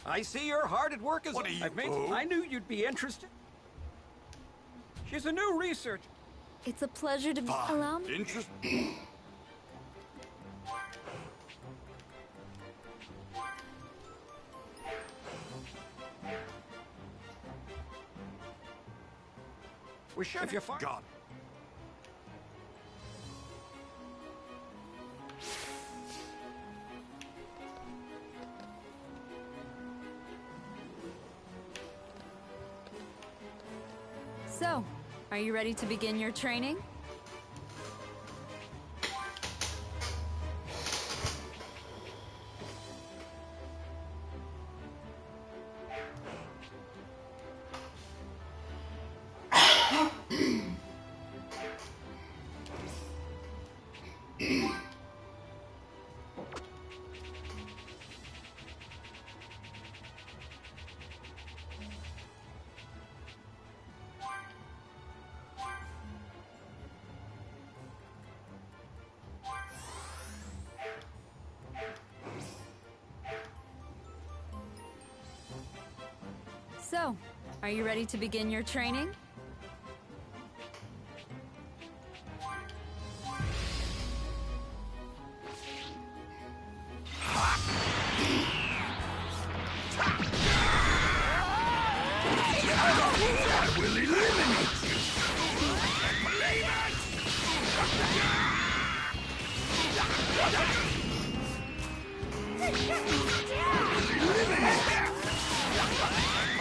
I see you're hard at work as What are you, I knew you'd be interested. She's a new researcher. It's a pleasure to allow me. Interesting. We're sure if you're far. God. So, are you ready to begin your training? So, are you ready to begin your training? I will eliminate you!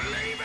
Believe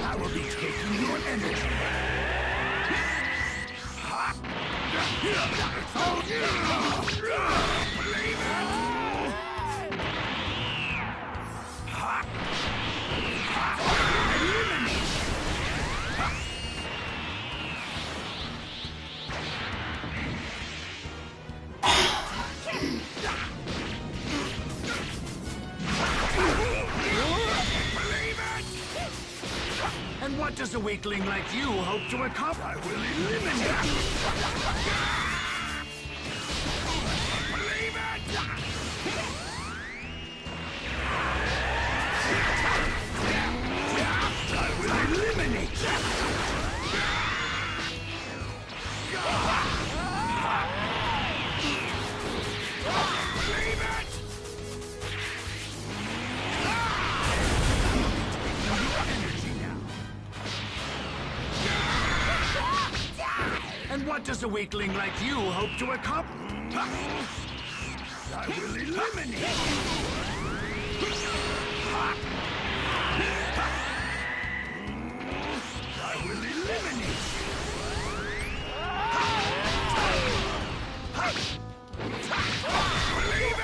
I will be taking your energy. And what does a weakling like you hope to accomplish? I will eliminate you! Believe it! I will eliminate you! Believe it! And what does a weakling like you hope to accomplish? I will eliminate you! I will eliminate you! Believe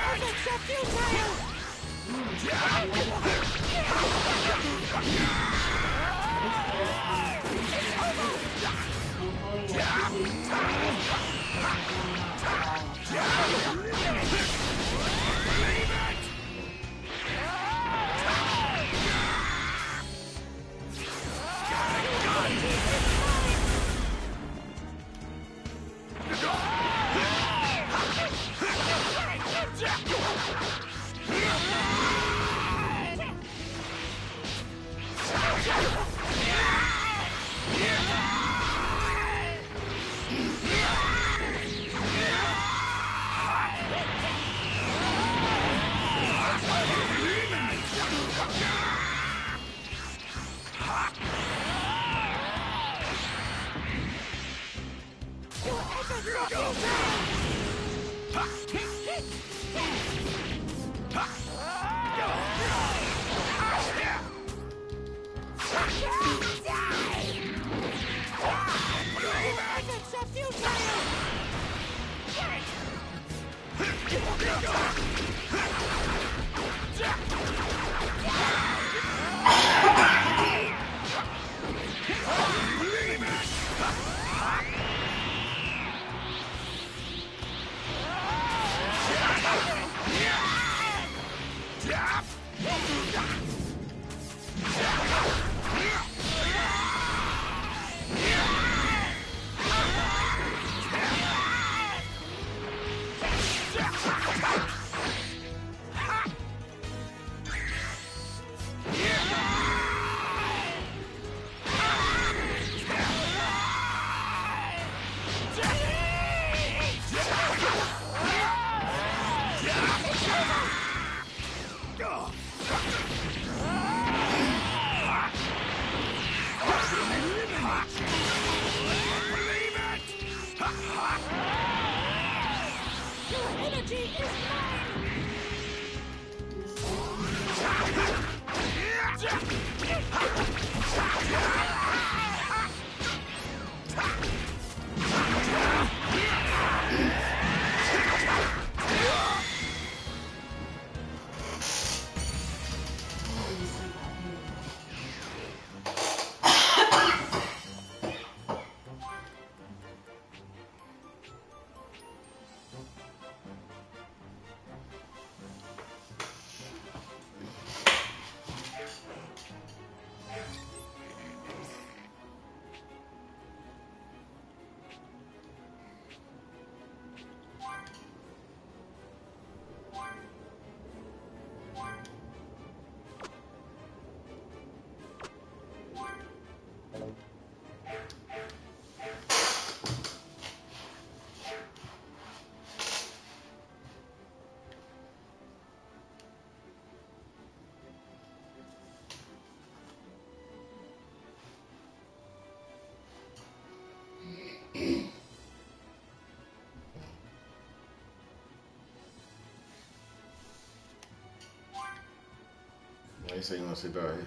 They say you want to sit down here.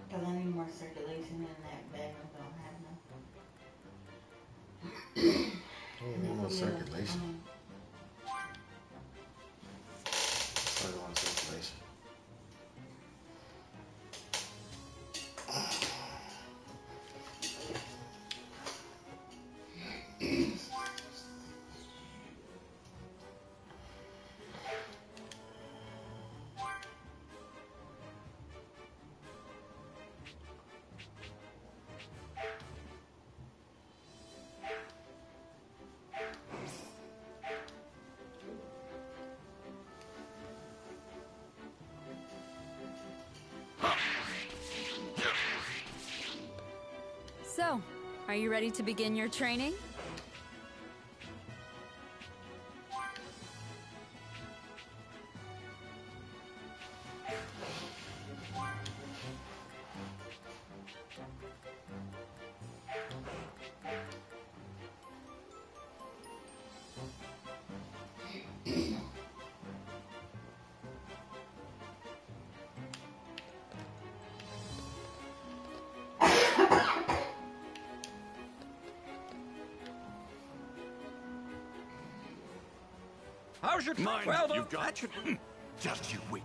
Because I need more circulation in that bedroom. Don't have nothing. You need more circulation. I want circulation. So, are you ready to begin your training? How's your Mind well, you've got that just you wait.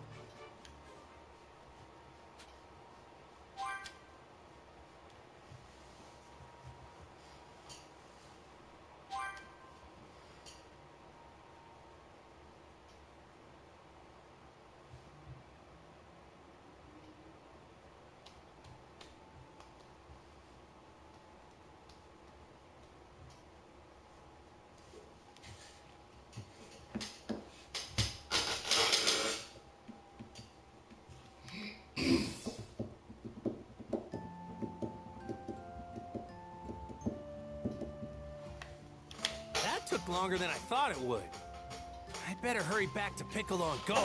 That took longer than I thought it would. I'd better hurry back to Piccolo and go.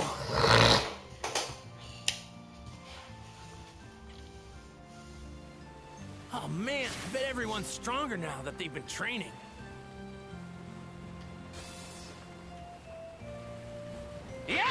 Oh man, I bet everyone's stronger now that they've been training. Yeah!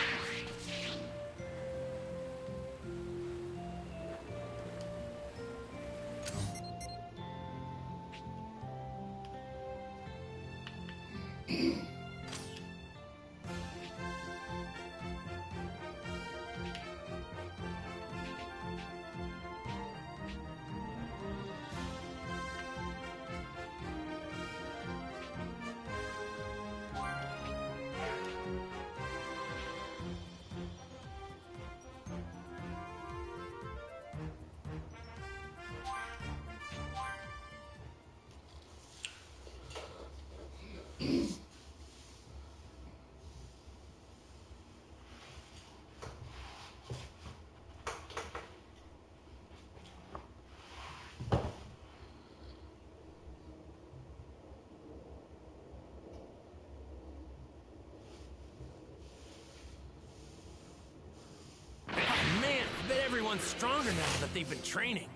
Everyone's stronger now that they've been training.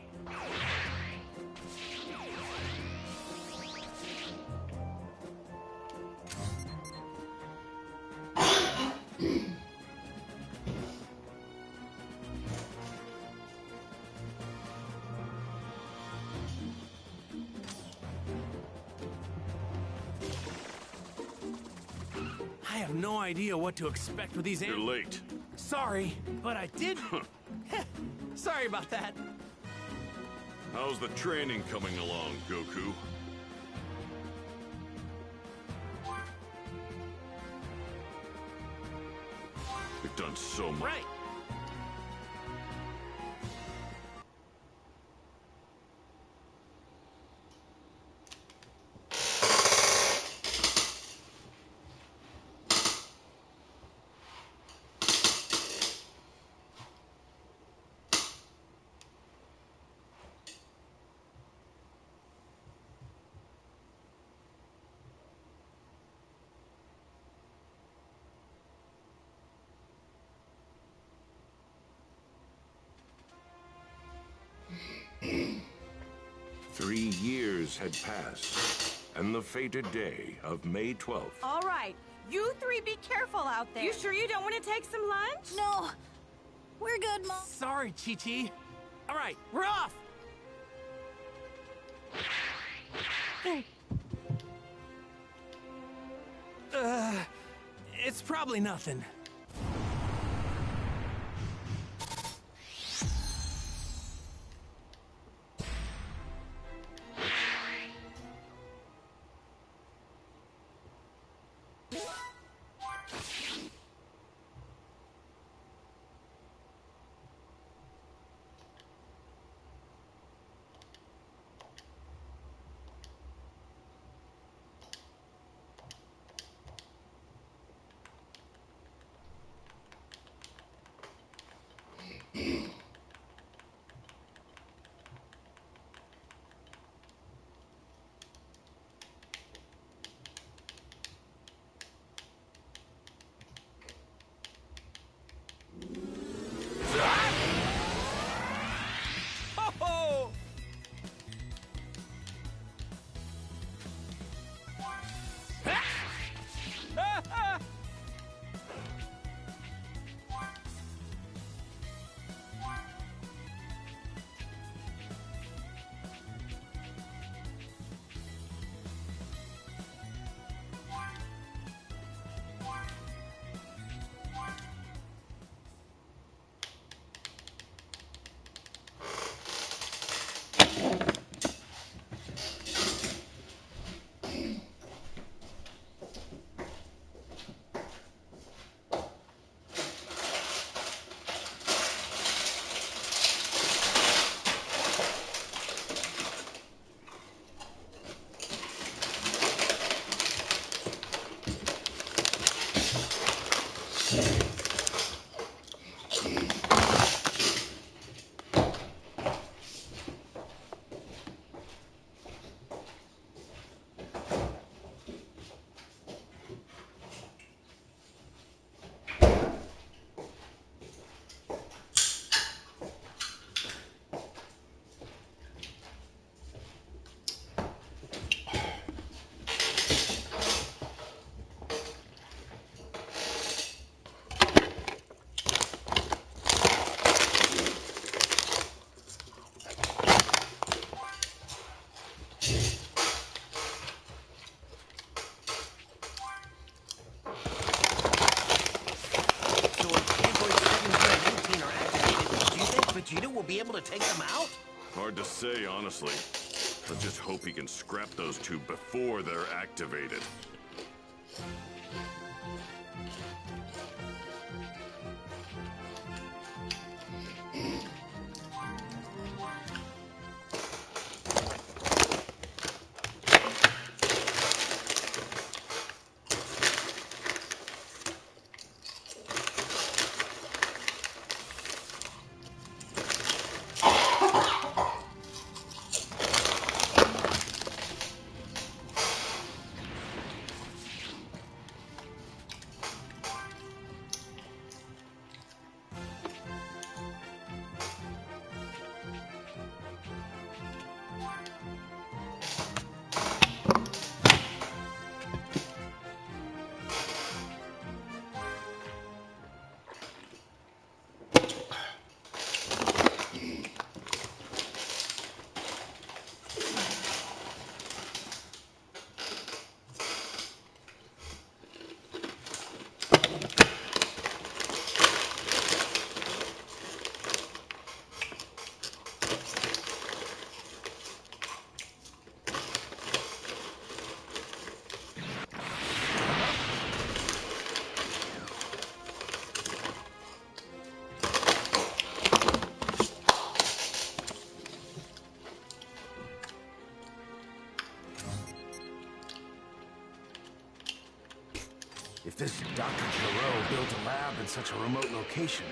I have no idea what to expect with these You're late. Sorry, but I did... Sorry about that. How's the training coming along, Goku? You've done so much. Right. Three years had passed, and the fated day of May 12th. All right, you three be careful out there. You sure you don't want to take some lunch? No. We're good, Mom. Sorry, Chi-Chi. All right, we're off! It's probably nothing. Vegeta will be able to take them out? Hard to say, honestly. Let's just hope he can scrap those two before they're activated. If this Dr. Gero built a lab in such a remote location,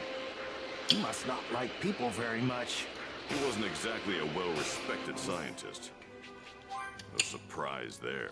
he must not like people very much. He wasn't exactly a well-respected scientist. No surprise there.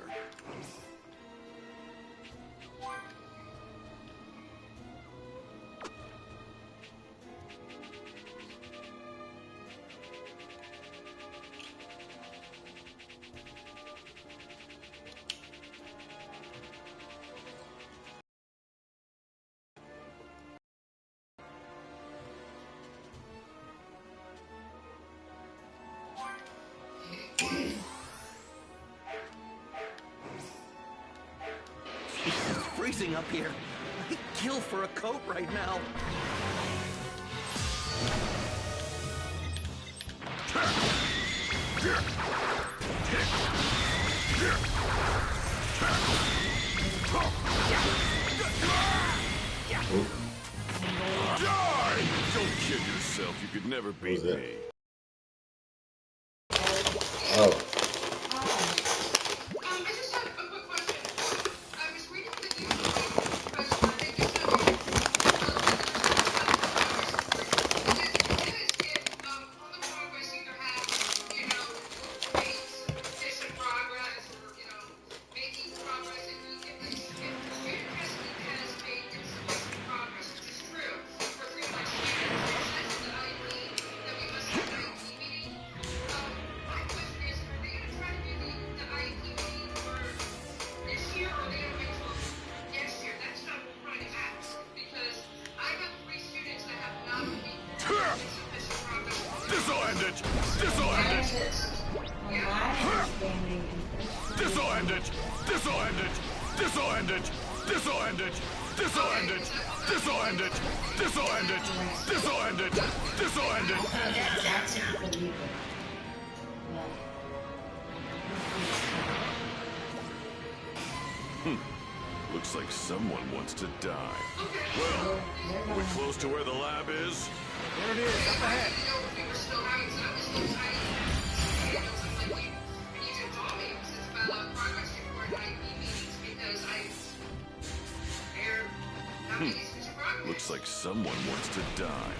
It's freezing up here. I'd kill for a coat right now. Die! Don't kid yourself. You could never beat me. Oh. This'll end it! This'll end it! This'll end it! This'll end it! This'll end it! This'll end it! This'll end it! This'll end it! This'll end it! This'll end it! This'll end it! Looks like someone wants to die. Well, are we close to where the lab is? There it is, up ahead. Looks like someone wants to die.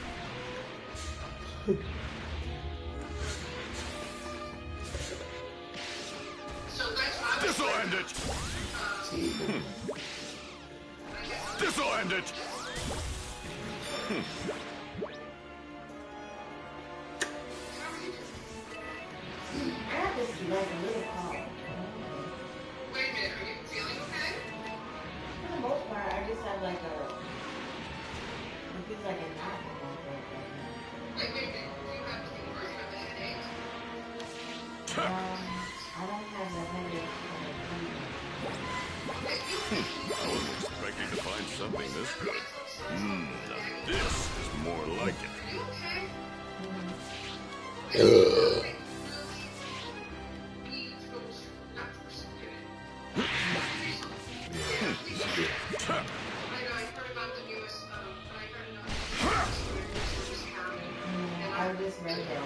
This'll end it! This'll end it! Wait a minute, are you feeling okay? For the most part, I just have like a, it feels like a knot in my throat right now. Wait a minute, do you have a headache? I don't have the headache. I wasn't expecting to find something this good. Now this is more like it. I just read that.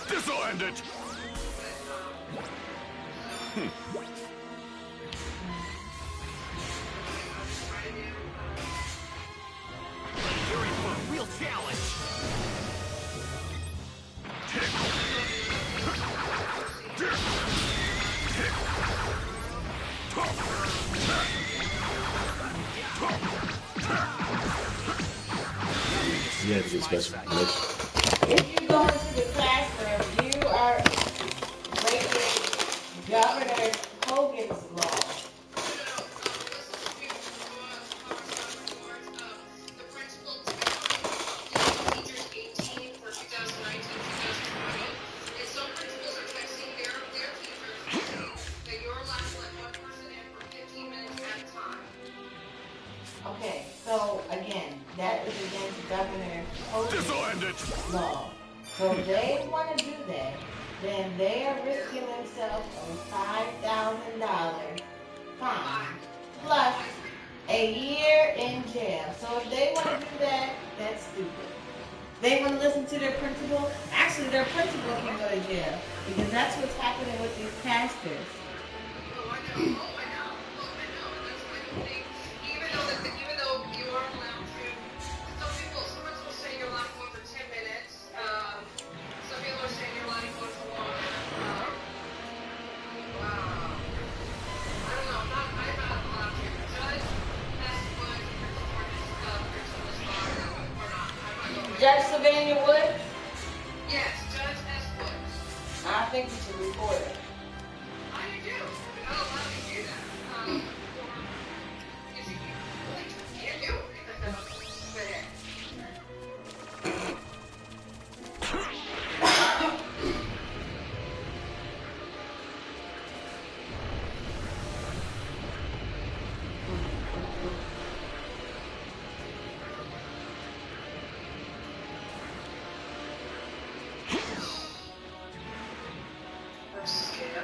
This'll end it! You're in for a real challenge. You have to get special permission. If you go into the classroom, you are breaking Governor Hogan's law. Okay, so again, that is against Governor Hogan's law. So if they want to do that, then they are risking themselves a $5,000 fine plus a year in jail. So if they want to do that, that's stupid. They want to listen to their principal. Actually, their principal can go to jail because that's what's happening with these pastors. Even though you are allowed to, some people will say you're allowed to go for 10 minutes. Some people are saying you're allowed to go for longer. Wow. I don't know. I'm not allowed to. Judge has one principal or not. I'm not going. Judge Sylvania Woods? Yes, Judge has books. I think we should record it. I do. You're not allowed to do that. Or, if you can't do it. But hey.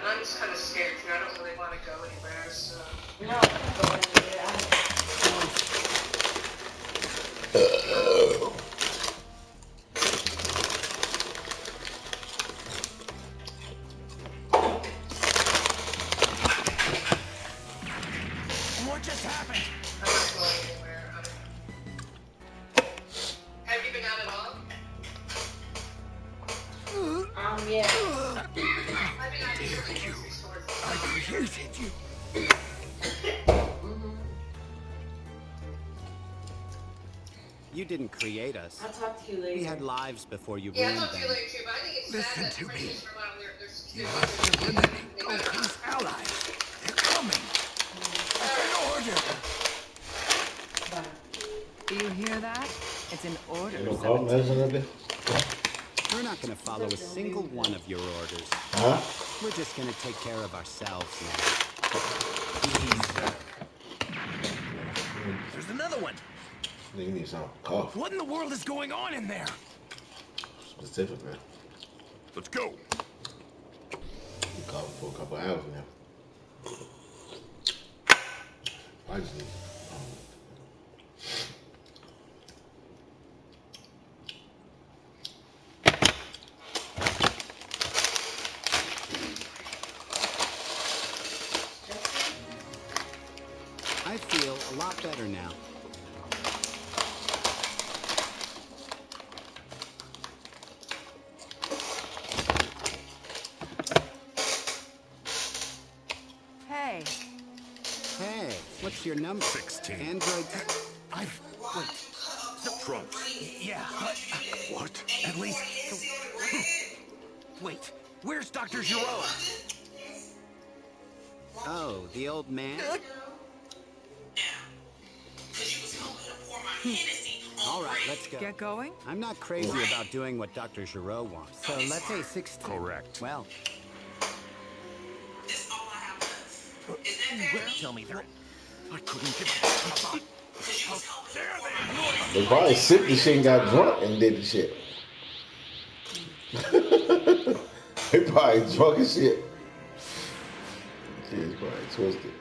I'm just kind of scared too. I don't really want to go anywhere, so. No, I don't go anywhere. What just happened? I'm not going anywhere. Have you been out at all? Yeah. I've been out here for grocery stores. I created you. You didn't create us. I'll talk to you later. We had lives before you Yeah, ruined I'll talk to you them. later too, but I think it's Listen sad that to me. friendships are one of their You must eliminate Goku's allies. They're coming. That's an order. Do you hear that? It's an order. You don't call me nothing? We're not going to follow a single one of your orders. Huh? We're just going to take care of ourselves now. There's another one. You need some coffee. What in the world is going on in there? Specific, man. Let's go. You coffee for a couple hours now. I just need I feel a lot better now. Hey. Hey, what's your number? 16. Android. Wait. Trunks. Yeah. What? At least. Wait. Where's Dr. Giro? Oh, the old man? All right, let's go. Get going? I'm not crazy about doing what Dr. Giro wants. So let's say 16. Correct. Well. Tell me that. I couldn't give a damn about. How dare they? They probably sipped the shit and got drunk and did the shit. They probably drunk as shit. Shit's probably twisted.